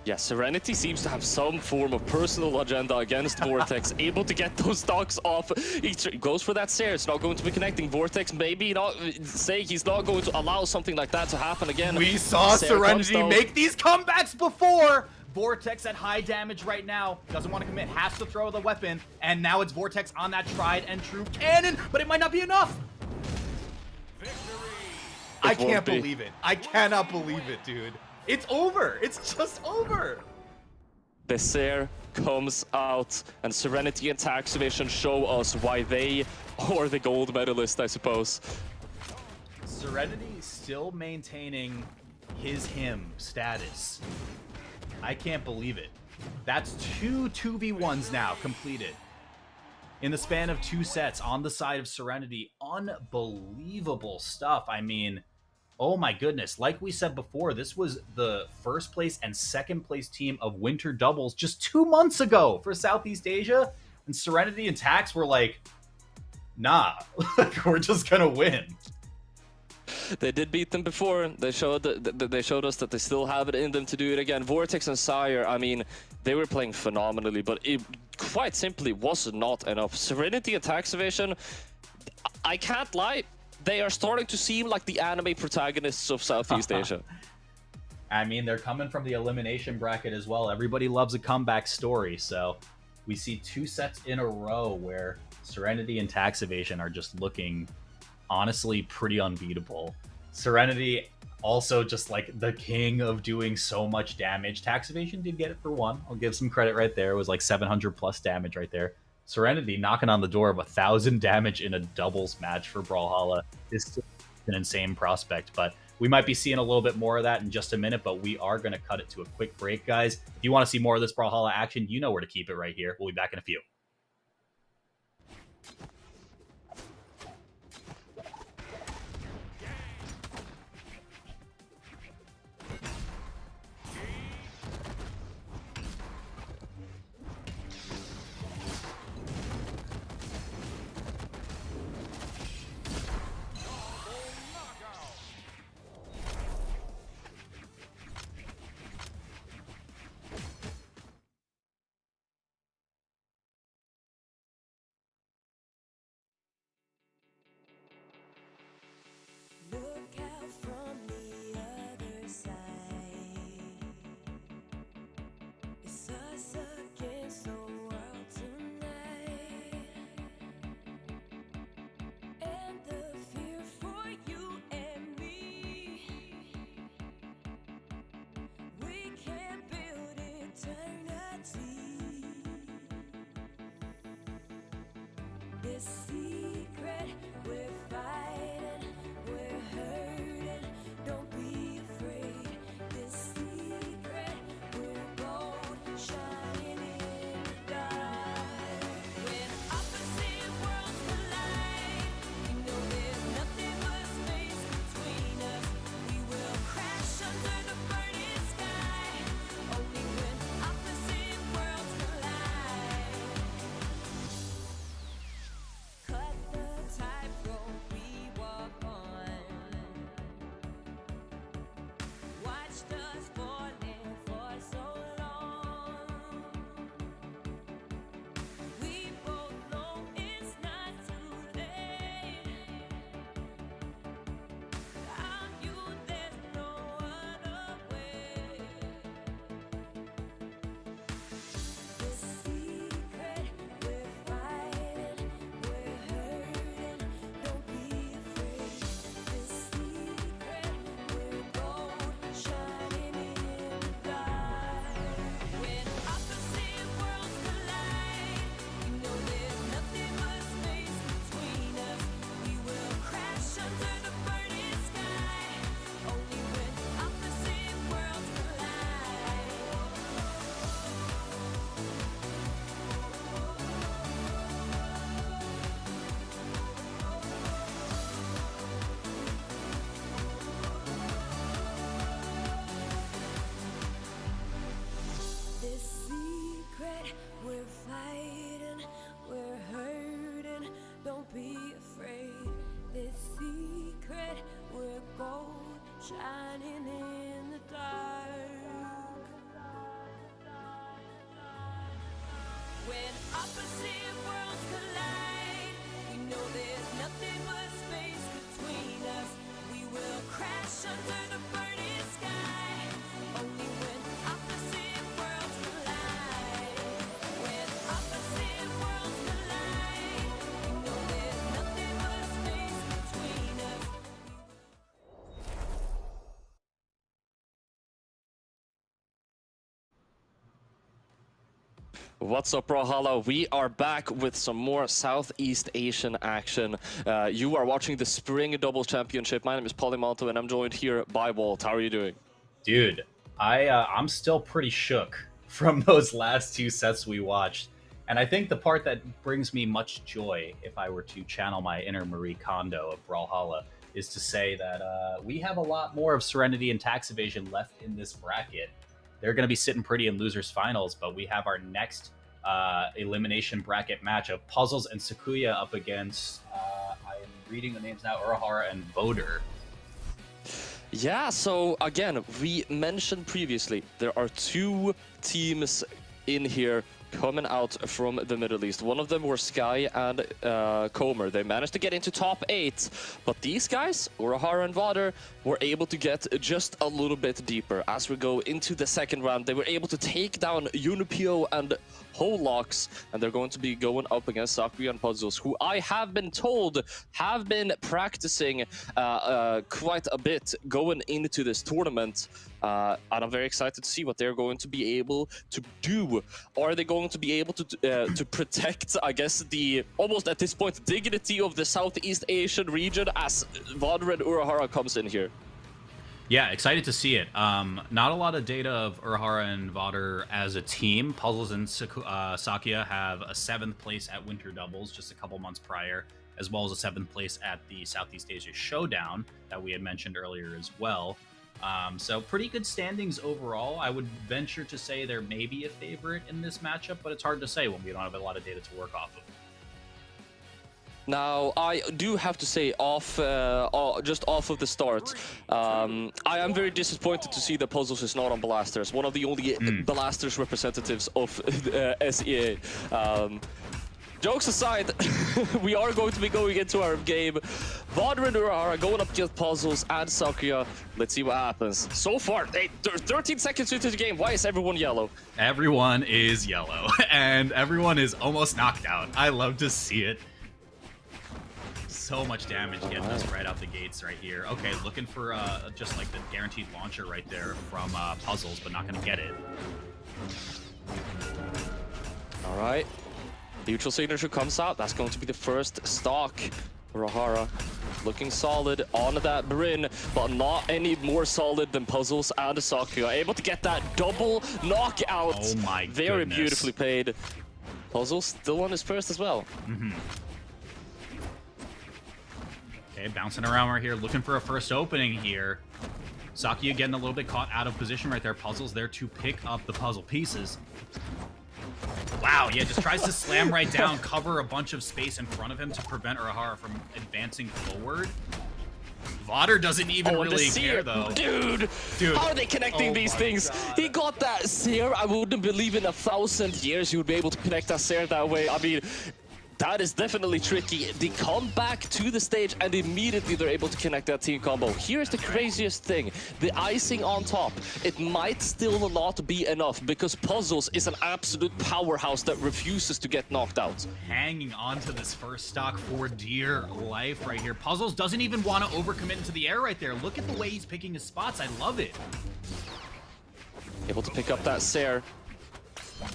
Speaker 3: Yeah, Serenity seems to have some form of personal agenda against Vortex, able to get those stocks off. He goes for that Sire. It's not going to be connecting. Vortex maybe not say he's not going to allow something like that to happen again.
Speaker 2: We saw
Speaker 3: Sire
Speaker 2: Serenity make these comebacks before. Vortex at high damage right now. Doesn't want to commit. Has to throw the weapon. And now it's Vortex on that tried and true cannon. But it might not be enough. I can't believe it. I cannot believe it, dude. It's over. It's just over.
Speaker 3: The Sire comes out, and Serenity and Taxation show us why they are the gold medalist, I suppose.
Speaker 2: Serenity still maintaining him status. I can't believe it. That's 2v1s now completed in the span of 2 sets on the side of Serenity. Unbelievable stuff. I mean, oh my goodness. Like we said before, this was the first place and second place team of winter doubles just 2 months ago for Southeast Asia. And Serenity and Tax were like, nah, we're just gonna win.
Speaker 3: They did beat them before. They showed they showed us that they still have it in them to do it again. Vortex and Sire, I mean, they were playing phenomenally, but it quite simply was not enough. Serenity and Tax Evasion, I can't lie, they are starting to seem like the anime protagonists of Southeast Asia.
Speaker 2: I mean, they're coming from the elimination bracket as well. Everybody loves a comeback story, so we see 2 sets in a row where Serenity and Tax Evasion are just looking honestly pretty unbeatable. Serenity also just like the king of doing so much damage. Tax Evasion did get it for 1. I'll give some credit right there. It was like 700 plus damage right there. Serenity knocking on the door of 1,000 damage in a doubles match for Brawlhalla is still an insane prospect, but we might be seeing a little bit more of that in just a minute, but we are going to cut it to a quick break, guys. If you want to see more of this Brawlhalla action, you know where to keep it right here. We'll be back in a few.
Speaker 5: Look out from the other side. It's us against the world tonight. And the fear for you and me. We can build eternity. This secret we're fighting. We're hurting, don't be afraid. This secret, we're gold, shining in the dark. When opposite worlds collide, we know there's nothing but space between us. We will crash under the burning sky. Only when opposite worlds collide. Cut the tightrope we walk on. Watched us falling for so long. We both know it's not too late. Without you, there's no other way. The secret, we're fighting, we're hurting, don't be afraid. The secret, we're gold, shining shining in the dark. When opposite worlds collide, we know there's nothing but space between us. We will crash under the burning sky. Only when opposite worlds collide. When opposite worlds collide, we know there's nothing but space between us.
Speaker 3: What's up, Brawlhalla? We are back with some more Southeast Asian action. You are watching the Spring Double Championship. My name is Polymonto, and I'm joined here by Walt. How are you doing?
Speaker 2: Dude, I'm still pretty shook from those last 2 sets we watched. And I think the part that brings me much joy, if I were to channel my inner Marie Kondo of Brawlhalla, is to say that we have a lot more of Serenity and Tax Evasion left in this bracket. They're going to be sitting pretty in losers finals, but we have our next elimination bracket match of Puzzles and Sukuya up against, I am reading the names now, Urahara and Voder.
Speaker 3: Yeah, so again, we mentioned previously, there are 2 teams in here coming out from the Middle East. One of them were Sky and Comr. They managed to get into top 8, but these guys, Urahara and Voder, were able to get just a little bit deeper. As we go into the second round, they were able to take down Unipio and Holox, and they're going to be going up against Sukuya and Puzzles, who I have been told have been practicing quite a bit going into this tournament. And I'm very excited to see what they're going to be able to do. Are they going to be able to protect, I guess, the almost at this point dignity of the Southeast Asian region as Voder and Urahara comes in here?
Speaker 2: Yeah, excited to see it. Not a lot of data of Urahara and Voder as a team. Puzzles and Sukuya have a 7th place at Winter Doubles just a couple months prior, as well as a 7th place at the Southeast Asia Showdown that we had mentioned earlier as well. So pretty good standings overall. I would venture to say there may be a favorite in this matchup, but it's hard to say when we don't have a lot of data to work off of.
Speaker 3: Now, I do have to say, just off of the start, I am very disappointed to see that Puzzles is not on Blasters, one of the only Blasters representatives of SEA. Jokes aside, we are going to be going into our game. Voder and Urahara going up against Puzzles and Sukuya. Let's see what happens. So far, 13 seconds into the game. Why is everyone yellow?
Speaker 2: Everyone is yellow, and everyone is almost knocked out. I love to see it. So much damage getting us right out the gates right here. Okay, looking for just like the guaranteed launcher right there from Puzzles, but not going to get it.
Speaker 3: All right. Neutral signature comes out. That's going to be the first stock. Urahara looking solid on that Bryn, but not any more solid than Puzzles and Sukuya. Able to get that double knockout.
Speaker 2: Oh my
Speaker 3: Very
Speaker 2: goodness.
Speaker 3: beautifully played. Puzzles still on his first as well.
Speaker 2: Okay, bouncing around right here, looking for a first opening here. Sukuya getting a little bit caught out of position right there. Puzzles there to pick up the puzzle pieces. Wow, yeah, just tries to slam right down, cover a bunch of space in front of him to prevent Urahara from advancing forward. Voder doesn't even really care, though.
Speaker 3: Dude, how are they connecting these things?
Speaker 2: God.
Speaker 3: He got that Sire. I wouldn't believe in 1,000 years you would be able to connect that Sire that way. I mean, that is definitely tricky. They come back to the stage and immediately they're able to connect that team combo. Here's the craziest thing. The icing on top. It might still not be enough because Puzzles is an absolute powerhouse that refuses to get knocked out.
Speaker 2: Hanging on to this first stock for dear life right here. Puzzles doesn't even want to overcommit into the air right there. Look at the way he's picking his spots. I love it.
Speaker 3: Able to pick up that Sire.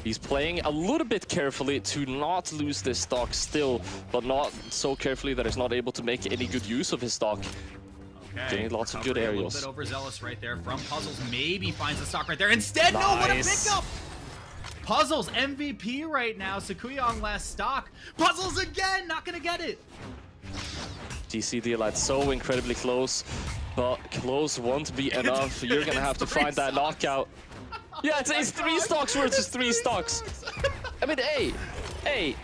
Speaker 3: He's playing a little bit carefully to not lose this stock still, but not so carefully that he's not able to make any good use of his stock.
Speaker 2: Okay.
Speaker 3: Getting lots of good aerials.
Speaker 2: A little bit overzealous right there from Puzzles. Maybe finds the stock right there. Instead, no, what a pickup! Puzzles MVP right now. Sukuya on last stock. Puzzles again, not gonna get it.
Speaker 3: GC Delight so incredibly close, but close won't be enough. You're gonna have to find that knockout. Yeah, it's 3 stocks versus 3 stocks. I mean, hey, Hey,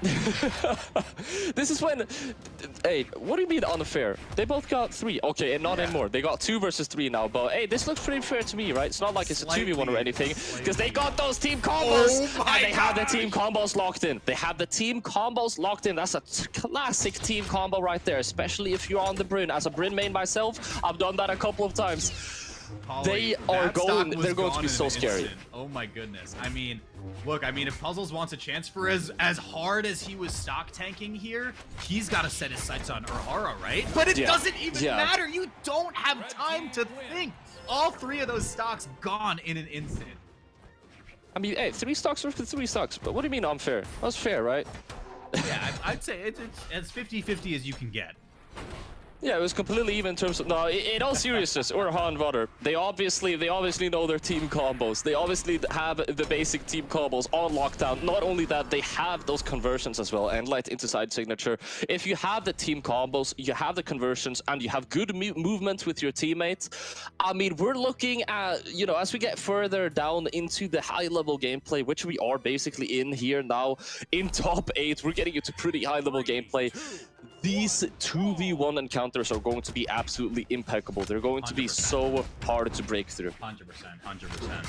Speaker 3: this is when. Hey, what do you mean unfair? They both got 3. Okay, and not anymore. They got 2 versus 3 now. But hey, this looks pretty fair to me, right? It's not like it's a 2v1 or anything, because they got those team combos, and they have the team combos locked in. They have the team combos locked in. That's a classic team combo right there, especially if you're on the Bryn. As a Bryn main myself, I've done that a couple of times. They're going to be so scary.
Speaker 2: Oh my goodness. I mean, look, if Puzzles wants a chance for as hard as he was stock tanking here, he's got to set his sights on Urahara, right? But it doesn't even matter. You don't have time to think. All 3 of those stocks gone in an instant.
Speaker 3: I mean, hey, 3 stocks versus 3 stocks. But what do you mean unfair? That's fair, right?
Speaker 2: Yeah, I'd say it's as 50-50 as you can get.
Speaker 3: Yeah, it was completely even in terms of... No, in all seriousness, Urahara and Voder, they obviously know their team combos. They obviously have the basic team combos on lockdown. Not only that, they have those conversions as well, and light into side signature. If you have the team combos, you have the conversions, and you have good movement with your teammates, I mean, we're looking at, you know, as we get further down into the high-level gameplay, which we are basically in here now, in top 8, we're getting into pretty high-level gameplay. These 2v1 encounters are going to be absolutely impeccable. They're going to be 100%. So hard to break through.
Speaker 2: 100%.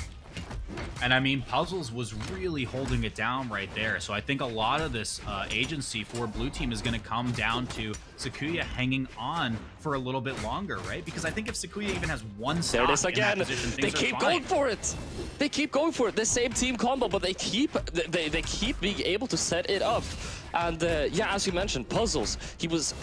Speaker 2: And I mean, Puzzles was really holding it down right there. So I think a lot of this agency for Blue Team is going to come down to Sukuya hanging on for a little bit longer, right? Because I think if Sukuya even has 1 stock
Speaker 3: there it is again.
Speaker 2: In that position,
Speaker 3: they keep going for it. They keep going for it. The same team combo, but they keep being able to set it up. And yeah, as you mentioned, Puzzles, he was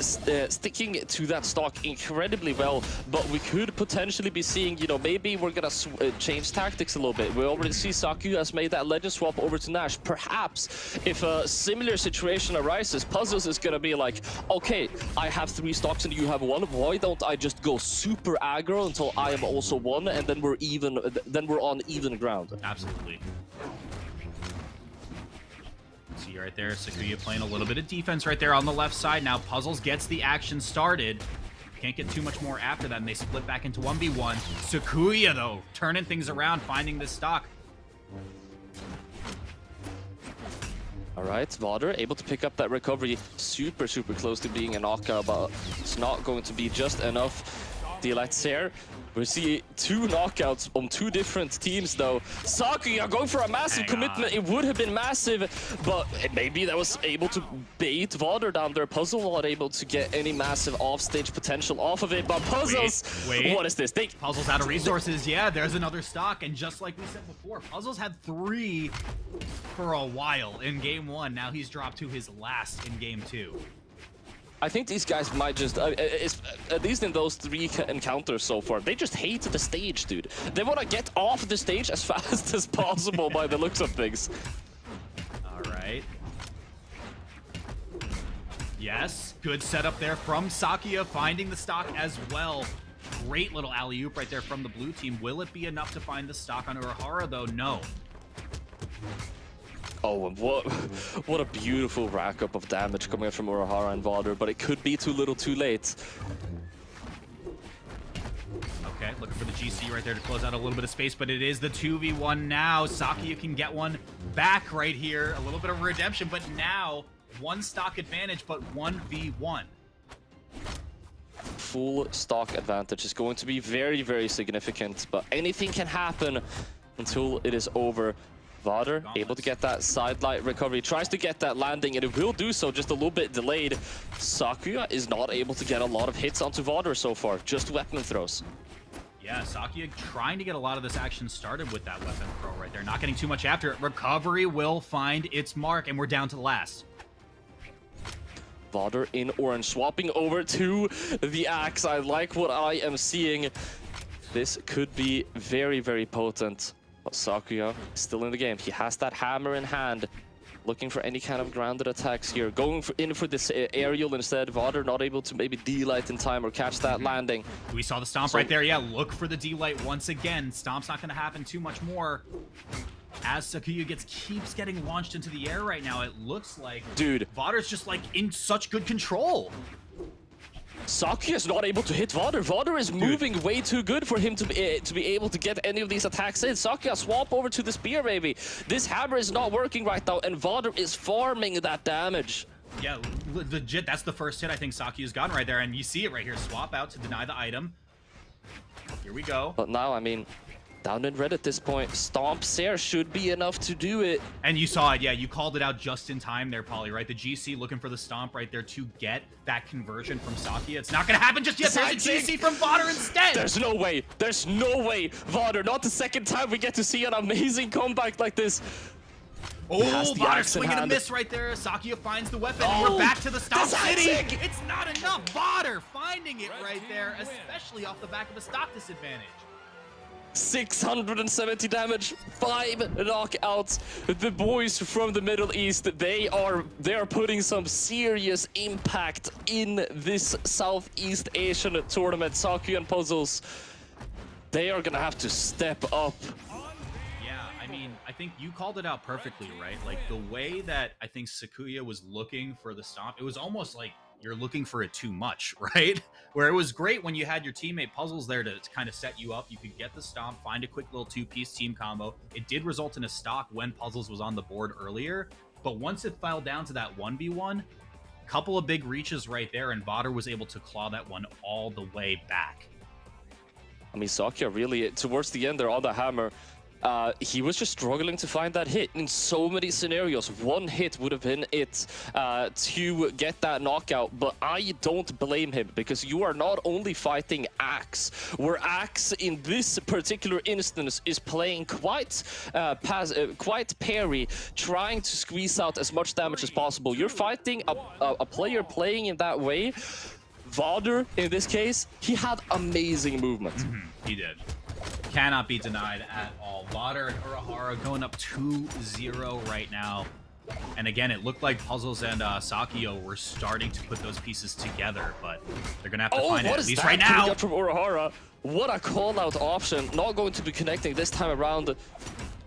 Speaker 3: sticking to that stock incredibly well, but we could potentially be seeing, you know, maybe we're gonna change tactics a little bit. We already see Sukuya has made that legend swap over to Nash. Perhaps if a similar situation arises, Puzzles is gonna be like, okay, I have 3 stocks and you have 1. Why don't I just go super aggro until I am also 1, and then we're even, then we're on even ground.
Speaker 2: Absolutely. See right there, Sukuya playing a little bit of defense right there on the left side. Now Puzzles gets the action started. Can't get too much more after that, and they split back into 1v1. Sukuya, though, turning things around, finding this stock.
Speaker 3: All right, Voder able to pick up that recovery. Super close to being a knockout, but it's not going to be just enough. Delight Sire. We see 2 knockouts on 2 different teams, though. Sukuya going for a massive commitment. It would have been massive, but maybe that was able to bait Voder down there. Puzzle not able to get any massive offstage potential off of it, but Puzzles,
Speaker 2: wait.
Speaker 3: What is this?
Speaker 2: Puzzles out of resources. Yeah, there's another stock, and just like we said before, Puzzles had 3 for a while in game 1. Now he's dropped to his last in game 2.
Speaker 3: I think these guys might just, at least in those 3 encounters so far, they just hate the stage, dude. They want to get off the stage as fast as possible by the looks of things.
Speaker 2: All right. Yes, good setup there from Sukuya, finding the stock as well. Great little alley-oop right there from the blue team. Will it be enough to find the stock on Urahara, though? No.
Speaker 3: Oh, and what a beautiful rack up of damage coming from Urahara and Voder, but it could be too little too late.
Speaker 2: Okay, looking for the GC right there to close out a little bit of space, but it is the 2v1 now. Sukuya can get one back right here. A little bit of redemption, but now 1 stock advantage, but 1v1.
Speaker 3: Full stock advantage is going to be very significant, but anything can happen until it is over. Voder able to get that sidelight recovery, tries to get that landing, and it will do so, just a little bit delayed. Sukuya is not able to get a lot of hits onto Voder so far, just weapon throws.
Speaker 2: Yeah, Sukuya trying to get a lot of this action started with that weapon throw right there, not getting too much after it. Recovery will find its mark, and we're down to the last.
Speaker 3: Voder in orange, swapping over to the axe. I like what I am seeing. This could be very potent. But Sukuya is still in the game. He has that hammer in hand, looking for any kind of grounded attacks here. Going in for this aerial instead. Voder not able to maybe D-light in time or catch that landing.
Speaker 2: We saw the stomp right there. Yeah, look for the D-light once again. Stomp's not going to happen too much more. As Sukuya keeps getting launched into the air right now, it looks like
Speaker 3: dude,
Speaker 2: Voder's just like in such good control.
Speaker 3: Sukuya is not able to hit Voder. Voder is moving way too good for him to be able to get any of these attacks in. Sukuya, swap over to the spear, baby. This hammer is not working right now, and Voder is farming that damage.
Speaker 2: Yeah, legit, that's the first hit I think Sakuya's gotten right there, and you see it right here. Swap out to deny the item. Here we go.
Speaker 3: But now, I mean, down in red at this point, Stomp Sire should be enough to do it.
Speaker 2: And you saw it, yeah, you called it out just in time there, Polly, right? The GC looking for the Stomp right there to get that conversion from Sakuya. It's not going to happen just yet. There's a GC from Voder instead.
Speaker 3: There's no way. There's no way. Voder, not the second time we get to see an amazing comeback like this.
Speaker 2: Oh, Voder swinging a miss right there. Sakuya finds the weapon. And we're back to the Stomp City. It's not enough. Voder finding it right there, especially off the back of a stock disadvantage.
Speaker 3: 670 damage, 5 knockouts. The boys from the Middle East, they are putting some serious impact in this Southeast Asian tournament. Sakuya and Puzzles, they are gonna have to step up.
Speaker 2: I mean, I think you called it out perfectly, right? Like, the way that I think Sukuya was looking for the Stomp, it was almost like you're looking for it too much, right? Where it was great when you had your teammate Puzzles there to kind of set you up. You could get the Stomp, find a quick little two-piece team combo. It did result in a stock when Puzzles was on the board earlier, but once it fell down to that 1v1, couple of big reaches right there, and Voder was able to claw that one all the way back.
Speaker 3: I mean, Sakuya really, towards the end there on the hammer, he was just struggling to find that hit in so many scenarios. One hit would have been it to get that knockout, but I don't blame him because you are not only fighting Axe, where Axe in this particular instance is playing quite parry, trying to squeeze out as much damage as possible. You're fighting a player playing in that way. Voder, in this case, he had amazing movement.
Speaker 2: He did. Cannot be denied at all. Voder and Urahara going up 2-0 right now. And again, it looked like Puzzles and Sakuya were starting to put those pieces together, but they're going to have to find it at least right now.
Speaker 3: From Urahara. What a call-out option. Not going to be connecting this time around.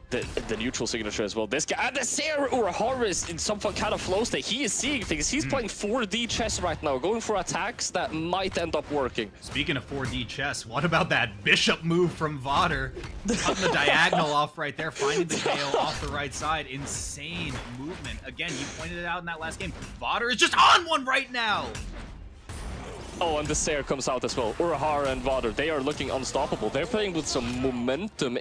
Speaker 3: The neutral signature as well. This guy, and the Sire Urahara is in some kind of flow state. He is seeing things. He's playing 4D chess right now, going for attacks that might end up working.
Speaker 2: Speaking of 4D chess, what about that Bishop move from Voder? Cutting the diagonal off right there, finding the KO off the right side. Insane movement. Again, you pointed it out in that last game. Voder is just on one right now.
Speaker 3: Oh, and the Sire comes out as well. Urahara and Voder, they are looking unstoppable. They're playing with some momentum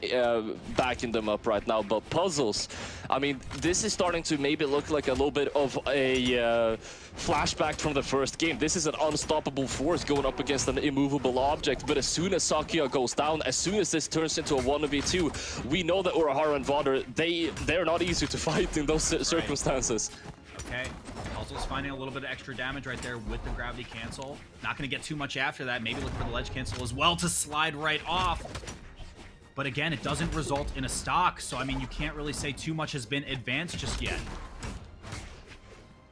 Speaker 3: backing them up right now. But Puzzles, I mean, this is starting to maybe look like a little bit of a flashback from the first game. This is an unstoppable force going up against an immovable object. But as soon as Sakuya goes down, as soon as this turns into a 1v2, we know that Urahara and Voder, they're not easy to fight in those circumstances.
Speaker 2: Okay. Puzzles finding a little bit of extra damage right there with the gravity cancel. Not going to get too much after that. Maybe look for the ledge cancel as well to slide right off. But again, it doesn't result in a stock. So, I mean, you can't really say too much has been advanced just yet.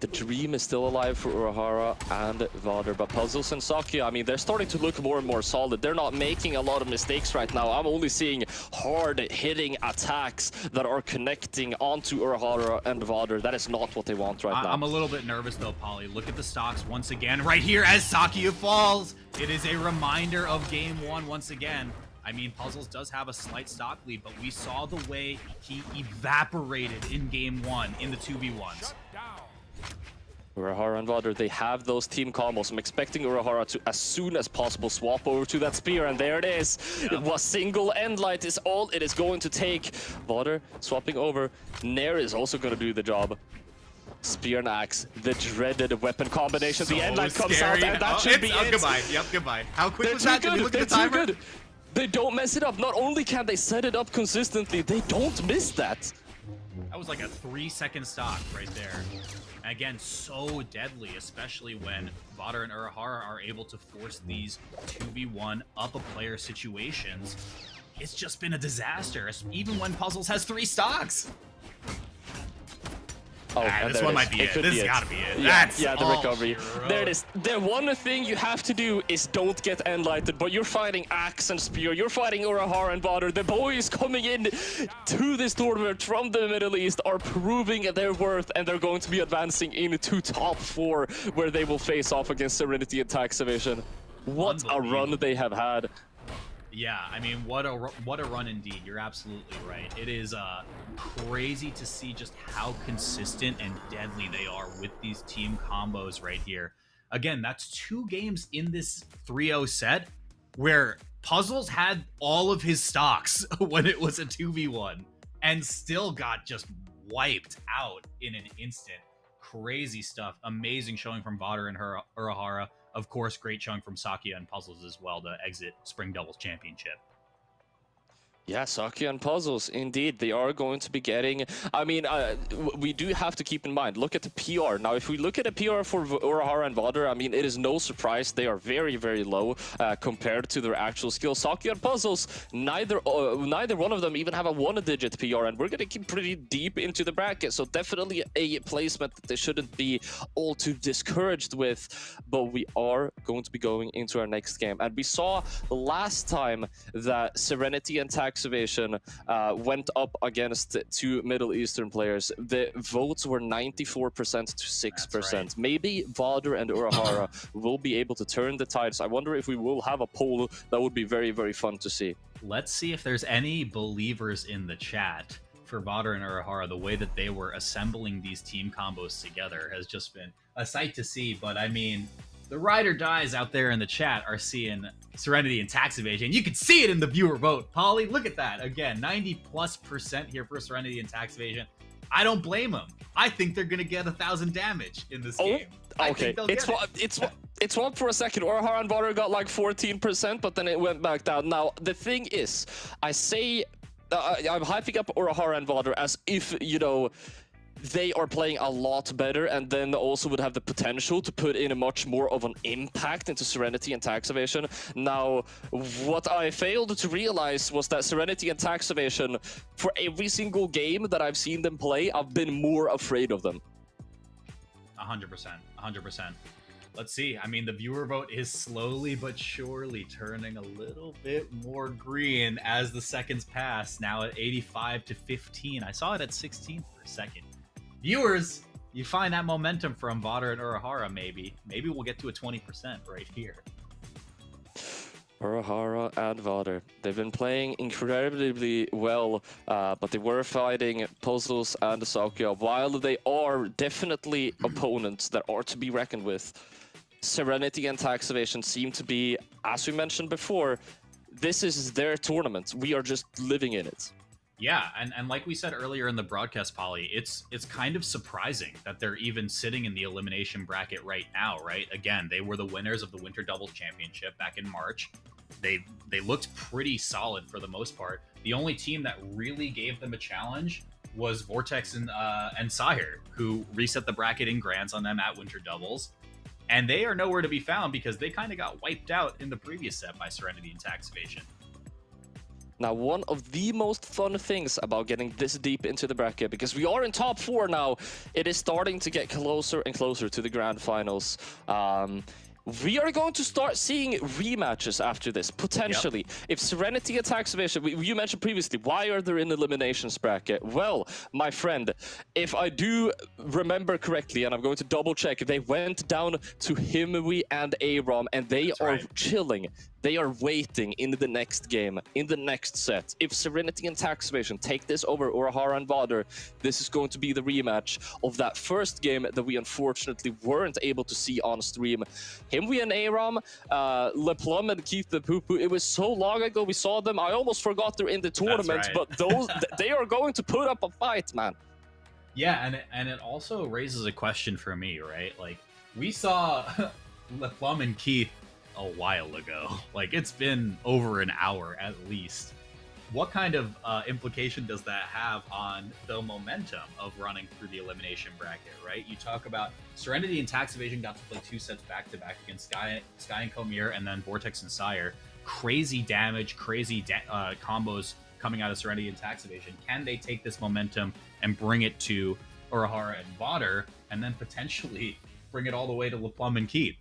Speaker 2: The dream is still alive for Urahara and Voder, but Puzzles and Sakuya, I mean, they're starting to look more and more solid. They're not making a lot of mistakes right now. I'm only seeing hard-hitting attacks that are connecting onto Urahara and Voder. That is not what they want right now. I'm a little bit nervous, though, Polly. Look at the stocks once again right here as Sakuya falls. It is a reminder of Game 1 once again. I mean, Puzzles does have a slight stock lead, but we saw the way he evaporated in Game 1 in the 2v1s.
Speaker 3: Urahara and Voder, they have those team combos. I'm expecting Urahara to, as soon as possible, swap over to that spear, and there it is. Yep. A single end light is all it is going to take. Voder swapping over. Nair is also going to do the job. Spear and axe, the dreaded weapon combination. So the end light comes out, and that should be it.
Speaker 2: Goodbye. Yep, goodbye. How quick was that? Did we look at the timer?
Speaker 3: Good. They don't mess it up. Not only can they set it up consistently, they don't miss that.
Speaker 2: That was like a 3-second stock right there. Again, so deadly, especially when Voder and Urahara are able to force these 2v1 up-a-player situations. It's just been a disaster, even when Puzzles has 3 stocks.
Speaker 3: Oh,
Speaker 2: this one might be it. This has got to be it.
Speaker 3: Yeah, the recovery. There it is. The one thing you have to do is don't get end-lighted, but you're fighting Axe and Spear. You're fighting Urahara and Voder. The boys coming in to this tournament from the Middle East are proving their worth, and they're going to be advancing into top 4, where they will face off against Serenity and Evasion. What a run they have had.
Speaker 2: Yeah, I mean, what a run indeed. You're absolutely right. It is crazy to see just how consistent and deadly they are with these team combos right here. Again, that's 2 games in this 3-0 set where Puzzles had all of his stocks when it was a 2v1 and still got just wiped out in an instant. Crazy stuff. Amazing showing from Voder and Urahara. Of course, great showing from Sukuya and Puzzles as well to exit Spring Doubles Championship.
Speaker 3: Yeah, Sukuya and Puzzles, indeed. They are going to be getting... I mean, we do have to keep in mind, look at the PR. Now, if we look at the PR for Urahara and Voder, I mean, it is no surprise they are very, very low compared to their actual skill. Sukuya and Puzzles, neither one of them even have a 1-digit PR, and we're going to keep pretty deep into the bracket, so definitely a placement that they shouldn't be all too discouraged with, but we are going to be going into our next game. And we saw last time that Serenity and Evasion went up against 2 Middle Eastern players. The votes were 94% to 6%. Right. Maybe Voder and Urahara will be able to turn the tides. I wonder if we will have a poll. That would be very, very fun to see.
Speaker 2: Let's see if there's any believers in the chat for Voder and Urahara. The way that they were assembling these team combos together has just been a sight to see. But I mean, the ride or dies out there in the chat are seeing Serenity and Evasion. You can see it in the viewer vote. Polly, look at that. Again, 90+% here for Serenity and Evasion. I don't blame them. I think they're going to get 1,000 damage in this game.
Speaker 3: Okay, it's one for a second. Urahara and Voder got like 14%, but then it went back down. Now, the thing is, I say... I'm hyping up Urahara and Voder as if, you know, they are playing a lot better, and then also would have the potential to put in a much more of an impact into Serenity and Evasion. Now, what I failed to realize was that Serenity and Evasion, for every single game that I've seen them play, I've been more afraid of them.
Speaker 2: 100%. 100%. Let's see. I mean, the viewer vote is slowly but surely turning a little bit more green as the seconds pass. Now at 85 to 15. I saw it at 16 for a second. Viewers, you find that momentum from Voder and Urahara, maybe. Maybe we'll get to a 20% right here.
Speaker 3: Urahara and Voder. They've been playing incredibly well, but they were fighting Puzzles and Sukuya. While they are definitely opponents that are to be reckoned with, Serenity and Evasion seem to be, as we mentioned before, this is their tournament. We are just living in it.
Speaker 2: Yeah, and like we said earlier in the broadcast, Polly, it's kind of surprising that they're even sitting in the elimination bracket right now, right? Again, they were the winners of the Winter Doubles Championship back in March. They looked pretty solid for the most part. The only team that really gave them a challenge was Vortex and Sire, who reset the bracket in Grands on them at Winter Doubles. And they are nowhere to be found because they kind of got wiped out in the previous set by Serenity and Evasion.
Speaker 3: Now, one of the most fun things about getting this deep into the bracket, because we are in top 4 now, it is starting to get closer and closer to the grand finals. We are going to start seeing rematches after this, potentially. Yep. If Serenity attacks Evasion, you mentioned previously, why are they in the eliminations bracket? Well, my friend, if I do remember correctly, and I'm going to double check, they went down to Himui and Aram, and they are chilling. They are waiting in the next game, in the next set. If Serenity and Evasion take this over Urahara and Voder, this is going to be the rematch of that first game that we unfortunately weren't able to see on stream. Himui and Aram, Plume and Keith the Poo-Poo, it was so long ago we saw them, I almost forgot they're in the tournament, but those they are going to put up a fight, man.
Speaker 2: Yeah, and it also raises a question for me, right? Like, we saw Plume and Keith a while ago. Like, it's been over an hour at least. What kind of implication does that have on the momentum of running through the elimination bracket, right? You talk about Serenity and Evasion got to play 2 sets back-to-back against Sky and Comr, and then Vortex and Sire. Crazy damage, crazy combos coming out of Serenity and Evasion. Can they take this momentum and bring it to Urahara and Voder, and then potentially bring it all the way to Plume and Keep.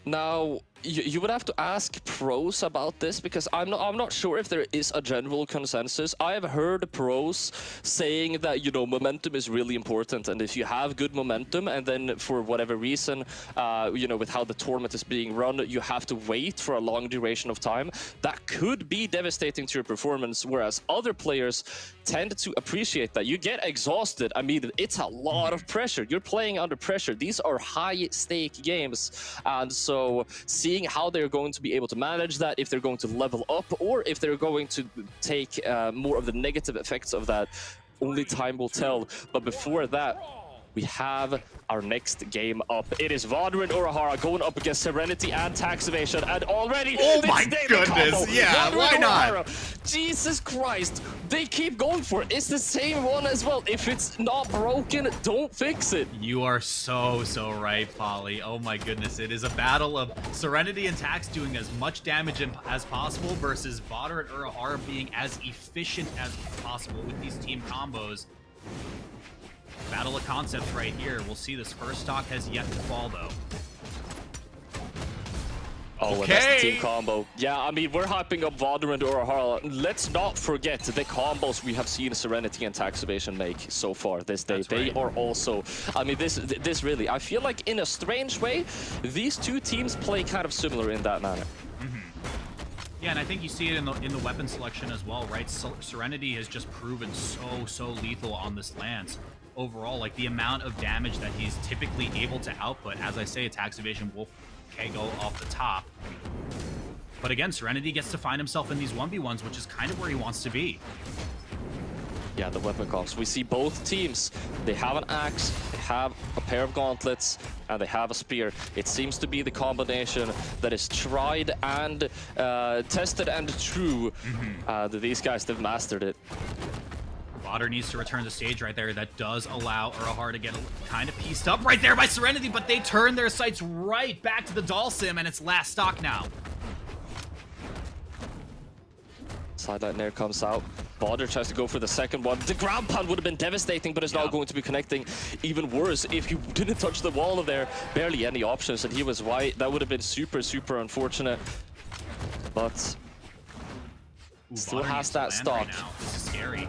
Speaker 3: Now, you would have to ask pros about this, because I'm not sure if there is a general consensus. I have heard pros saying that, you know, momentum is really important, and if you have good momentum and then for whatever reason, you know, with how the tournament is being run, you have to wait for a long duration of time, that could be devastating to your performance, whereas other players tend to appreciate that. You get exhausted. I mean, it's a lot of pressure. You're playing under pressure. These are high-stake games, and so seeing how they're going to be able to manage that, if they're going to level up, or if they're going to take more of the negative effects of that, only time will tell. But before that, we have our next game up. It is Voder and Urahara going up against Serenity and Tax Evasion, and already
Speaker 2: oh my goodness, yeah,
Speaker 3: Voder
Speaker 2: why
Speaker 3: and
Speaker 2: not?
Speaker 3: Urahara. Jesus Christ, they keep going for it. It's the same one as well. If it's not broken, don't fix it.
Speaker 2: You are so right, Polly. Oh my goodness, it is a battle of Serenity and Tax doing as much damage as possible versus Voder and Urahara being as efficient as possible with these team combos. Battle of concepts right here. We'll see. This first stock has yet to fall, though.
Speaker 3: Oh, and that's the team combo. Yeah, I mean, we're hyping up Voder and Urahara. Let's not forget the combos we have seen Serenity and Tax Evasion make so far this day. They are also, I mean, this really, I feel like in a strange way, these two teams play kind of similar in that manner.
Speaker 2: Yeah, and I think you see it in the weapon selection as well, right? Serenity has just proven so lethal on this lance. Overall, like the amount of damage that he's typically able to output, as I say, Tax Evasion will go off the top. But again, Serenity gets to find himself in these 1v1s, which is kind of where he wants to be.
Speaker 3: Yeah, the weapon comps. We see both teams. They have an axe, they have a pair of gauntlets, and they have a spear. It seems to be the combination that is tried and tested and true. These guys, they've mastered it.
Speaker 2: Voder needs to return the stage right there. That does allow Urahara to get kind of pieced up right there by Serenity, but they turn their sights right back to the doll sim, and it's last stock now.
Speaker 3: Sideline Nair comes out. Voder tries to go for the second one. The ground pound would have been devastating, but it's now going to be connecting. Even worse, if he didn't touch the wall there, barely any options, and he was white. That would have been super unfortunate. But still has that stock.
Speaker 2: Right, this is scary.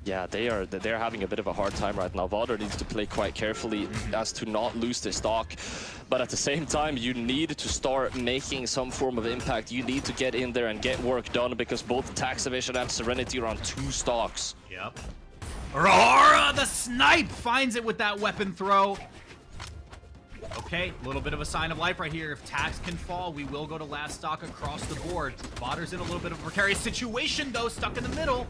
Speaker 3: Yeah, they're having a bit of a hard time right now. Voder needs to play quite carefully as to not lose the stock. But at the same time, you need to start making some form of impact. You need to get in there and get work done, because both Tax Evasion and Serenity are on 2 stocks.
Speaker 2: Yep. Urahara, the snipe, finds it with that weapon throw. Okay, a little bit of a sign of life right here. If Tax can fall, we will go to last stock across the board. Voder's in a little bit of a precarious situation, though, stuck in the middle.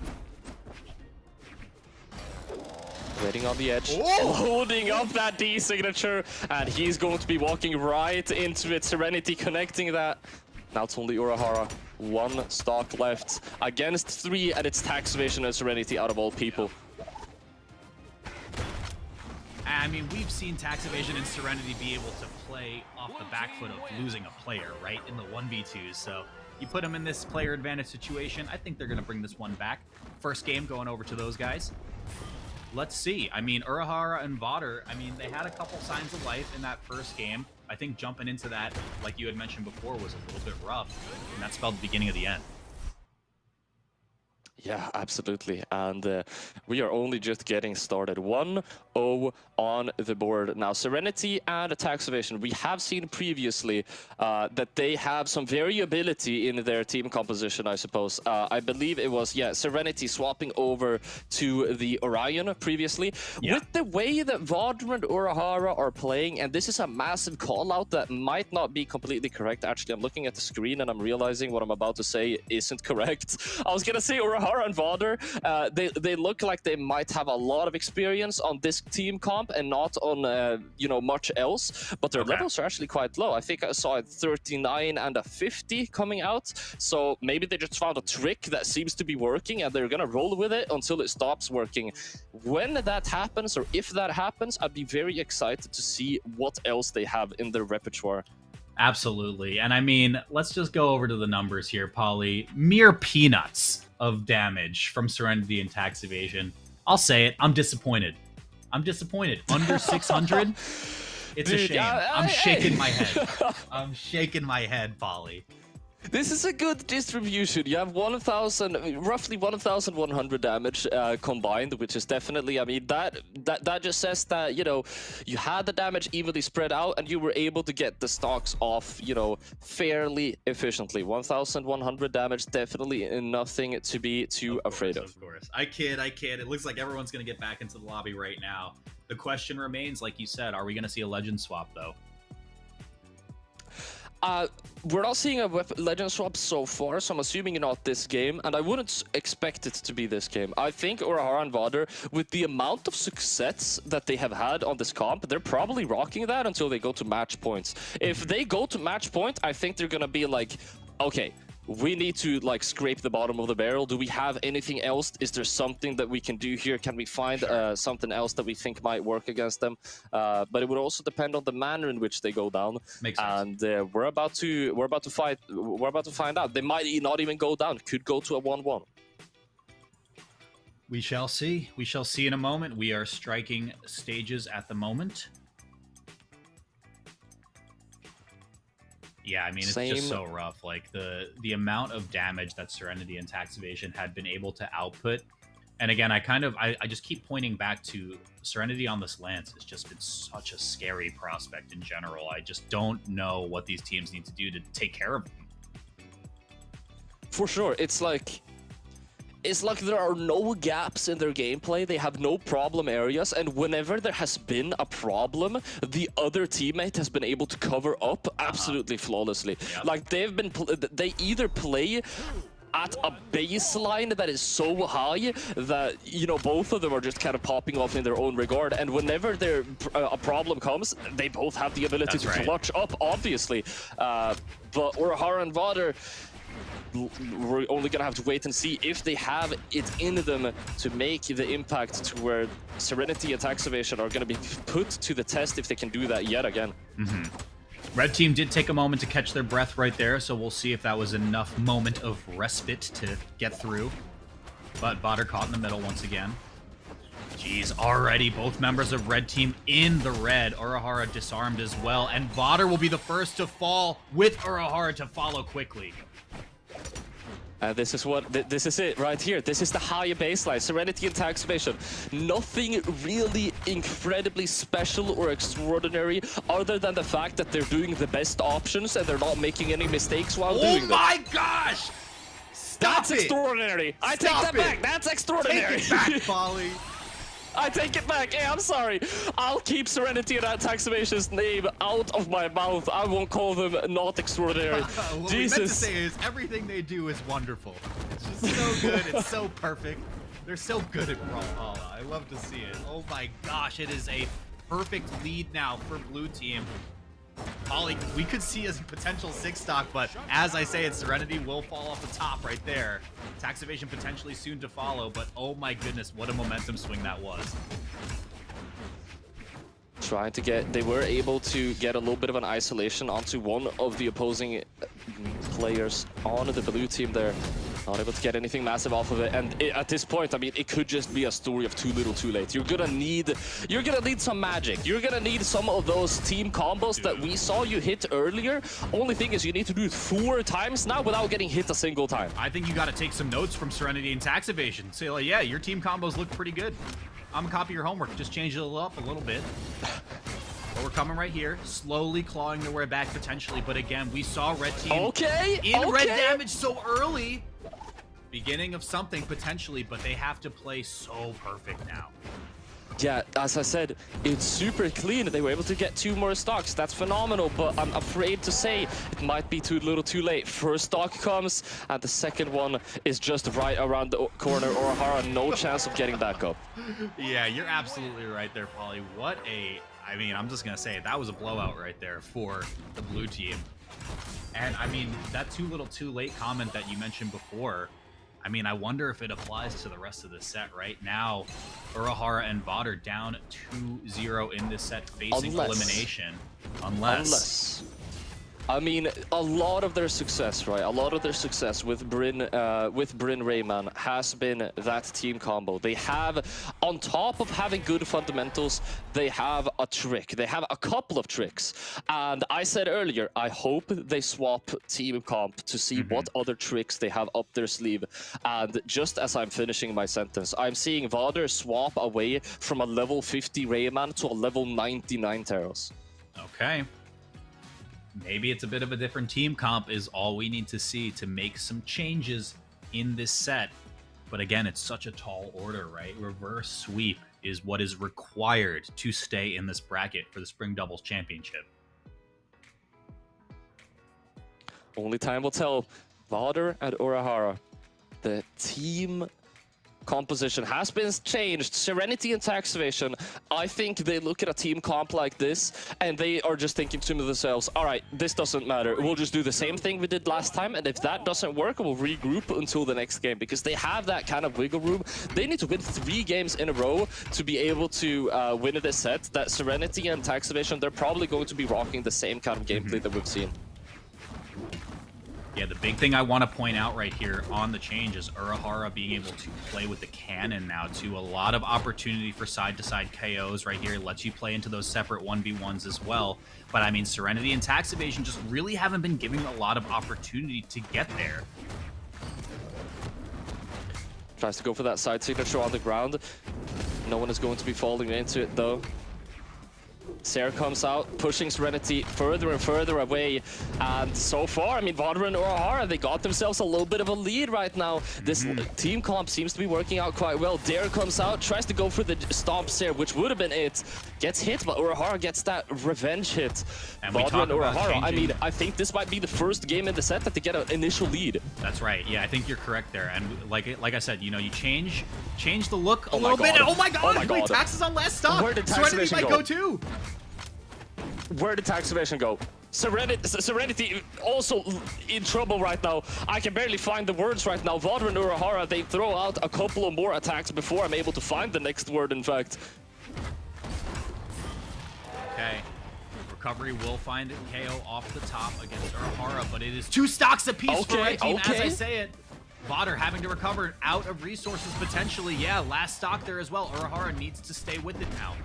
Speaker 3: Waiting on the edge, holding up that D signature, and he's going to be walking right into it. Serenity connecting that. Now it's only Urahara. 1 stock left against 3, and it's Tax Evasion and Serenity out of all people.
Speaker 2: I mean, we've seen Tax Evasion and Serenity be able to play off the back foot of losing a player, right, in the 1v2s. So you put them in this player advantage situation, I think they're going to bring this one back. First game going over to those guys. Let's see. I mean, Urahara and Voder, I mean, they had a couple signs of life in that first game. I think jumping into that, like you had mentioned before, was a little bit rough, and that spelled the beginning of the end.
Speaker 3: Yeah, absolutely. And we are only just getting started. 1-0 on the board. Now, Serenity and Tax Evasion, we have seen previously that they have some variability in their team composition, I suppose. I believe it was, Serenity swapping over to the Orion previously. Yeah. With the way that Voder and Urahara are playing, and this is a massive call-out that might not be completely correct. Actually, I'm looking at the screen and I'm realizing what I'm about to say isn't correct. I was going to say Urahara and Voder, they look like they might have a lot of experience on this team comp and not on much else, but their levels are actually quite low. I think I saw a 39 and a 50 coming out, so maybe they just found a trick that seems to be working and they're gonna roll with it until it stops working. When that happens, or if that happens, I'd be very excited to see what else they have in their repertoire.
Speaker 2: Absolutely. And I mean, let's just go over to the numbers here, Polly. Mere peanuts of damage from Serenity and Tax Evasion. I'll say it. I'm disappointed. I'm disappointed. Under 600? It's a shame. I'm shaking my head. I'm shaking my head, Polly.
Speaker 3: This is a good distribution. You have 1,000, roughly 1,100 damage combined, which is definitely, I mean, that just says that, you know, you had the damage evenly spread out and you were able to get the stocks off, you know, fairly efficiently. 1,100 damage, definitely nothing to be too afraid of.
Speaker 2: Of course. I kid. It looks like everyone's going to get back into the lobby right now. The question remains, like you said, are we going to see a legend swap, though?
Speaker 3: We're not seeing a legend swap so far, so I'm assuming not this game, and I wouldn't expect it to be this game. I think Urahara and Voder, with the amount of success that they have had on this comp, they're probably rocking that until they go to match points. If they go to match point, I think they're gonna be like, okay, we need to like scrape the bottom of the barrel. Do we have anything else? Is there something that we can do here? Can we find something else that we think might work against them? But it would also depend on the manner in which they go down.
Speaker 2: Makes sense.
Speaker 3: And we're about to find out. They might not even go down. Could go to a 1-1.
Speaker 2: We shall see. We shall see in a moment. We are striking stages at the moment. Yeah, I mean, it's just so rough. Like, the amount of damage that Serenity and Evasion had been able to output. And again, I just keep pointing back to Serenity on this Lance has just been such a scary prospect in general. I just don't know what these teams need to do to take care of them.
Speaker 3: For sure. It's like there are no gaps in their gameplay. They have no problem areas, and whenever there has been a problem, the other teammate has been able to cover up absolutely flawlessly. Yep. Like they either play at a baseline that is so high that, you know, both of them are just kind of popping off in their own regard, and whenever a problem comes, they both have the ability to clutch up, obviously. But Urahara and Voder, we're only gonna have to wait and see if they have it in them to make the impact to where Serenity and Evasion are gonna be put to the test if they can do that yet again.
Speaker 2: Red team did take a moment to catch their breath right there, so we'll see if that was enough moment of respite to get through. But Voder caught in the middle once again. Jeez, already both members of Red team in the red. Urahara disarmed as well, and Voder will be the first to fall with Urahara to follow quickly.
Speaker 3: This is it right here. This is the higher baseline. Serenity and Evasion. Nothing really incredibly special or extraordinary other than the fact that they're doing the best options and they're not making any mistakes while doing them.
Speaker 2: Oh my gosh!
Speaker 3: That's extraordinary. I take that back. That's extraordinary.
Speaker 2: Take it back, Polly.
Speaker 3: I take it back. Hey, I'm sorry. I'll keep Serenity and Evasion's name out of my mouth. I won't call them not extraordinary.
Speaker 2: What
Speaker 3: Jesus.
Speaker 2: we meant to say is everything they do is wonderful. It's just so good. It's so perfect. They're so good at Brawlhalla. I love to see it. Oh my gosh, it is a perfect lead now for blue team. Polly, we could see a potential 6 stock, but as I say, Serenity will fall off the top right there. Evasion potentially soon to follow, but oh my goodness, what a momentum swing that was.
Speaker 3: They were able to get a little bit of an isolation onto one of the opposing players on the blue team there. Not able to get anything massive off of it, and at this point, I mean, it could just be a story of too little, too late. You're gonna need some magic. You're gonna need some of those team combos that we saw you hit earlier. Only thing is, you need to do it 4 times now without getting hit a single time.
Speaker 2: I think you got to take some notes from Serenity and Evasion. Say, like, yeah, your team combos look pretty good. I'm gonna copy your homework. Just change it up a little bit. But we're coming right here, slowly clawing their way back potentially. But again, we saw Red team in red damage so early. Beginning of something potentially, but they have to play so perfect now.
Speaker 3: Yeah, as I said, it's super clean. They were able to get 2 more stocks. That's phenomenal, but I'm afraid to say it might be too little too late. First stock comes, and the second one is just right around the corner. Urahara, no chance of getting back up.
Speaker 2: Yeah, you're absolutely right there, Polly. I mean, I'm just going to say, that was a blowout right there for the blue team. And I mean, that too little too late comment that you mentioned before, I mean, I wonder if it applies to the rest of the set right now. Urahara and Voder down 2-0 in this set, facing elimination. Unless
Speaker 3: I mean, a lot of their success, right? A lot of their success with Bryn Rayman has been that team combo. They have, on top of having good fundamentals, they have a trick. They have a couple of tricks. And I said earlier, I hope they swap team comp to see what other tricks they have up their sleeve. And just as I'm finishing my sentence, I'm seeing Voder swap away from a level 50 Rayman to a level 99 Taros.
Speaker 2: Okay. Maybe it's a bit of a different team comp is all we need to see to make some changes in this set. But again, it's such a tall order, right? Reverse sweep is what is required to stay in this bracket for the Spring Doubles Championship.
Speaker 3: Only time will tell. Voder and Urahara. The team composition has been changed. Serenity and Tax Evasion, I think they look at a team comp like this and they are just thinking to themselves, all right, this doesn't matter. We'll just do the same thing we did last time, and if that doesn't work, we'll regroup until the next game, because they have that kind of wiggle room. They need to win 3 games in a row to be able to win this set. That Serenity and Tax Evasion, they're probably going to be rocking the same kind of gameplay that we've seen.
Speaker 2: Yeah, the big thing I want to point out right here on the change is Urahara being able to play with the cannon now too. A lot of opportunity for side-to-side KOs right here. Lets you play into those separate 1v1s as well. But I mean, Serenity and Tax Evasion just really haven't been giving a lot of opportunity to get there.
Speaker 3: Tries to go for that side signature on the ground. No one is going to be falling into it though. Sire comes out, pushing Serenity further and further away. And so far, I mean, Voder and Urahara, they got themselves a little bit of a lead right now. This team comp seems to be working out quite well. Dare comes out, tries to go for the stomp Sire, which would have been it. Gets hit, but Urahara gets that revenge hit.
Speaker 2: And
Speaker 3: Voder and Urahara, I mean, I think this might be the first game in the set that they get an initial lead.
Speaker 2: That's right. Yeah, I think you're correct there. And like I said, you know, you change the look a
Speaker 3: Oh my
Speaker 2: little bit.
Speaker 3: God.
Speaker 2: Oh my God!
Speaker 3: Oh my God.
Speaker 2: Wait, Tax is on last stop.
Speaker 3: Where did Tax
Speaker 2: Serenity
Speaker 3: Evasion
Speaker 2: might
Speaker 3: go?
Speaker 2: go too.
Speaker 3: Where did Tax Evasion go? Serenity also in trouble right now. I can barely find the words right now. Voder and Urahara, they throw out a couple of more attacks before I'm able to find the next word, in fact.
Speaker 2: Okay. Recovery will find it. KO off the top against Urahara, but it is 2 stocks apiece for Red Team, as I say it. Voder having to recover out of resources potentially. Yeah, last stock there as well. Urahara needs to stay with it now.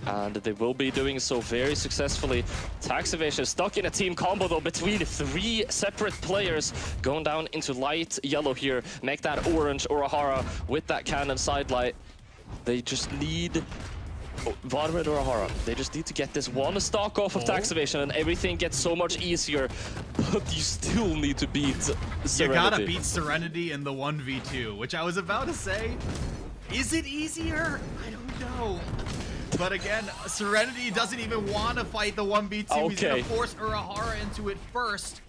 Speaker 3: And they will be doing so very successfully. Tax Evasion stuck in a team combo though between 3 separate players. Going down into light yellow here. Make that orange Urahara with that cannon sidelight. They just need... Voder and Urahara, they just need to get this one stock off of Tax Evasion and everything gets so much easier. But you still need to beat Serenity.
Speaker 2: You gotta beat Serenity in the 1v2, which I was about to say, is it easier? I don't know. But again, Serenity doesn't even want to fight the 1v2. He's going to force Urahara into it first.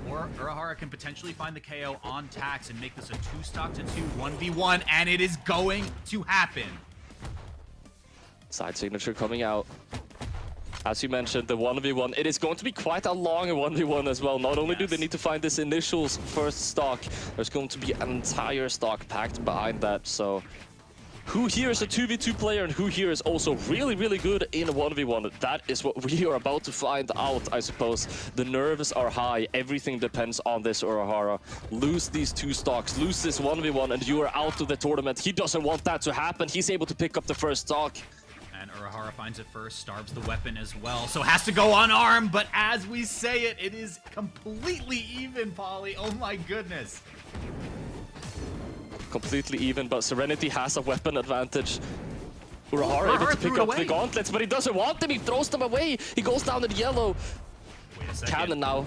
Speaker 2: Or Urahara can potentially find the KO on Tax and make this a 2-stock to 2 1v1, and it is going to happen.
Speaker 3: Side signature coming out. As you mentioned, the 1v1, it is going to be quite a long 1v1 as well. Not only do they need to find this initial first stock, there's going to be an entire stock packed behind that, so... Who here is a 2v2 player and who here is also really, really good in a 1v1? That is what we are about to find out, I suppose. The nerves are high. Everything depends on this Urahara. Lose these 2 stocks, lose this 1v1, and you are out of the tournament. He doesn't want that to happen. He's able to pick up the first stock.
Speaker 2: And Urahara finds it first, starves the weapon as well, so has to go unarmed. But as we say it, it is completely even, Polly. Oh my goodness.
Speaker 3: Completely even, but Serenity has a weapon advantage. Urahara able to pick up the gauntlets, but he doesn't want them. He throws them away. He goes down to the yellow.
Speaker 2: Wait a second.
Speaker 3: Cannon now.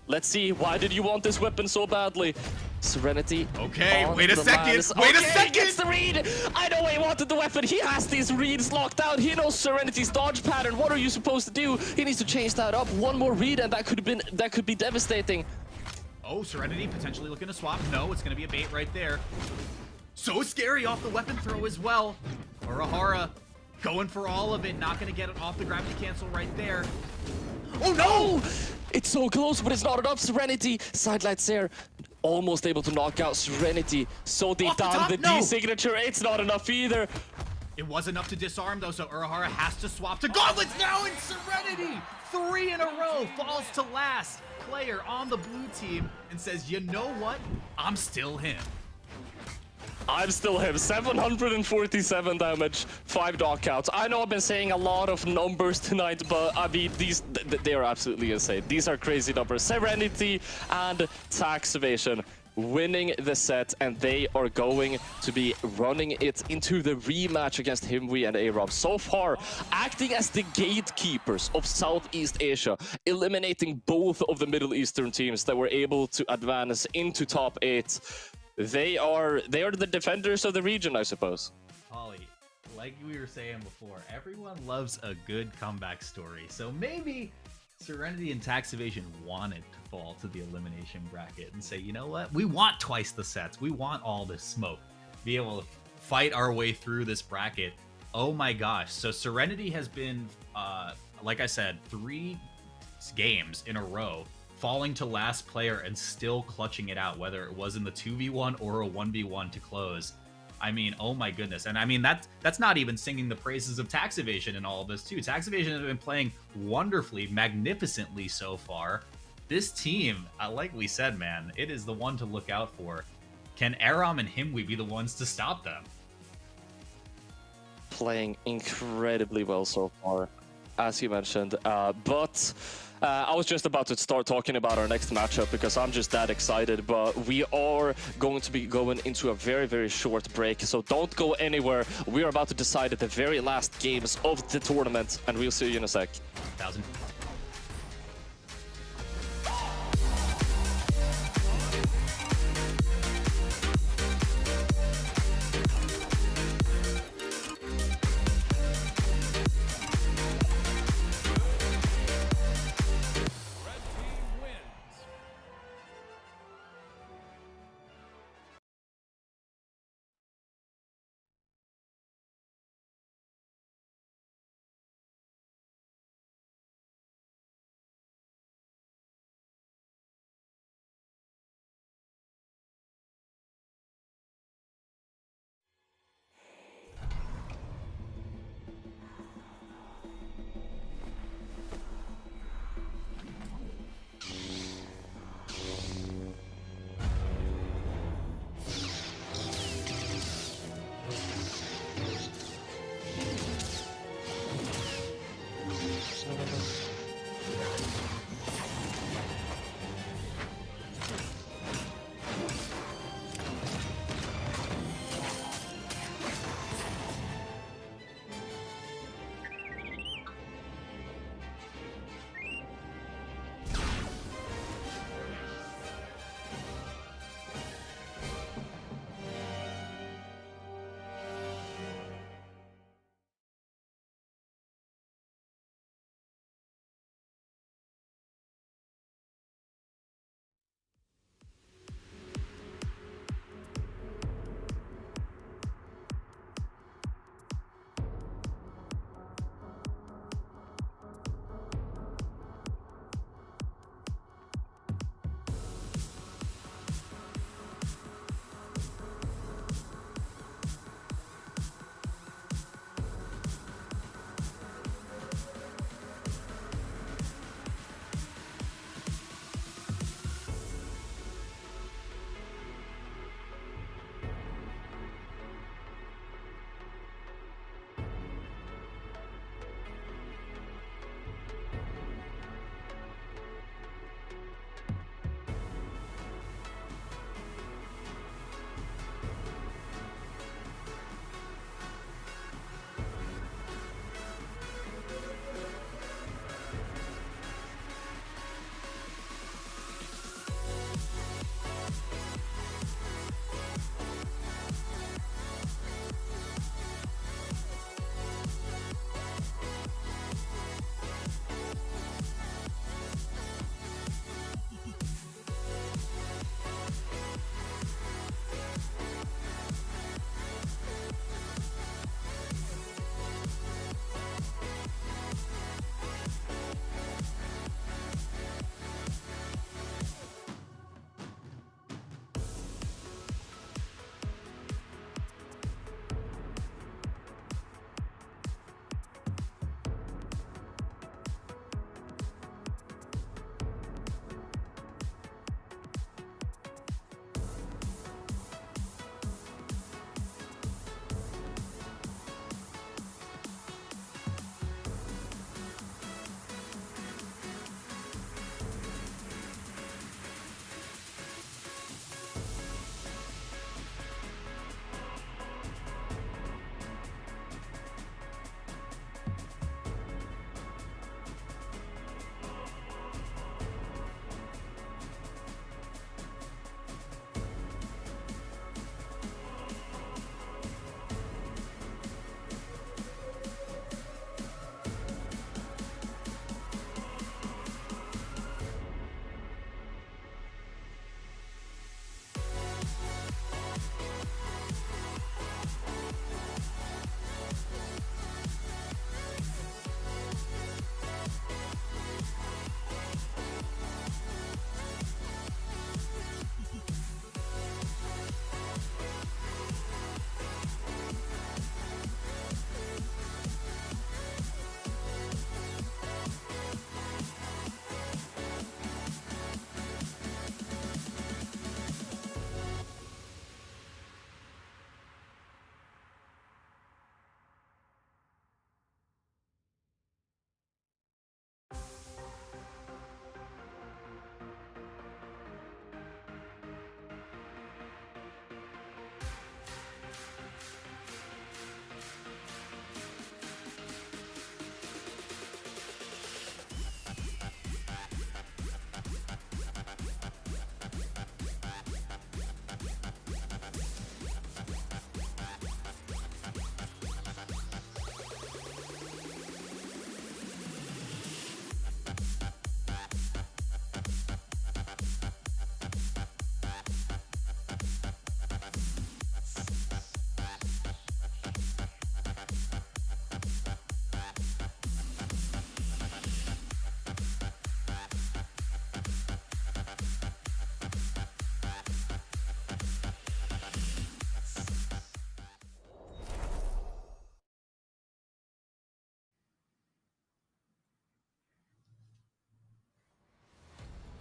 Speaker 3: Let's see. Why did you want this weapon so badly? Serenity.
Speaker 2: Okay, wait a second. Wait a second.
Speaker 3: He gets the read. I know he wanted the weapon. He has these reads locked out. He knows Serenity's dodge pattern. What are you supposed to do? He needs to change that up. One more read, and that could be devastating.
Speaker 2: Oh, Serenity potentially looking to swap. No, it's going to be a bait right there. So scary off the weapon throw as well. Urahara going for all of it. Not going to get it off the gravity cancel right there. Oh, no!
Speaker 3: It's so close, but it's not enough. Serenity, sidelight Sire, almost able to knock out Serenity. So deep down, the D signature, it's not enough either.
Speaker 6: It was enough to disarm though, so Urahara has to swap to Gauntlets now, and Serenity, 3 in a row, falls to last player on the blue team and says, you know what? I'm still him.
Speaker 3: I'm still him. 747 damage, 5 knockouts. I know I've been saying a lot of numbers tonight, but I mean, they are absolutely insane. These are crazy numbers. Serenity and Tax Evasion winning the set, and they are going to be running it into the rematch against Himwe and Aram. So far, acting as the gatekeepers of Southeast Asia, eliminating both of the Middle Eastern teams that were able to advance into top 8. They are the defenders of the region, I suppose.
Speaker 2: Ollie, like we were saying before, everyone loves a good comeback story. So maybe Serenity and Tax Evasion wanted to fall to the elimination bracket and say, you know what? We want twice the sets. We want all this smoke. Be able to fight our way through this bracket. Oh my gosh. So Serenity has been, like I said, 3 games in a row falling to last player and still clutching it out, whether it was in the 2v1 or a 1v1 to close. I mean, oh my goodness. And I mean, that's not even singing the praises of Tax Evasion and all of this too. Tax Evasion has been playing wonderfully, magnificently so far. This team, like we said, man, it is the one to look out for. Can Aram and Himwe be the ones to stop them?
Speaker 3: Playing incredibly well so far, as you mentioned, but I was just about to start talking about our next matchup because I'm just that excited, but we are going to be going into a very, very short break, so don't go anywhere. We are about to decide the very last games of the tournament, and we'll see you in a sec.
Speaker 2: 1,000.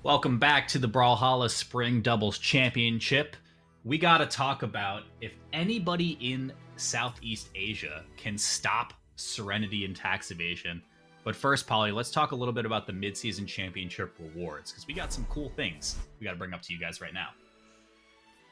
Speaker 2: Welcome back to the Brawlhalla Spring Doubles Championship. We gotta talk about if anybody in Southeast Asia can stop Serenity and tax evasion. But first, Polly, let's talk a little bit about the mid-season championship rewards, because we got some cool things we gotta bring up to you guys right now.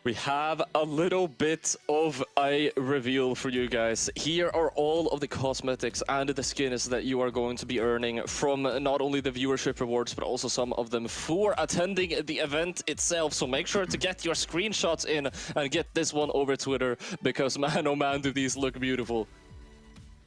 Speaker 3: We have a little bit of a reveal for you guys. Here are all of the cosmetics and the skins that you are going to be earning from not only the viewership rewards, but also some of them for attending the event itself. So make sure to get your screenshots in and get this one over Twitter, because man, oh man, do these look beautiful.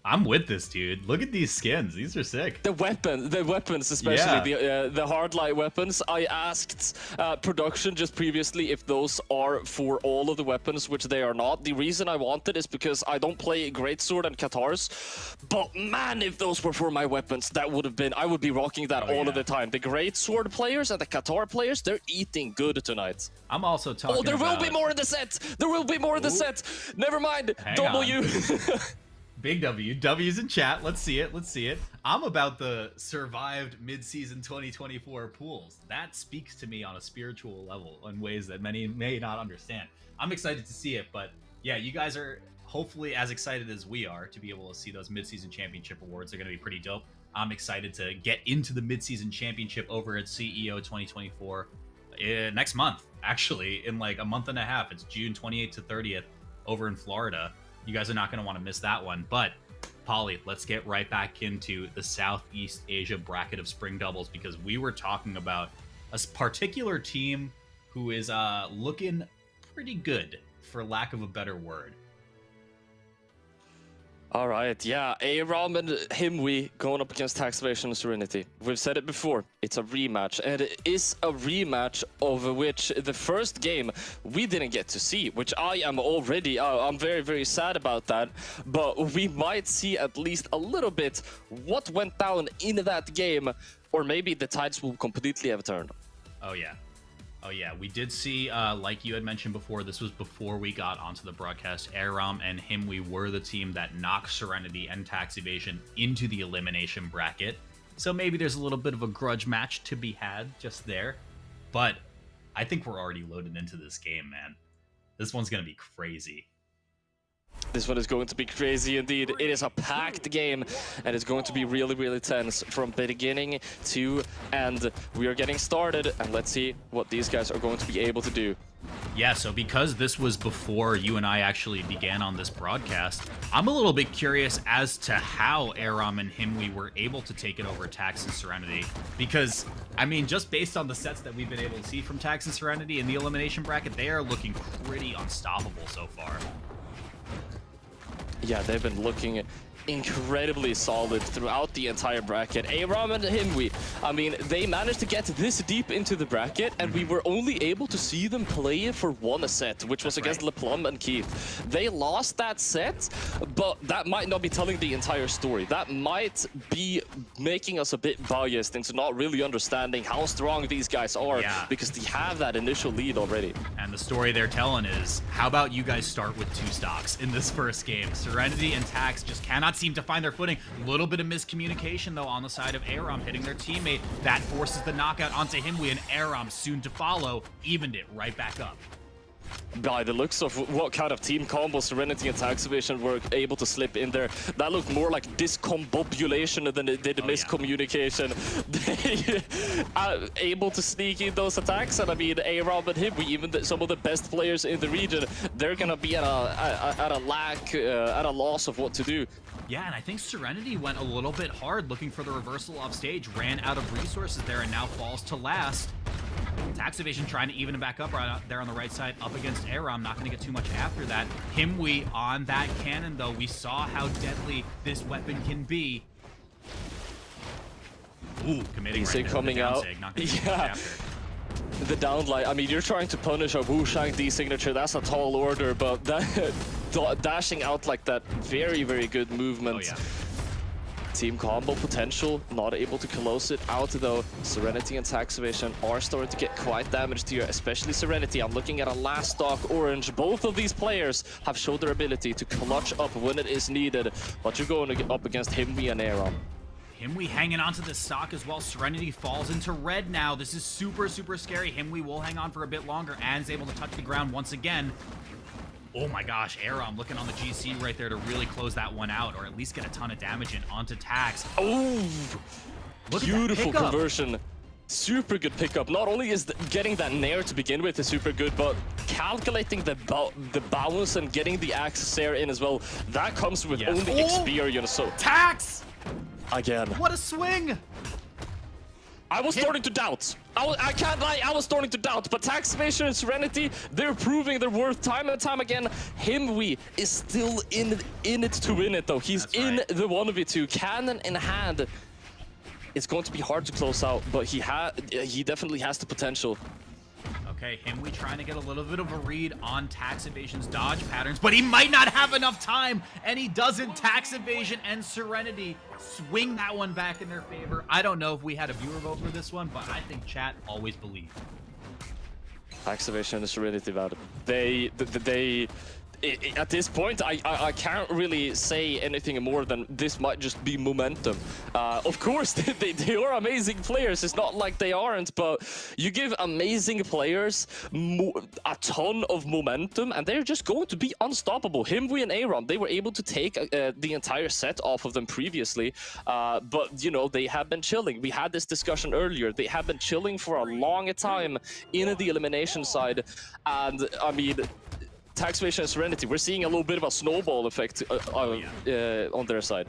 Speaker 2: I'm with this, dude. Look at these skins. These are sick.
Speaker 3: The weapons, especially the hard light weapons. I asked production just previously if those are for all of the weapons, which they are not. The reason I want it is because I don't play Greatsword and Katars. But man, if those were for my weapons, that would have been, I would be rocking that all of the time. The Greatsword players and the Katar players, they're eating good tonight.
Speaker 2: I'm also talking
Speaker 3: there will be more in the set. There will be more in the set. Never mind. W.
Speaker 2: Big W. W's in chat. Let's see it. Let's see it. I'm about the survived mid-season 2024 pools. That speaks to me on a spiritual level in ways that many may not understand. I'm excited to see it, but yeah, you guys are hopefully as excited as we are to be able to see those mid-season championship awards. They're going to be pretty dope. I'm excited to get into the mid-season championship over at CEO 2024 next month. Actually, in like a month and a half. It's June 28th to 30th over in Florida. You guys are not going to want to miss that one. But, Polly, let's get right back into the Southeast Asia bracket of spring doubles, because we were talking about a particular team who is looking pretty good, for lack of a better word.
Speaker 3: All right, yeah, Aram and Himwe going up against Tax Evasion and Serenity. We've said it before, it's a rematch, and it is a rematch of which the first game we didn't get to see, which I am already, I'm very, very sad about that, but we might see at least a little bit what went down in that game, or maybe the tides will completely have turned.
Speaker 2: Oh yeah. Oh yeah, we did see, like you had mentioned before, this was before we got onto the broadcast, Aram and Himwe were the team that knocked Serenity and Tax Evasion into the elimination bracket. So maybe there's a little bit of a grudge match to be had just there. But I think we're already loaded into this game, man. This one's going to be crazy.
Speaker 3: This one is going to be crazy indeed. It is a packed game, and it's going to be really, really tense from beginning to end. We are getting started, and let's see what these guys are going to be able to do.
Speaker 2: Yeah, so because this was before you and I actually began on this broadcast, I'm a little bit curious as to how Aram and Himwe were able to take it over Tax and Serenity. Because, I mean, just based on the sets that we've been able to see from Tax and Serenity in the elimination bracket, they are looking pretty unstoppable so far.
Speaker 3: Yeah, they've been looking incredibly solid throughout the entire bracket. Aram and Himwe, I mean, they managed to get this deep into the bracket, and we were only able to see them play for one set, which was against Plume and Keith. They lost that set, but that might not be telling the entire story. That might be making us a bit biased into not really understanding how strong these guys are, because they have that initial lead already.
Speaker 2: And the story they're telling is, how about you guys start with 2 stocks in this first game? Serenity and Tax just cannot seem to find their footing. A little bit of miscommunication, though, on the side of Aram, hitting their teammate. That forces the knockout onto Himwe, and Aram, soon to follow, evened it right back up.
Speaker 3: By the looks of what kind of team combo Serenity and Tax Evasion were able to slip in there, that looked more like discombobulation than it did miscommunication. They are able to sneak in those attacks, and I mean, Aram and Himwe, even some of the best players in the region, they're gonna be at a loss of what to do.
Speaker 2: Yeah, and I think Serenity went a little bit hard looking for the reversal off stage, ran out of resources there, and now falls to last. Tax Evasion trying to even it back up right there on the right side, up against Aram. Not going to get too much after that. Himwe on that cannon, though. We saw how deadly this weapon can be. Ooh, committing right there.
Speaker 3: Coming out. Yeah. The downlight, I mean, you're trying to punish a Wushang D signature. That's a tall order, but that dashing out like that, very, very good movement.
Speaker 2: Oh, yeah.
Speaker 3: Team combo potential, not able to close it out though. Serenity and Tax Evasion are starting to get quite damaged here, especially Serenity. I'm looking at a last stock orange. Both of these players have showed their ability to clutch up when it is needed, but you're going up against Himwe and Aram.
Speaker 6: Himwe hanging onto the stock as well. Serenity falls into red now. This is super, super scary. Himwe will hang on for a bit longer and is able to touch the ground once again. Oh my gosh, Aram looking on the GC right there to really close that one out, or at least get a ton of damage in onto Tax.
Speaker 3: Oh,
Speaker 6: Look at that
Speaker 3: beautiful
Speaker 6: pickup.
Speaker 3: conversion. Super good pickup. Not only is getting that nair to begin with is super good, but calculating the bounce and getting the axe Sire in as well, that comes with
Speaker 6: Yes.
Speaker 3: only
Speaker 6: Oh!
Speaker 3: experience. So
Speaker 6: Tax!
Speaker 3: again,
Speaker 6: What a swing!
Speaker 3: I was starting to doubt. I can't lie, I was starting to doubt, but Evasion and Serenity, they're proving their worth time and time again. Himwe is still in it to win it though. He's
Speaker 6: That's
Speaker 3: in
Speaker 6: right.
Speaker 3: the 1v2, cannon in hand. It's going to be hard to close out, but he definitely has the potential.
Speaker 6: Okay, Himwe trying to get a little bit of a read on Tax Evasion's dodge patterns, but he might not have enough time, and he doesn't. Tax Evasion and Serenity swing that one back in their favor. I don't know if we had a viewer vote for this one, but I think chat always believed.
Speaker 3: Evasion and Serenity, they at this point, I can't really say anything more than this might just be momentum. Of course, they are amazing players. It's not like they aren't, but you give amazing players a ton of momentum, and they're just going to be unstoppable. Himwe and Aram, they were able to take the entire set off of them previously, but you know, they have been chilling. We had this discussion earlier. They have been chilling for a long time in the elimination side, and I mean, Evasion and Serenity, we're seeing a little bit of a snowball effect on their side.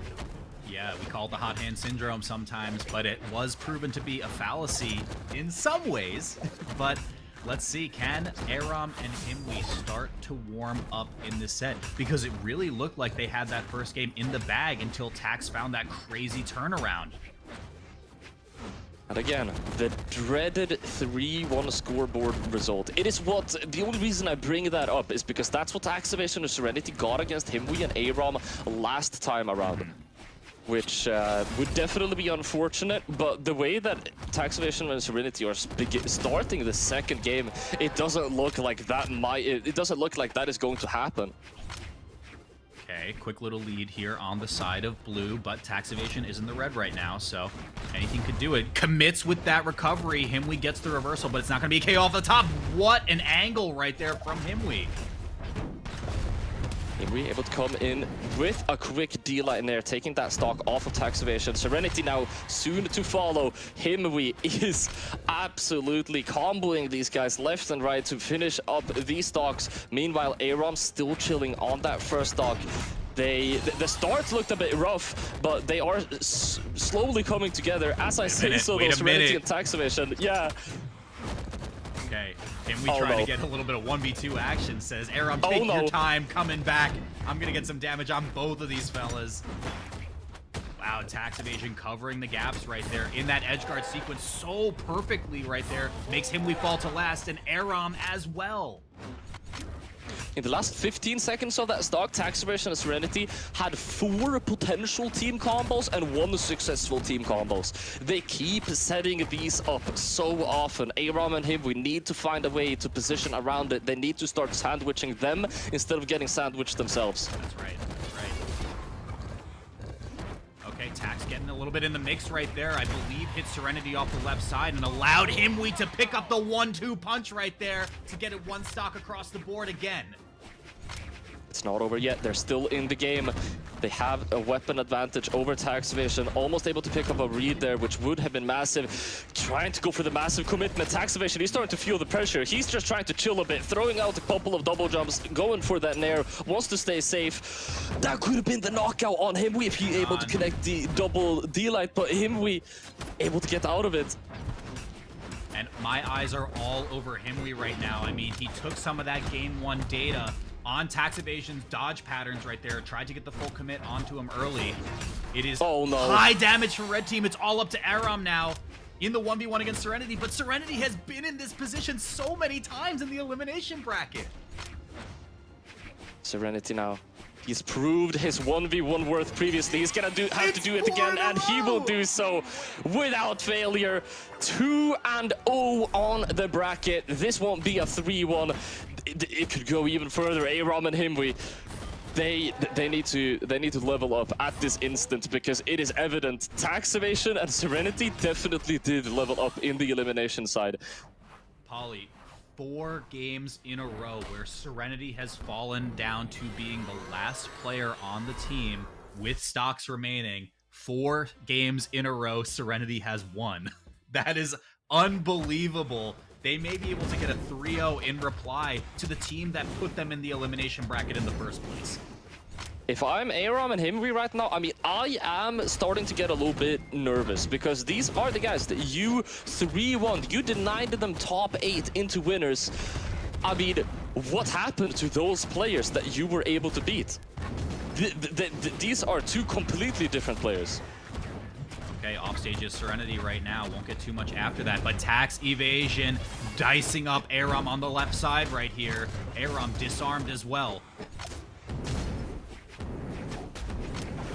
Speaker 6: Yeah, we call it the hot hand syndrome sometimes, but it was proven to be a fallacy in some ways. But let's see, can Aram and Himwe start to warm up in this set? Because it really looked like they had that first game in the bag until Tax found that crazy turnaround.
Speaker 3: And again, the dreaded 3-1 scoreboard result. It is what, the only reason I bring that up is because that's what Evasion and Serenity got against Himwe and Aram last time around. Which would definitely be unfortunate, but the way that Evasion and Serenity are starting the second game, it doesn't look like that is going to happen.
Speaker 6: Okay, quick little lead here on the side of blue, but Evasion is in the red right now, so anything could do it. Commits with that recovery. Himwe gets the reversal, but it's not going to be a KO off the top. What an angle right there from Himwe.
Speaker 3: Himwe able to come in with a quick D-light in there, taking that stock off of Evasion. Serenity now soon to follow. Himwe is absolutely comboing these guys left and right to finish up these stocks. Meanwhile, Aram still chilling on that first stock. The start looked a bit rough, but they are slowly coming together. As I say so, though, Serenity and Evasion, yeah.
Speaker 6: Okay, Himwe trying to get a little bit of 1v2 action, says, Aram, take your time coming back. I'm going to get some damage on both of these fellas. Wow, Evasion covering the gaps right there in that edgeguard sequence so perfectly right there. Makes Himwe fall to last, and Aram as well.
Speaker 3: In the last 15 seconds of that stock, Evasion and Serenity had 4 potential team combos and 1 successful team combos. They keep setting these up so often. Aram and him, we need to find a way to position around it. They need to start sandwiching them instead of getting sandwiched themselves.
Speaker 6: That's right, that's right. Okay, Tax getting a little bit in the mix right there. I believe hit Serenity off the left side and allowed Himwe to pick up the 1-2 punch right there to get it 1 stock across the board again.
Speaker 3: It's not over yet. They're still in the game. They have a weapon advantage over Evasion. Almost able to pick up a read there, which would have been massive. Trying to go for the massive commitment. Evasion, he's starting to feel the pressure. He's just trying to chill a bit, throwing out a couple of double jumps, going for that nair, wants to stay safe. That could have been the knockout on Himwe if he able to connect the double D-light, but Himwe able to get out of it.
Speaker 6: And my eyes are all over Himwe right now. I mean, he took some of that game 1 data on Evasion's dodge patterns right there, tried to get the full commit onto him early. It is high damage for red team. It's all up to Aram now in the 1v1 against Serenity, but Serenity has been in this position so many times in the elimination bracket.
Speaker 3: Serenity now. He's proved his 1v1 worth previously. He's gonna have to do it again, and he will do so without failure. 2-0 on the bracket. This won't be a 3-1. It could go even further. Aram and Himwe, They need to level up at this instant, because it is evident Tax Evasion and Serenity definitely did level up in the elimination side.
Speaker 6: Polly, 4 games in a row where Serenity has fallen down to being the last player on the team with stocks remaining. 4 games in a row Serenity has won. That is unbelievable. They may be able to get a 3-0 in reply to the team that put them in the elimination bracket in the first place.
Speaker 3: If I'm Aram and Himri right now, I mean, I am starting to get a little bit nervous, because these are the guys that you 3-1, you denied them top 8 into winners. I mean, what happened to those players that you were able to beat? These are 2 completely different players.
Speaker 6: Okay, offstage is Serenity right now. Won't get too much after that, but Tax Evasion dicing up Aram on the left side right here. Aram disarmed as well.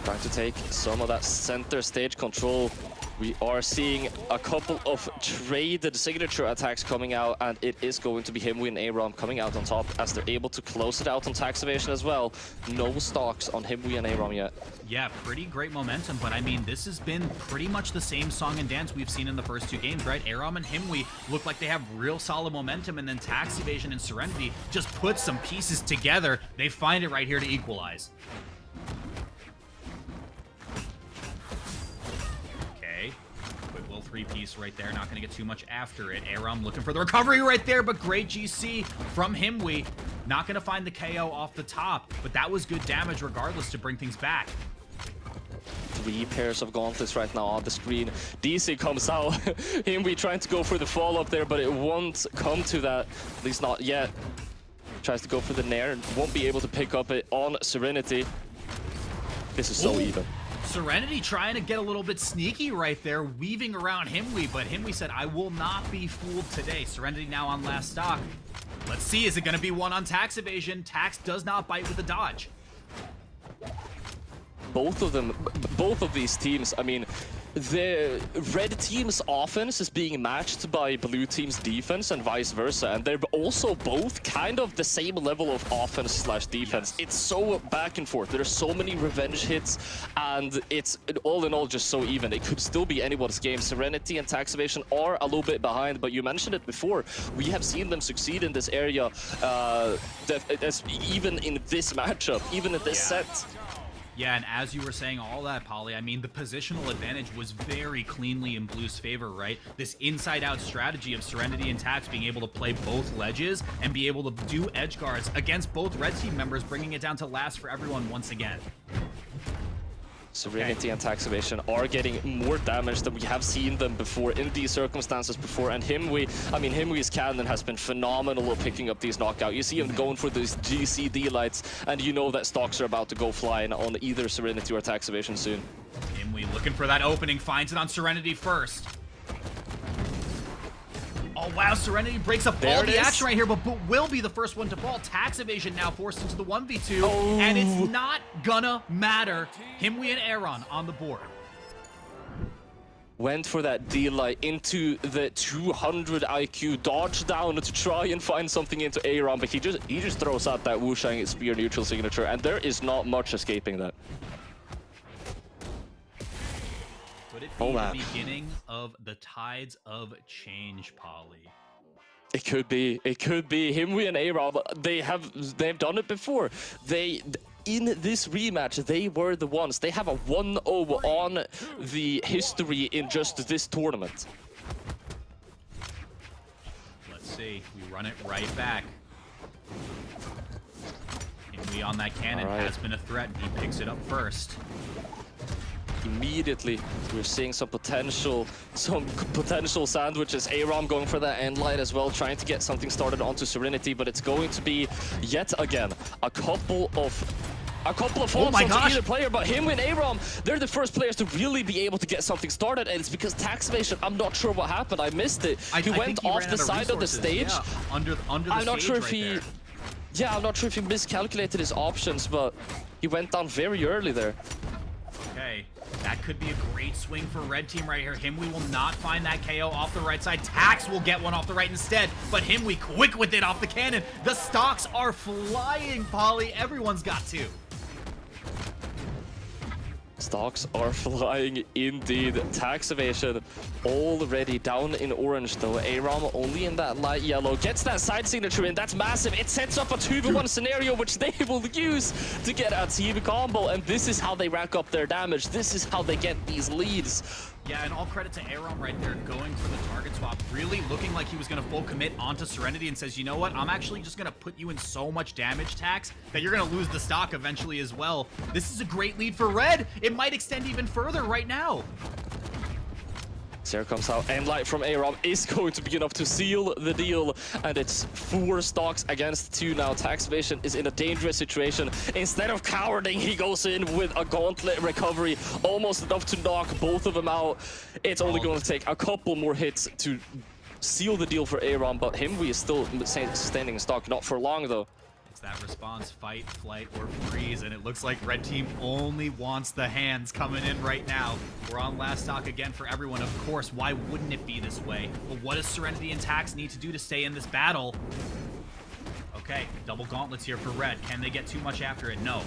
Speaker 3: Trying to take some of that center stage control. We are seeing a couple of traded signature attacks coming out, and it is going to be Himwi and Aram coming out on top as they're able to close it out on Tax Evasion as well. No stocks on Himwi and Aram yet.
Speaker 6: Yeah, pretty great momentum, but I mean, this has been pretty much the same song and dance we've seen in the first 2 games, right? Aram and Himwi look like they have real solid momentum, and then Tax Evasion and Serenity just put some pieces together. They find it right here to equalize. Quick little 3-piece right there. Not going to get too much after it. Aram looking for the recovery right there, but great GC from Himwi. Not going to find the KO off the top, but that was good damage regardless to bring things back.
Speaker 3: 3 pairs of gauntlets right now on the screen. DC comes out. Himwi trying to go for the follow-up there, but it won't come to that. At least not yet. Tries to go for the Nair and won't be able to pick up it on Serenity. This is so even.
Speaker 6: Serenity trying to get a little bit sneaky right there, weaving around Himwi, but Himwi said, I will not be fooled today. Serenity now on last stock. Let's see, is it going to be one on Tax Evasion? Tax does not bite with a dodge.
Speaker 3: Both of these teams, I mean, the red team's offense is being matched by blue team's defense and vice versa, and they're also both kind of the same level of offense slash defense. Yes. It's so back and forth. There's so many revenge hits, and it's all in all just so even. It could still be anyone's game. Serenity and Tax Evasion are a little bit behind, but you mentioned it before. We have seen them succeed in this area, even in this matchup, even in this set.
Speaker 6: Yeah, and as you were saying all that, Polly, I mean, the positional advantage was very cleanly in Blue's favor, right? This inside-out strategy of Serenity and Tax being able to play both ledges and be able to do edge guards against both red team members, bringing it down to last for everyone once again.
Speaker 3: Serenity and Tax Evasion are getting more damage than we have seen them before in these circumstances before, and Himwi's cannon has been phenomenal at picking up these knockouts. You see him going for these GCD lights, and you know that stocks are about to go flying on either Serenity or Tax Evasion soon.
Speaker 6: Himwi looking for that opening, finds it on Serenity first. Oh wow, Serenity breaks up all the action right here, but will be the first one to fall. Tax Evasion now forced into the 1v2, and it's not gonna matter. Himwi and Aram on the board.
Speaker 3: Went for that D-light into the 200 IQ, dodge down to try and find something into Aram, but he just throws out that Wushang spear neutral signature, and there is not much escaping that.
Speaker 6: Could it be the beginning of the tides of change, Polly?
Speaker 3: It could be. It could be. Himwi and Aram, they've done it before. In this rematch, they were the ones. They have a 1-0 on the history in just this tournament.
Speaker 6: Let's see. We run it right back. Himwi on that cannon has been a threat, and he picks it up first.
Speaker 3: Immediately, we're seeing some potential sandwiches. Aram going for that end light as well, trying to get something started onto Serenity, but it's going to be yet again a couple of faults onto either player. But him and Aram, they're the first players to really be able to get something started, and it's because Tax Evasion, I'm not sure what happened. I missed it. He went off the side of the stage.
Speaker 6: Yeah, under the
Speaker 3: I'm not
Speaker 6: stage
Speaker 3: sure if
Speaker 6: right
Speaker 3: he.
Speaker 6: there.
Speaker 3: Yeah, I'm not sure if he miscalculated his options, but he went down very early there.
Speaker 6: Okay, that could be a great swing for red team right here. Himwi will not find that KO off the right side. Tax will get one off the right instead, but Himwi quick with it off the cannon. The stocks are flying, Polly. Everyone's got two.
Speaker 3: Stocks are flying indeed. Tax evasion already down in orange though. Aram only in that light yellow. Gets that side signature in. That's massive. It sets up a 2v1 scenario which they will use to get a team combo. And this is how they rack up their damage. This is how they get these leads.
Speaker 6: Yeah, and all credit to Aram right there going for the target swap, really looking like he was going to full commit onto Serenity and says, you know what, I'm actually just going to put you in so much damage tax that you're going to lose the stock eventually as well. This is a great lead for Red. It might extend even further right now.
Speaker 3: Sire comes out, and light from Aram is going to be enough to seal the deal, and it's 4 stocks against 2 now. Tax evasion is in a dangerous situation. Instead of cowarding, he goes in with a gauntlet recovery, almost enough to knock both of them out. It's only going to take a couple more hits to seal the deal for Aram, but Himwe is still sustaining stock, not for long though.
Speaker 6: That response, fight, flight, or freeze, and it looks like Red Team only wants the hands coming in right now. We're on last stock again for everyone. Of course, why wouldn't it be this way? But what does Serenity and Tax need to do to stay in this battle? Okay, double gauntlets here for Red. Can they get too much after it? No.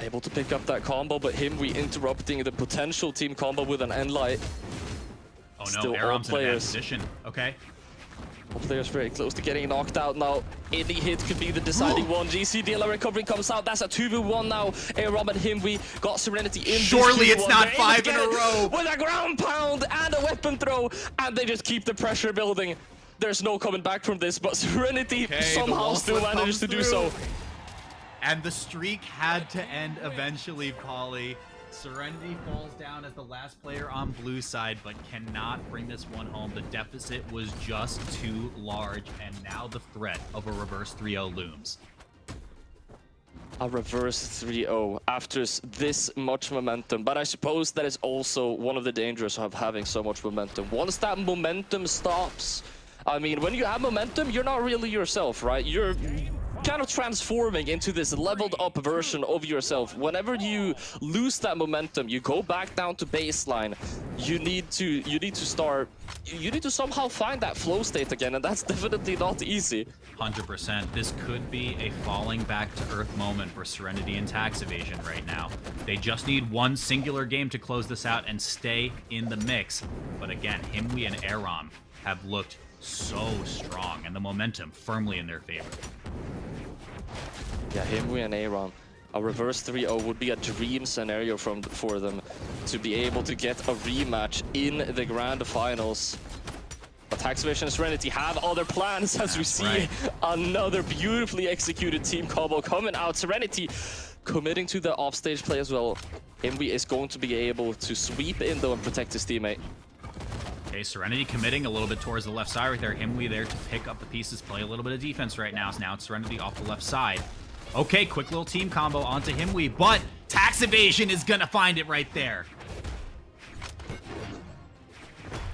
Speaker 3: Able to pick up that combo, but Himwe interrupting the potential team combo with an end light.
Speaker 6: Oh no,
Speaker 3: Still
Speaker 6: Aram's in a bad position. Okay.
Speaker 3: All players very close to getting knocked out now. Any hit could be the deciding one. GC dealer recovery comes out. That's a 2v1 now. Aram and Himwe got Serenity in.
Speaker 6: Surely it's not 5 in a row.
Speaker 3: With a ground pound and a weapon throw, and they just keep the pressure building. There's no coming back from this, but Serenity somehow still manages to do so.
Speaker 6: And the streak had to end eventually, Pauly. Serenity falls down as the last player on blue side, but cannot bring this one home. The deficit was just too large, and now the threat of a reverse 3-0 looms.
Speaker 3: A reverse 3-0 after this much momentum, but I suppose that is also one of the dangers of having so much momentum. Once that momentum stops, I mean, when you have momentum, you're not really yourself, right? You're kind of transforming into this leveled up version of yourself. Whenever you lose that momentum, you go back down to baseline. You need to somehow find that flow state again, and that's definitely not easy.
Speaker 6: 100%. This could be a falling back to earth moment for Serenity and Tax Evasion right now. They just need one singular game to close this out and stay in the mix. But again, Himwe and Aram have looked so strong, and the momentum firmly in their favor.
Speaker 3: Yeah, Himwe and Aram. A reverse 3-0 would be a dream scenario for them to be able to get a rematch in the grand finals. But Tax Evasion and Serenity have other plans as we see another beautifully executed team combo coming out. Serenity committing to the offstage play as well. Himwe is going to be able to sweep in though and protect his teammate.
Speaker 6: Okay, Serenity committing a little bit towards the left side right there. Himwe there to pick up the pieces, play a little bit of defense right now. So now it's Serenity off the left side. Okay, quick little team combo onto Himwe, but Tax Evasion is gonna find it right there.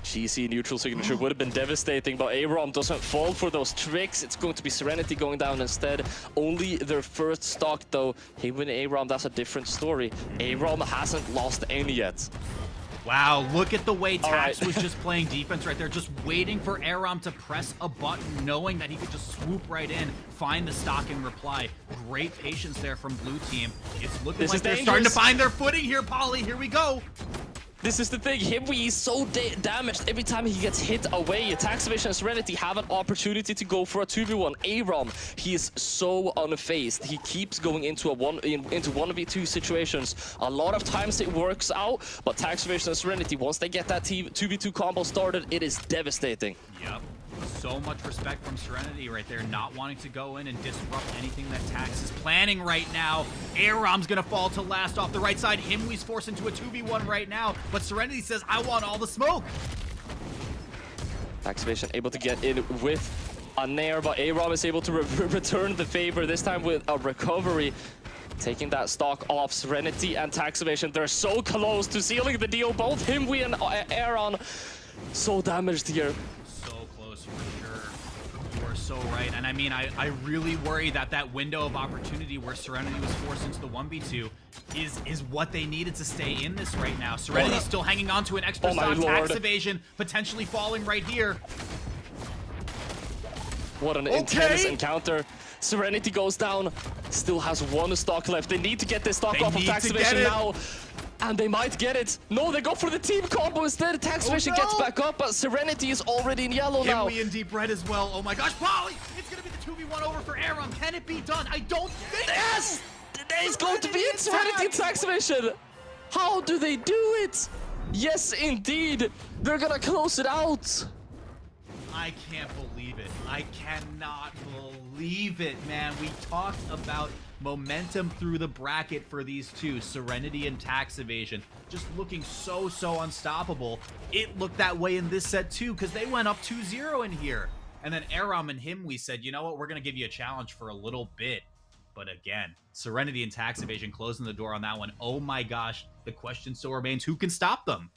Speaker 3: GC neutral signature would have been devastating, but Aram doesn't fall for those tricks. It's going to be Serenity going down instead. Only their first stock though. Himwe and Aram, that's a different story. Aram hasn't lost any yet.
Speaker 6: Wow, look at the way Tax was just playing defense right there, just waiting for Aram to press a button, knowing that he could just swoop right in, find the stock and reply. Great patience there from blue team. It's looking like they're starting to find their footing here, Pauly. Here we go.
Speaker 3: This is the thing, Himwe is so damaged every time he gets hit away. Tax Evasion and Serenity have an opportunity to go for a 2v1. Aram, he is so unfazed. He keeps going into 1v2 situations. A lot of times it works out, but Tax Evasion and Serenity, once they get that 2v2 combo started, it is devastating.
Speaker 6: Yep. So much respect from Serenity right there, not wanting to go in and disrupt anything that Tax is planning right now. Aram's gonna fall to last off the right side. Himwe's forced into a 2v1 right now, but Serenity says, I want all the smoke.
Speaker 3: Tax Evasion able to get in with a nair, but Aram is able to return the favor, this time with a recovery. Taking that stock off Serenity and Tax Evasion. They're so close to sealing the deal. Both Himwe and Aram so damaged here.
Speaker 6: So right, and I mean, I really worry that that window of opportunity where Serenity was forced into the 1v2 is what they needed to stay in this right now. Serenity's still hanging on to an extra stock. Tax Evasion potentially falling right here.
Speaker 3: What an intense encounter. Serenity goes down, still has one stock left. They need to get this stock off of Taxivation now. And they might get it. No, they go for the team combo instead. Taxivation gets back up, but Serenity is already in yellow now.
Speaker 6: Himwe in deep red as well. Oh my gosh, Polly! It's gonna be the 2v1 over for Aram. Can it be done? I don't think
Speaker 3: Yes! It's going to be it. Serenity and Taxivation. How do they do it? Yes, indeed. They're gonna close it out.
Speaker 6: I can't believe it. I cannot believe it, man. We talked about momentum through the bracket for these two, Serenity and Tax Evasion, just looking so unstoppable. It looked that way in this set too, because they went up 2-0 in here. And then Aram and Himwe said, you know what, we're going to give you a challenge for a little bit. But again, Serenity and Tax Evasion closing the door on that one. Oh my gosh, the question still remains, who can stop them?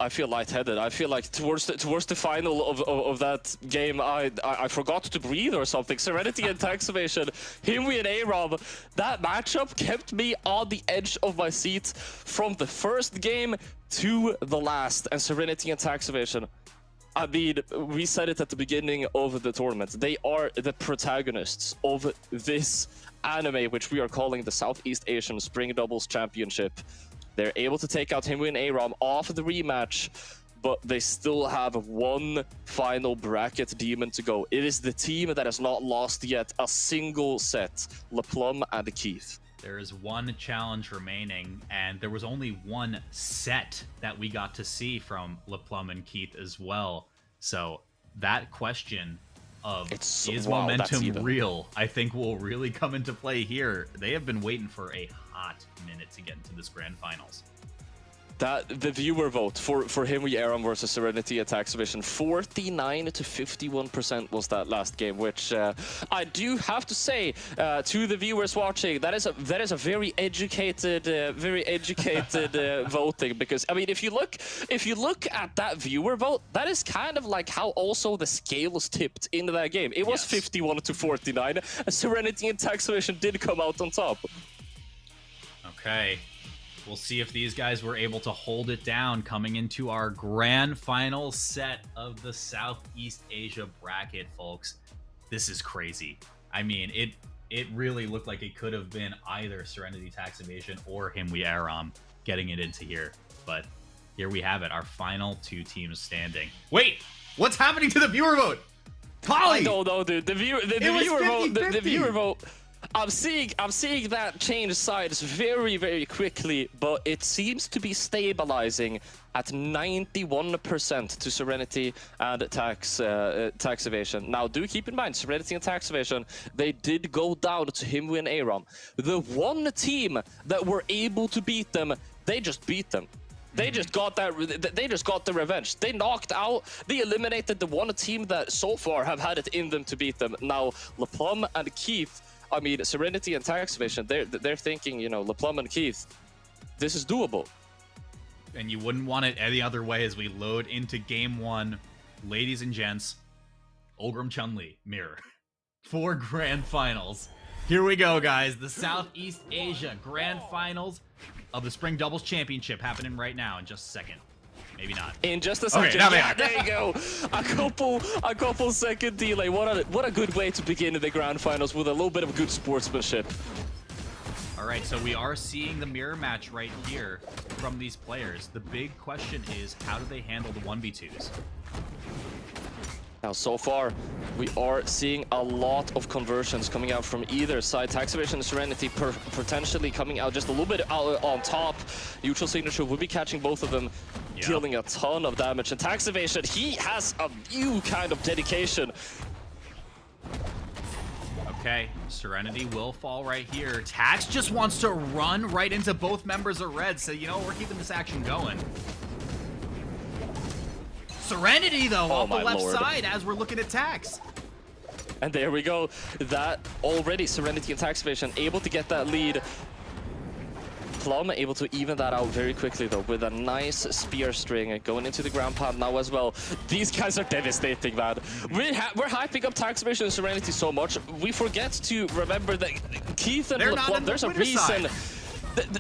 Speaker 3: I feel lightheaded. I feel like towards the final of that game, I forgot to breathe or something. Serenity and Taxivation, Himwe and Aram, that matchup kept me on the edge of my seat from the first game to the last. And Serenity and Taxivation, I mean, we said it at the beginning of the tournament. They are the protagonists of this anime, which we are calling the Southeast Asian Spring Doubles Championship. They're able to take out Himwe and Aram off of the rematch, but they still have one final bracket demon to go. It is the team that has not lost yet a single set, Plume and Keith.
Speaker 6: There is one challenge remaining, and there was only one set that we got to see from Plume and Keith as well. So that question of is momentum real, I think will really come into play here. They have been waiting for a hot minute to get into this grand finals.
Speaker 3: The viewer vote for Himwe Aram versus Serenity at Taxivation, 49 to 51% was that last game, which I do have to say to the viewers watching, that is a very educated voting, because I mean, if you look at that viewer vote, that is kind of like how also the scales tipped into that game. It was 51 to 49, and Serenity and Taxivation did come out on top.
Speaker 6: Okay. We'll see if these guys were able to hold it down coming into our grand final set of the Southeast Asia bracket, folks. This is crazy. I mean, it really looked like it could have been either Serenity Tax Evasion or Himwe Aram getting it into here. But here we have it, our final two teams standing. Wait, what's happening to the viewer vote? Polly!
Speaker 3: I don't know, dude. The viewer vote. I'm seeing that change sides very quickly, but it seems to be stabilizing at 91% to Serenity and Tax Evasion. Now, do keep in mind, Serenity and Tax Evasion, they did go down to Himwe and Aram. The one team that were able to beat them, they just beat them. They just got that. They just got the revenge. They knocked out. They eliminated the one team that so far have had it in them to beat them. Now, Plume and Keith. I mean, Serenity and Tax Evasion, they're thinking, you know, Plume and Keith, this is doable.
Speaker 6: And you wouldn't want it any other way as we load into game one. Ladies and gents, Ulgrim Chun-Li, Mirror. 4 grand finals. Here we go, guys. The Southeast Asia grand finals of the Spring Doubles Championship happening right now in just a second. Maybe not.
Speaker 3: In just a second.
Speaker 6: Okay, now
Speaker 3: yeah, there you go. A couple second delay. What a good way to begin the grand finals with a little bit of good sportsmanship.
Speaker 6: All right, so we are seeing the mirror match right here from these players. The big question is, how do they handle the 1v2s?
Speaker 3: Now, so far, we are seeing a lot of conversions coming out from either side. Tax Evasion and Serenity potentially coming out just a little bit out on top. Neutral Signature will be catching both of them, dealing a ton of damage. And Tax Evasion, he has a new kind of dedication.
Speaker 6: Okay, Serenity will fall right here. Tax just wants to run right into both members of Red, so you know, we're keeping this action going. Serenity, though, off the left side as we're looking at Tax.
Speaker 3: And there we go. That already, Serenity and Tax Evasion able to get that lead. Plume able to even that out very quickly, though, with a nice spear string going into the ground pound now as well. These guys are devastating, man. We're hyping up Tax Evasion and Serenity so much, we forget to remember that Keith and Plume, there's a reason.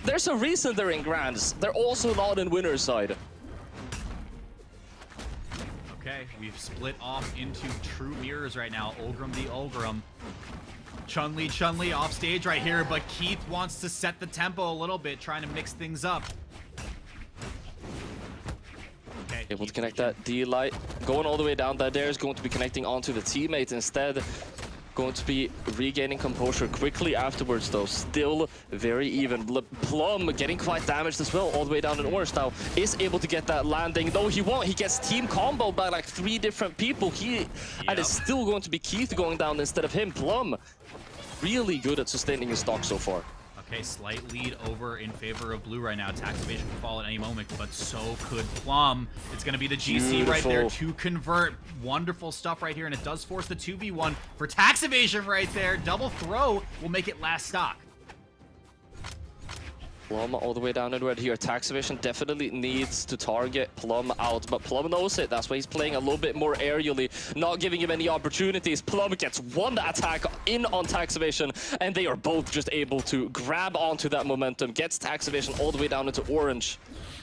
Speaker 3: There's a reason they're in Grands. They're also not in winner's side.
Speaker 6: Okay, we've split off into true mirrors right now. Ulgrim the Ulgrim. Chun-Li off stage right here, but Keith wants to set the tempo a little bit, trying to mix things up. Okay,
Speaker 3: able to connect that D-Light. Going all the way down, that there is going to be connecting onto the teammate instead. Going to be regaining composure quickly afterwards, though. Still very even. Plume getting quite damaged as well, all the way down in orange now. Is able to get that landing, though he won't. He gets team comboed by like 3 different people. And it's still going to be Keith going down instead of him. Plume, really good at sustaining his stock so far.
Speaker 6: Okay, slight lead over in favor of blue right now. Tax Evasion can fall at any moment, but so could Plume. It's going to be the GC right there to convert. Wonderful stuff right here, and it does force the 2v1 for Tax Evasion right there. Double throw will make it last stock.
Speaker 3: Plume all the way down in red here. Tax Evasion definitely needs to target Plume out, but Plume knows it. That's why he's playing a little bit more aerially, not giving him any opportunities. Plume gets 1 attack in on Tax Evasion, and they are both just able to grab onto that momentum. Gets Tax Evasion all the way down into orange.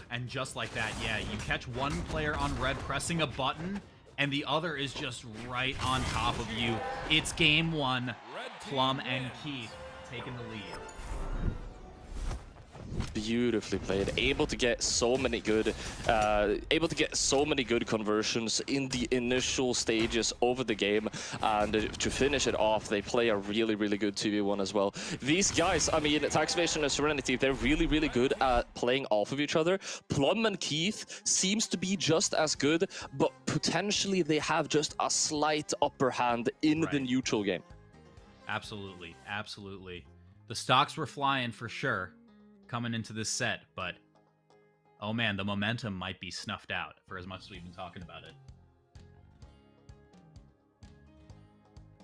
Speaker 6: And just like that, yeah, you catch one player on red pressing a button, and the other is just right on top of you. It's game 1. Plume and Keith taking the lead.
Speaker 3: Beautifully played, able to get so many good conversions in the initial stages of the game, and to finish it off, they play a really good 2v1 as well. These guys, I mean, Tax Evasion and Serenity, they're really good at playing off of each other. Plume and Keith seems to be just as good, but potentially they have just a slight upper hand in the neutral game.
Speaker 6: Absolutely. The stocks were flying for sure coming into this set, but oh man, the momentum might be snuffed out for as much as we've been talking about it.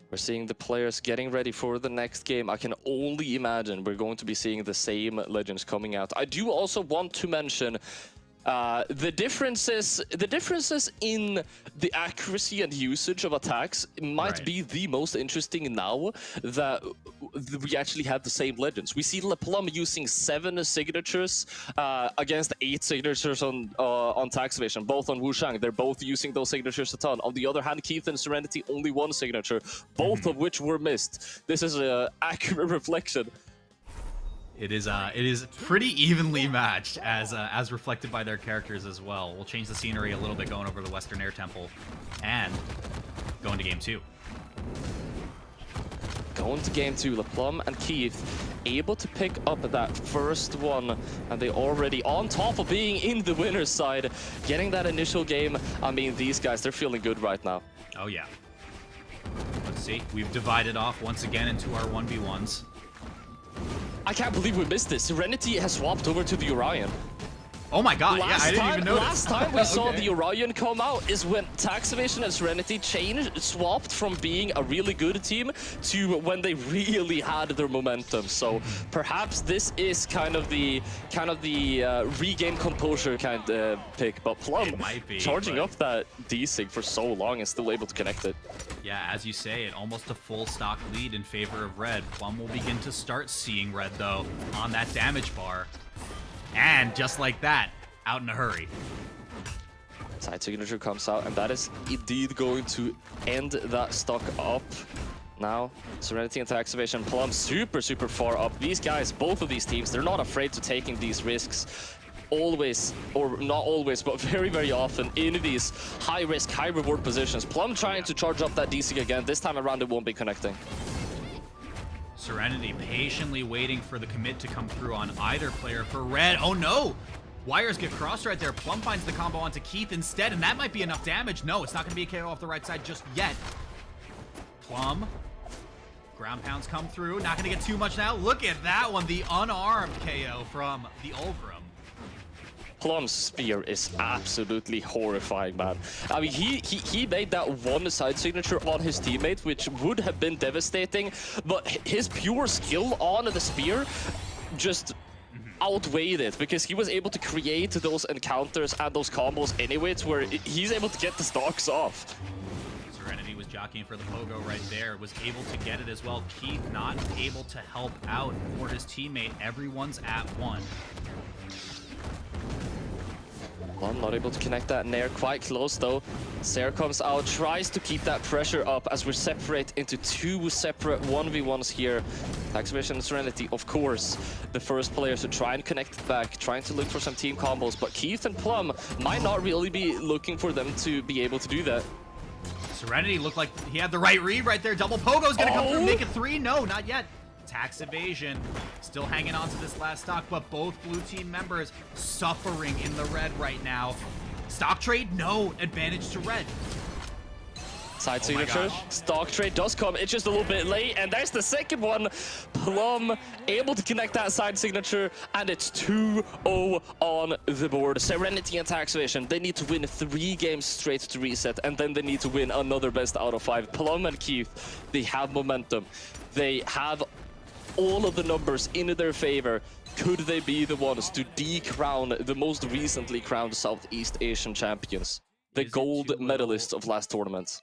Speaker 3: We're seeing the players getting ready for the next game. I can only imagine we're going to be seeing the same legends coming out. I do also want to mention the differences in the accuracy and usage of attacks might be the most interesting now that we actually have the same legends. We see Plume using 7 signatures against 8 signatures on Tax Evasion, both on Wushang. They're both using those signatures a ton. On the other hand, Keith and Serenity only 1 signature, both of which were missed. This is an accurate reflection.
Speaker 6: It is pretty evenly matched as reflected by their characters as well. We'll change the scenery a little bit going over the Western Air Temple and going to game 2.
Speaker 3: Going to game 2, Plume and Keith able to pick up that first one, and they already on top of being in the winner's side, getting that initial game. I mean, these guys, they're feeling good right now.
Speaker 6: Oh yeah. Let's see. We've divided off once again into our 1v1s.
Speaker 3: I can't believe we missed this. Serenity has swapped over to the Orion.
Speaker 6: Oh my god, yeah, I didn't even notice.
Speaker 3: Last time we saw the Orion come out is when Tax Evasion and Serenity swapped from being a really good team to when they really had their momentum. So perhaps this is kind of the regain composure kind of pick. But Plume charging up that D-Sig for so long and still able to connect it.
Speaker 6: Yeah, as you say, it almost a full stock lead in favor of red. Plume will begin to start seeing red though on that damage bar. And just like that, out in a hurry.
Speaker 3: Side signature comes out, and that is indeed going to end that stock up. Now, Serenity and Tax Evasion, Plume super far up. These guys, both of these teams, they're not afraid to taking these risks. Always, or not always, but very often in these high risk, high reward positions. Plume trying to charge up that DC again. This time around, it won't be connecting.
Speaker 6: Serenity patiently waiting for the commit to come through on either player for red. Oh no! Wires get crossed right there. Plume finds the combo onto Keith instead, and that might be enough damage. No, it's not going to be a KO off the right side just yet. Plume. Ground pounds come through. Not going to get too much now. Look at that one. The unarmed KO from the Ulgrim.
Speaker 3: Plume's spear is absolutely horrifying, man. I mean, he made that one side signature on his teammate, which would have been devastating, but his pure skill on the spear just outweighed it, because he was able to create those encounters and those combos anyway, to where he's able to get the stocks off.
Speaker 6: Serenity was jockeying for the pogo right there, was able to get it as well. Keith not able to help out for his teammate. Everyone's at 1.
Speaker 3: Plum not able to connect that Nair, quite close though. Sire comes out, tries to keep that pressure up as we separate into two separate 1v1s here. Evasion and Serenity, of course, the first players to try and connect it back, trying to look for some team combos, but Keith and Plum might not really be looking for them to be able to do that.
Speaker 6: Serenity looked like he had the right read right there. Double Pogo's gonna come through, make it 3. No, not yet. Tax Evasion still hanging on to this last stock, but both blue team members suffering in the red right now. Stock trade? No. Advantage to red.
Speaker 3: Side signature. Stock trade does come. It's just a little bit late. And there's the second one. Plum able to connect that side signature. And it's 2-0 on the board. Serenity and Tax Evasion, they need to win 3 games straight to reset. And then they need to win another best out of 5. Plum and Keith, they have momentum. They have all of the numbers in their favor. Could they be the ones to decrown the most recently crowned Southeast Asian champions? The gold medalists of last tournament.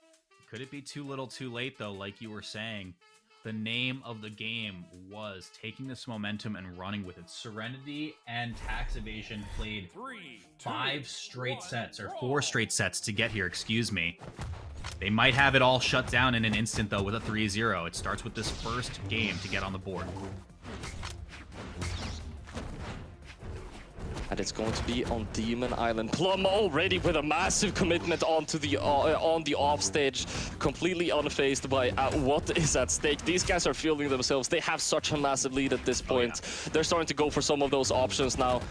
Speaker 6: Could it be too little too late, though, like you were saying? The name of the game was taking this momentum and running with it. Serenity and Tax Evasion played 5 straight sets, or 4 straight sets to get here, excuse me. They might have it all shut down in an instant, though, with a 3-0. It starts with this first game to get on the board.
Speaker 3: And it's going to be on Demon Island. Plum already with a massive commitment onto the on the off stage, completely unfazed by what is at stake. These guys are feeling themselves. They have such a massive lead at this point. They're starting to go for some of those options now.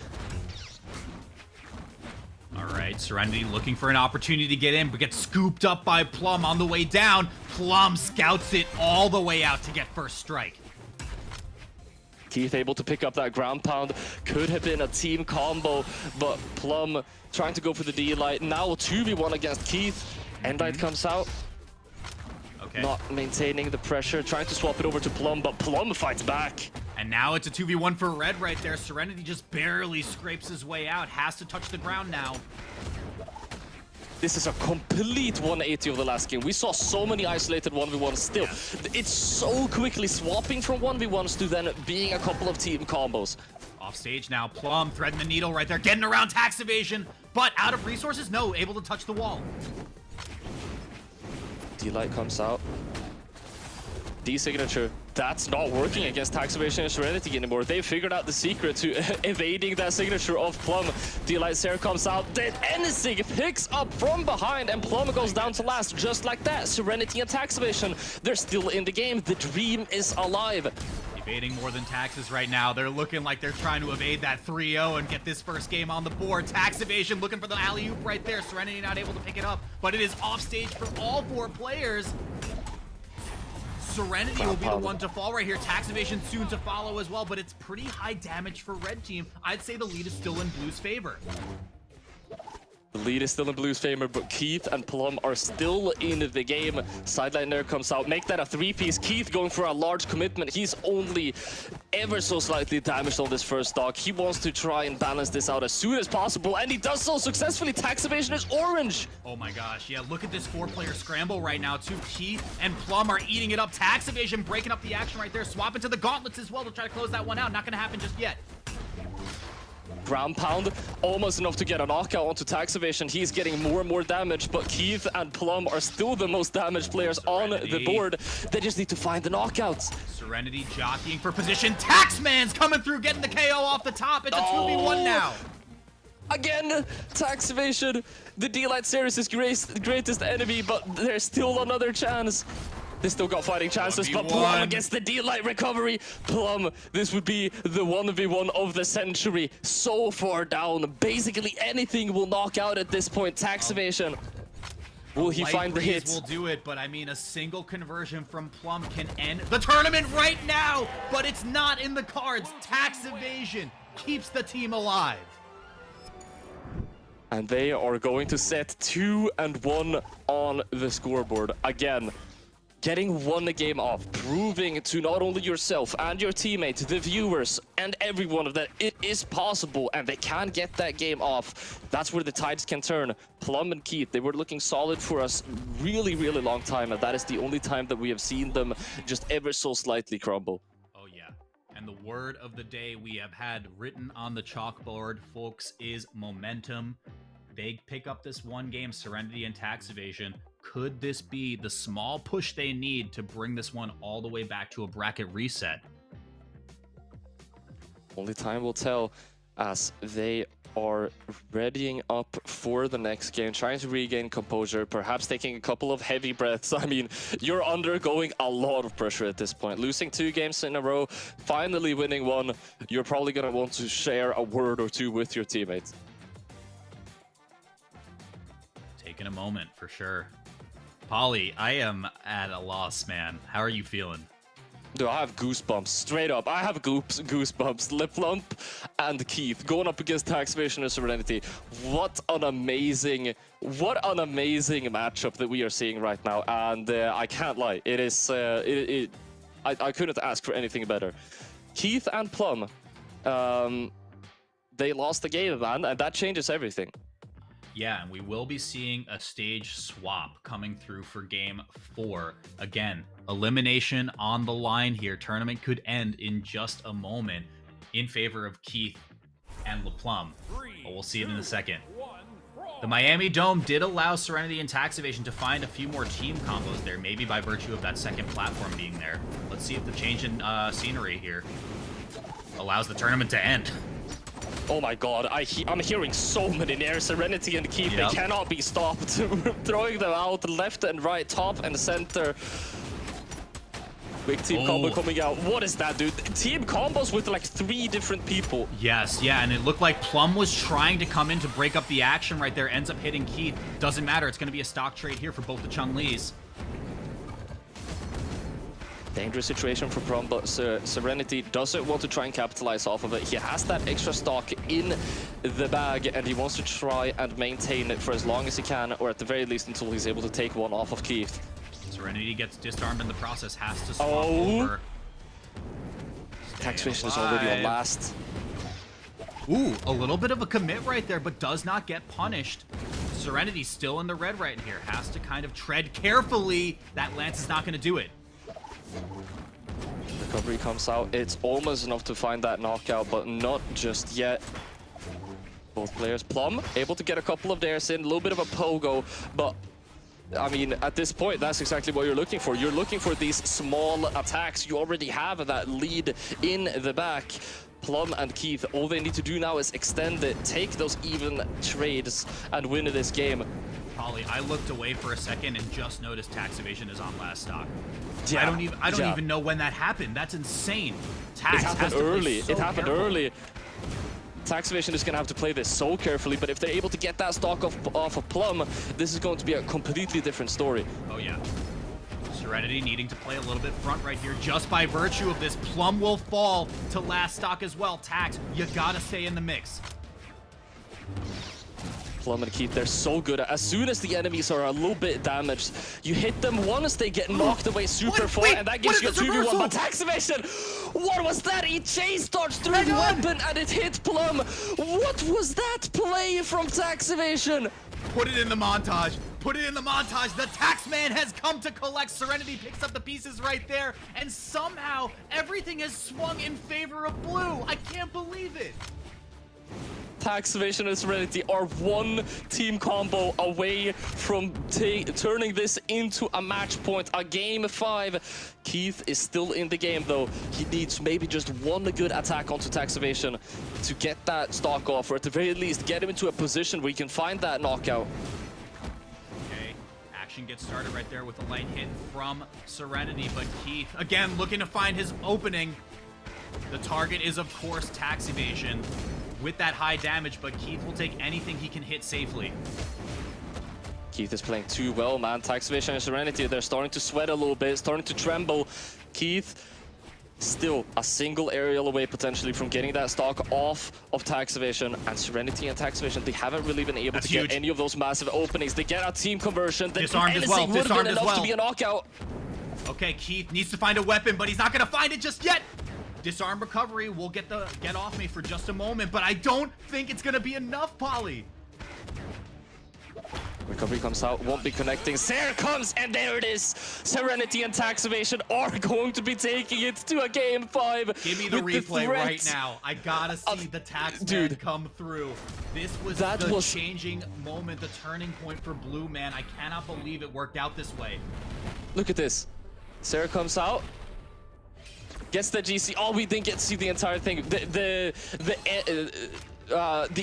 Speaker 6: All right, Serenity looking for an opportunity to get in, but gets scooped up by Plum on the way down. Plum scouts it all the way out to get first strike.
Speaker 3: Keith able to pick up that ground pound. Could have been a team combo, but Plum trying to go for the D-Light. Now 2v1 against Keith. Endlight comes out.
Speaker 6: Okay.
Speaker 3: Not maintaining the pressure, trying to swap it over to Plum, but Plum fights back.
Speaker 6: And now it's a 2v1 for red right there. Serenity just barely scrapes his way out. Has to touch the ground now.
Speaker 3: This is a complete 180 of the last game. We saw so many isolated 1v1s still. It's so quickly swapping from 1v1s to then being a couple of team combos.
Speaker 6: Off stage now, Plum threading the needle right there, getting around Tax Evasion, but out of resources, no, able to touch the wall.
Speaker 3: D-Light comes out. D-Signature, that's not working against Tax Evasion and Serenity anymore. They figured out the secret to evading that signature of Plum. D-Light Sire comes out, then anything picks up from behind, and Plum goes down to last just like that. Serenity and Tax Evasion, they're still in the game. The dream is alive.
Speaker 6: Evading more than Taxes right now. They're looking like they're trying to evade that 3-0 and get this first game on the board. Tax Evasion looking for the alley-oop right there. Serenity not able to pick it up, but it is off stage for all 4 players. Serenity will be the one to fall right here. Tax Evasion soon to follow as well, but it's pretty high damage for red team. I'd say the lead is still in blue's favor.
Speaker 3: The lead is still in blue's favor, but Keith and Plum are still in the game. Sideline there comes out. Make that a 3-piece. Keith going for a large commitment. He's only ever so slightly damaged on this first stock. He wants to try and balance this out as soon as possible, and he does so successfully. Tax Evasion is orange.
Speaker 6: Oh my gosh, yeah, look at this 4-player scramble right now, too. Keith and Plum are eating it up. Tax Evasion breaking up the action right there. Swapping to the gauntlets as well to try to close that one out. Not going to happen just yet.
Speaker 3: Ground pound, almost enough to get a knockout onto Tax Evasion. He's getting more and more damage, but Keith and Plum are still the most damaged players on the board. They just need to find the knockouts.
Speaker 6: Serenity jockeying for position. Taxman's coming through, getting the KO off the top. It's a 2v1 now.
Speaker 3: Again, Tax Evasion. The D-Light series is greatest enemy, but there's still another chance. They still got fighting chances, but Plum gets the D-Light recovery. Plum, this would be the 1v1 of the century. So far down. Basically anything will knock out at this point. Tax Evasion. Will he find the hit?
Speaker 6: Will do it, but I mean, a single conversion from Plum can end the tournament right now, but it's not in the cards. Tax Evasion keeps the team alive.
Speaker 3: And they are going to set 2-1 on the scoreboard. Again, getting one game off, proving to not only yourself and your teammates, the viewers, and everyone that it is possible and they can get that game off. That's where the tides can turn. Plum and Keith, they were looking solid for us really, really long time, and that is the only time that we have seen them just ever so slightly crumble.
Speaker 6: Oh yeah, and the word of the day we have had written on the chalkboard, folks, is momentum. they pick up this one game, Serenity and Tax Evasion. Could this be the small push they need to bring this one all the way back to a bracket reset?
Speaker 3: Only time will tell, as they are readying up for the next game, trying to regain composure, perhaps taking a couple of heavy breaths. I mean, you're undergoing a lot of pressure at this point. Losing 2 games in a row, finally winning one, you're probably going to want to share a word or two with your teammates.
Speaker 6: Taking a moment, for sure. Polly, I am at a loss, man. How are you feeling?
Speaker 3: Dude, I have goosebumps. Straight up, I have goosebumps. Lip Lump and Keith going up against Tax Evasion and Serenity. What an amazing matchup that we are seeing right now. And I can't lie, it is. I couldn't ask for anything better. Keith and Plume, they lost the game, man, and that changes everything.
Speaker 6: Yeah, and we will be seeing a stage swap coming through for Game 4. Again, elimination on the line here. Tournament could end in just a moment in favor of Keith and LaPlum. But we'll see it in a second. The Miami Dome did allow Serenity and Tax Evasion to find a few more team combos there, maybe by virtue of that second platform being there. Let's see if the change in scenery here allows the tournament to end.
Speaker 3: Oh my god, I'm hearing so many nair. Serenity and Keith, they cannot be stopped. Throwing them out left and right, top and center. Big team combo coming out. What is that, dude? Team combos with like 3 different people.
Speaker 6: Yes, yeah, and it looked like Plume was trying to come in to break up the action right there. Ends up hitting Keith. Doesn't matter, it's going to be a stock trade here for both the Chung-Lees.
Speaker 3: Dangerous situation for Plume, but Serenity doesn't want to try and capitalize off of it. He has that extra stock in the bag, and he wants to try and maintain it for as long as he can, or at the very least until he's able to take one off of Keith.
Speaker 6: Serenity gets disarmed in the process, has to swap over.
Speaker 3: Tax Evasion is already on last.
Speaker 6: Ooh, a little bit of a commit right there, but does not get punished. Serenity's still in the red right here. Has to kind of tread carefully. That Lance is not going to do it.
Speaker 3: Recovery comes out. It's almost enough to find that knockout, but not just yet. Both players. Plume able to get a couple of dares in, a little bit of a pogo, but I mean, at this point, that's exactly what you're looking for. You're looking for these small attacks. You already have that lead in the back. Plume and Keith, all they need to do now is extend it, take those even trades, and win this game.
Speaker 6: Ollie, I looked away for a second and just noticed Tax Evasion is on last stock.
Speaker 3: Yeah,
Speaker 6: I don't even know when that happened. That's insane. Tax
Speaker 3: it happened early.
Speaker 6: So
Speaker 3: it happened
Speaker 6: careful.
Speaker 3: early. Tax Evasion is going to have to play this so carefully, but if they're able to get that stock off of Plume, this is going to be a completely different story.
Speaker 6: Oh yeah. Serenity needing to play a little bit front right here. Just by virtue of this, Plume will fall to last stock as well. Tax, you gotta stay in the mix.
Speaker 3: Plume and Keith, they're so good. As soon as the enemies are a little bit damaged, you hit them once, they get knocked away super far, and that gives you a 2v1. But Tax Evasion, what was that? He chase dodged through the weapon and it hit Plume. What was that play from Tax Evasion?
Speaker 6: Put it in the montage. Put it in the montage. The tax man has come to collect. Serenity picks up the pieces right there, and somehow everything has swung in favor of blue. I can't believe it.
Speaker 3: Tax Evasion and Serenity are one team combo away from turning this into a match point, a game 5. Keith is still in the game though. He needs maybe just one good attack onto Tax Evasion to get that stock off, or at the very least get him into a position where he can find that knockout.
Speaker 6: Okay, action gets started right there with a light hit from Serenity, but Keith, again, looking to find his opening. The target is, of course, Tax Evasion with that high damage, but Keith will take anything he can hit safely.
Speaker 3: Keith is playing too well, man. Tax Evasion and Serenity, they're starting to sweat a little bit, starting to tremble. Keith, still a single aerial away potentially from getting that stock off of Tax Evasion, and Serenity and Tax Evasion, they haven't really been able to get any of those massive openings. They get a team conversion.
Speaker 6: Disarmed as well.
Speaker 3: Would have been enough to be a knockout.
Speaker 6: Okay, Keith needs to find a weapon, but he's not gonna find it just yet. Disarm recovery will get off me for just a moment, but I don't think it's gonna be enough, Polly.
Speaker 3: Recovery comes out, won't be connecting. Sire comes, and there it is. Serenity and Taxivation are going to be taking it to a game 5.
Speaker 6: Give me the replay right now. I gotta see the Taxman come through. This was the changing moment, the turning point for Blue, man. I cannot believe it worked out this way.
Speaker 3: Look at this. Sire comes out. Gets the GC. Oh, we didn't get to see the entire thing. The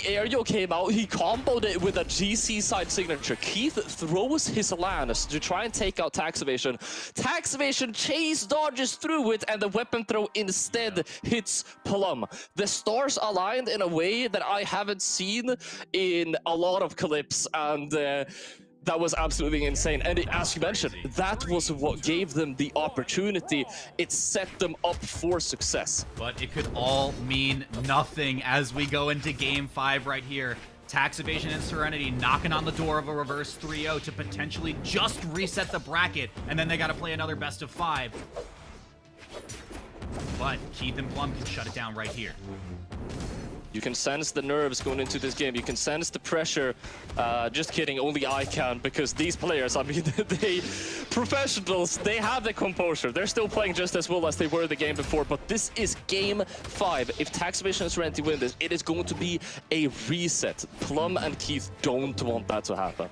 Speaker 3: aerial came out, he comboed it with a GC side signature. Keith throws his Lannis to try and take out Taxivation. Taxivation chase dodges through it, and the weapon throw instead hits Plume. The stars aligned in a way that I haven't seen in a lot of clips, and that was absolutely insane. And as you mentioned, that was what gave them the opportunity. It set them up for success.
Speaker 6: But it could all mean nothing as we go into game 5 right here. Taxivation and Serenity knocking on the door of a reverse 3-0 to potentially just reset the bracket, and then they got to play another best of 5. But Keith and Plume can shut it down right here.
Speaker 3: You can sense the nerves going into this game. You can sense the pressure. Just kidding, only I can, because these players, I mean, they professionals, they have the composure. They're still playing just as well as they were the game before, but this is game 5. If Taxivation and Serenity win this, it is going to be a reset. Plume and Keith don't want that to happen.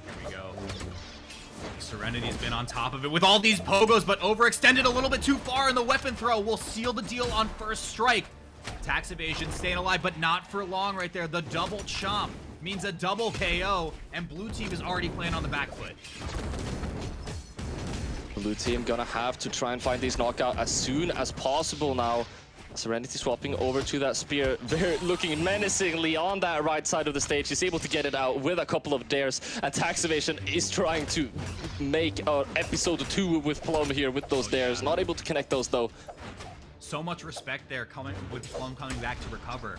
Speaker 6: Here we go. Serenity's been on top of it with all these pogos, but overextended a little bit too far, and the weapon throw will seal the deal on first strike. Taxivation staying alive, but not for long right there. The double chomp means a double KO, and Blue Team is already playing on the back foot.
Speaker 3: Blue Team gonna have to try and find these knockout as soon as possible now. Serenity swapping over to that spear, looking menacingly on that right side of the stage. He's able to get it out with a couple of dares, and Taxivation is trying to make episode 2 with Plume here with those dares. Not able to connect those though.
Speaker 6: So much respect there with Plume coming back to recover.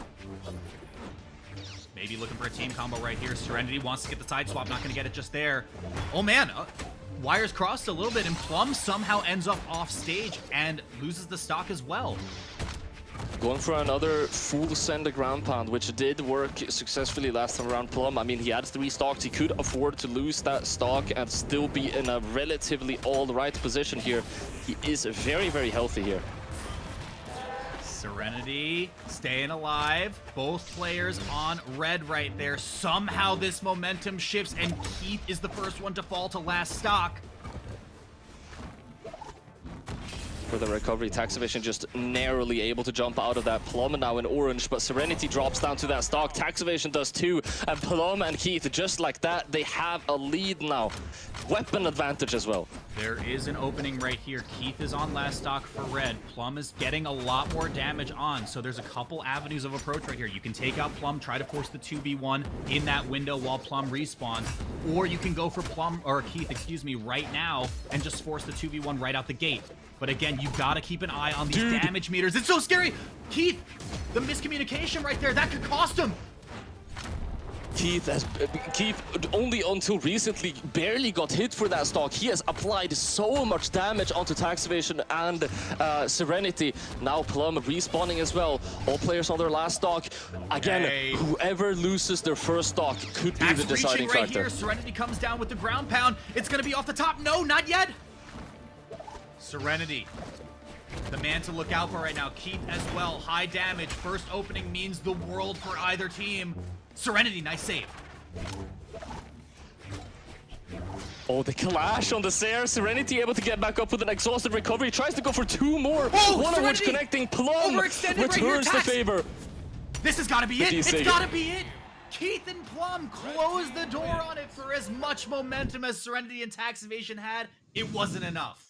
Speaker 6: Maybe looking for a team combo right here. Serenity wants to get the side swap, not going to get it just there. Oh man, wires crossed a little bit, and Plume somehow ends up off stage and loses the stock as well.
Speaker 3: Going for another full send ground pound, which did work successfully last time around. Plume, I mean, he had 3 stocks. He could afford to lose that stock and still be in a relatively all-right position here. He is very, very healthy here.
Speaker 6: Serenity staying alive. Both players on red right there. Somehow this momentum shifts, and Keith is the first one to fall to last stock.
Speaker 3: For the recovery, Taxivation just narrowly able to jump out of that. Plume now in orange, but Serenity drops down to that stock. Taxivation does too, and Plume and Keith, just like that, they have a lead now. Weapon advantage as well.
Speaker 6: There is an opening right here. Keith is on last stock for red. Plume is getting a lot more damage on, so there's a couple avenues of approach right here. You can take out Plume, try to force the 2v1 in that window while Plume respawns, or you can go for Keith, excuse me, right now and just force the 2v1 right out the gate. But again, you gotta keep an eye on these damage meters. It's so scary! Keith, the miscommunication right there, that could cost him!
Speaker 3: Keith only until recently barely got hit for that stock. He has applied so much damage onto Taxivation and Serenity. Now Plume respawning as well. All players on their last stock. Again, whoever loses their first stock could be the deciding
Speaker 6: right
Speaker 3: factor.
Speaker 6: Here. Serenity comes down with the ground pound. It's gonna be off the top. No, not yet! Serenity, the man to look out for right now. Keith as well, high damage. First opening means the world for either team. Serenity, nice save.
Speaker 3: Oh, the clash on the Sire. Serenity able to get back up with an exhausted recovery. Tries to go for 2 more. One of which connecting. Plume returns the favor.
Speaker 6: This has got to be it. It's got to be it. Keith and Plume close the door on it. For as much momentum as Serenity and Taxivation had, it wasn't enough.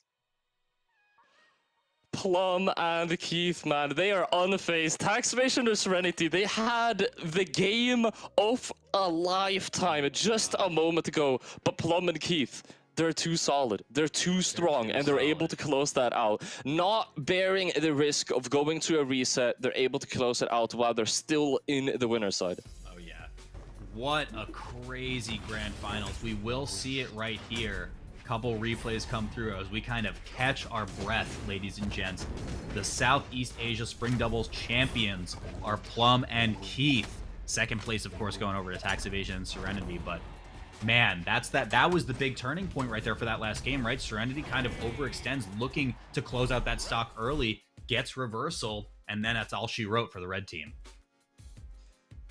Speaker 3: Plume and Keith, man, they are unfazed. Taxivation or Serenity, they had the game of a lifetime just a moment ago. But Plume and Keith, they're too solid, they're too strong, and they're able to close that out. Not bearing the risk of going to a reset, they're able to close it out while they're still in the winner's side.
Speaker 6: Oh yeah. What a crazy grand finals. We will see it right here. Couple replays come through as we kind of catch our breath, ladies and gents. The Southeast Asia Spring Doubles champions are Plume and Keith. Second place, of course, going over to Tax Evasion and Serenity. But man, that was the big turning point right there for that last game, right? Serenity kind of overextends, looking to close out that stock early, gets reversal, and then that's all she wrote for the red team.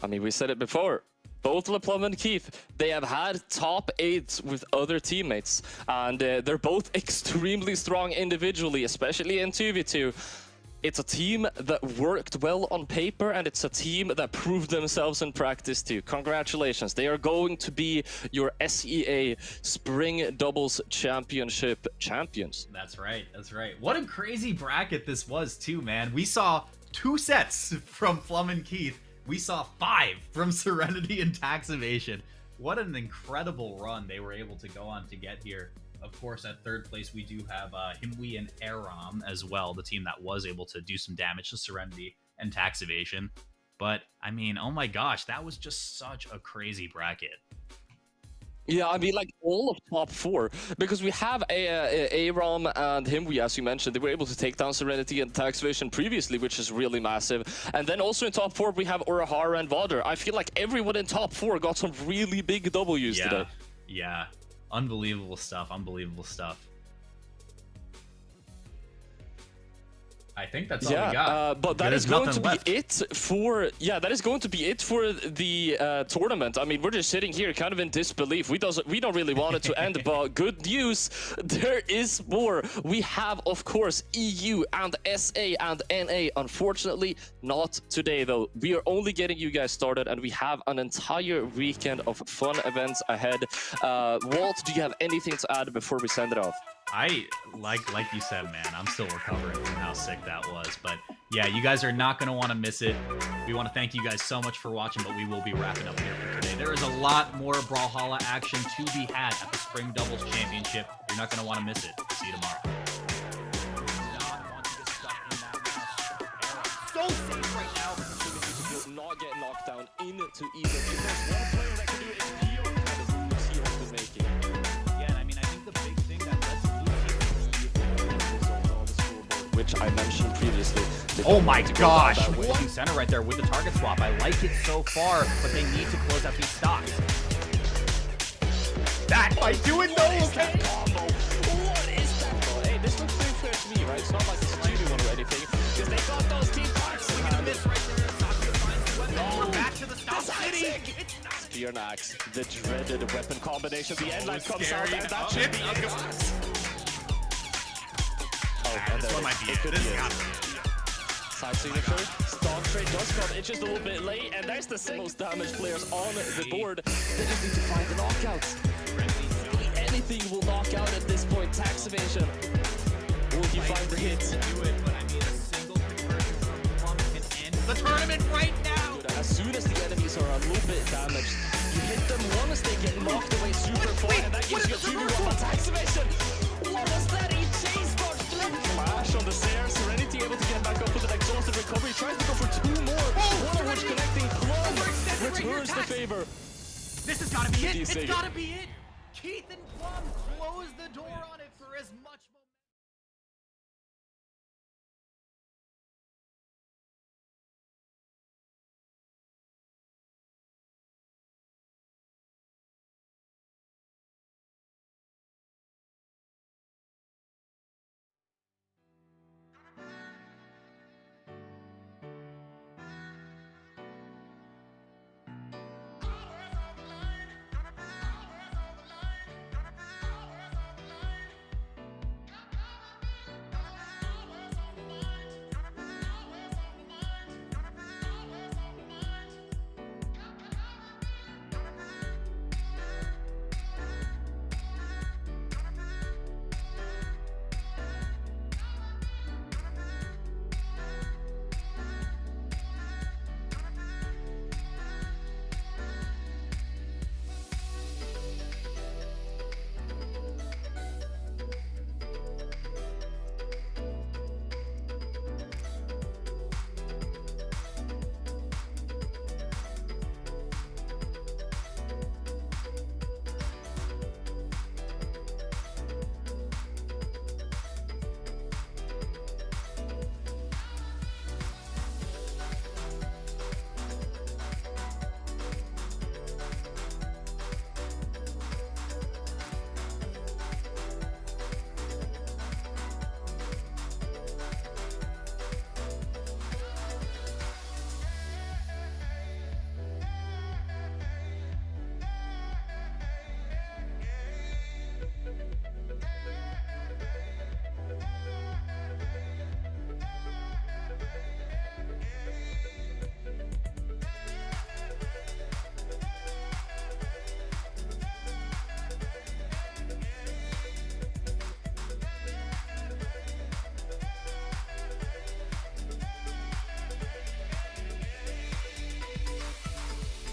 Speaker 3: I mean, we said it before. Both Plume and Keith, they have had top 8s with other teammates, and they're both extremely strong individually, especially in 2v2. It's a team that worked well on paper, and it's a team that proved themselves in practice too. Congratulations. They are going to be your SEA Spring Doubles Championship champions.
Speaker 6: That's right. That's right. What a crazy bracket this was too, man. We saw 2 sets from Plume and Keith. We saw 5 from Serenity and Tax Evasion. What an incredible run they were able to go on to get here. Of course, at third place, we do have Himwe and Aram as well, the team that was able to do some damage to Serenity and Tax Evasion. But, I mean, oh my gosh, that was just such a crazy bracket.
Speaker 3: Yeah, I mean, like, all of top 4, because we have Aram and Himwe, as you mentioned. They were able to take down Serenity and Tax Evasion previously, which is really massive. And then also in top 4, we have Urahara and Voder. I feel like everyone in top 4 got some really big W's today.
Speaker 6: Yeah, unbelievable stuff, unbelievable stuff. I think that's all we got.
Speaker 3: But that is going to be it for the tournament. I mean, we're just sitting here kind of in disbelief. We don't really want it to end, but good news, there is more. We have, of course, EU and SA and NA. Unfortunately, not today though. We are only getting you guys started, and we have an entire weekend of fun events ahead. Walt, do you have anything to add before we send it off?
Speaker 6: I like you said, man, I'm still recovering from how sick that was. But yeah, you guys are not going to want to miss it. We want to thank you guys so much for watching, but we will be wrapping up here for today. There is a lot more Brawlhalla action to be had at the Spring Doubles Championship. You're not going to want to miss it. See you tomorrow.
Speaker 3: So safe right now. Will not get knocked down into either. If there's one player that can do it, it's Pio, and it's Lucy has been making.
Speaker 6: Yeah, and I mean, I think the big thing that lets
Speaker 3: which I mentioned previously.
Speaker 6: Oh my gosh! Waiting center right there with the target swap. I like it so far, but they need to close out these stocks. That might do it though, okay?
Speaker 3: What is that? Hey, this looks pretty fair to me, right? It's not like it's a 2v1 or anything, because they got those team parts.
Speaker 6: We're gonna miss right there. We're back to the stop city.
Speaker 3: Spear and Axe, the dreaded weapon combination. The end line comes out, and that should be it.
Speaker 6: This one might be it. This got it.
Speaker 3: Side signature. Stock trade does come. It's just a little bit late, and there's the most damaged players on the board. They just need to find the knockouts. Anything will knock out at this point. Tax Evasion. Will he find the hit?
Speaker 6: Do it, but I mean, a single conversion from Plum can end the tournament right now.
Speaker 3: As soon as the enemies are a little bit damaged, you hit them once, they get knocked away super far, and that gives you a 2v1 on Tax Evasion. What was that? He chased our flip flash on the Sire. Serenity able to get back up with an exhausted recovery. Tries to go for 2 more. One of which connecting. Plum returns the favor.
Speaker 6: This has got to be it. It's got to be it. Keith and Plum close the door on it for as much.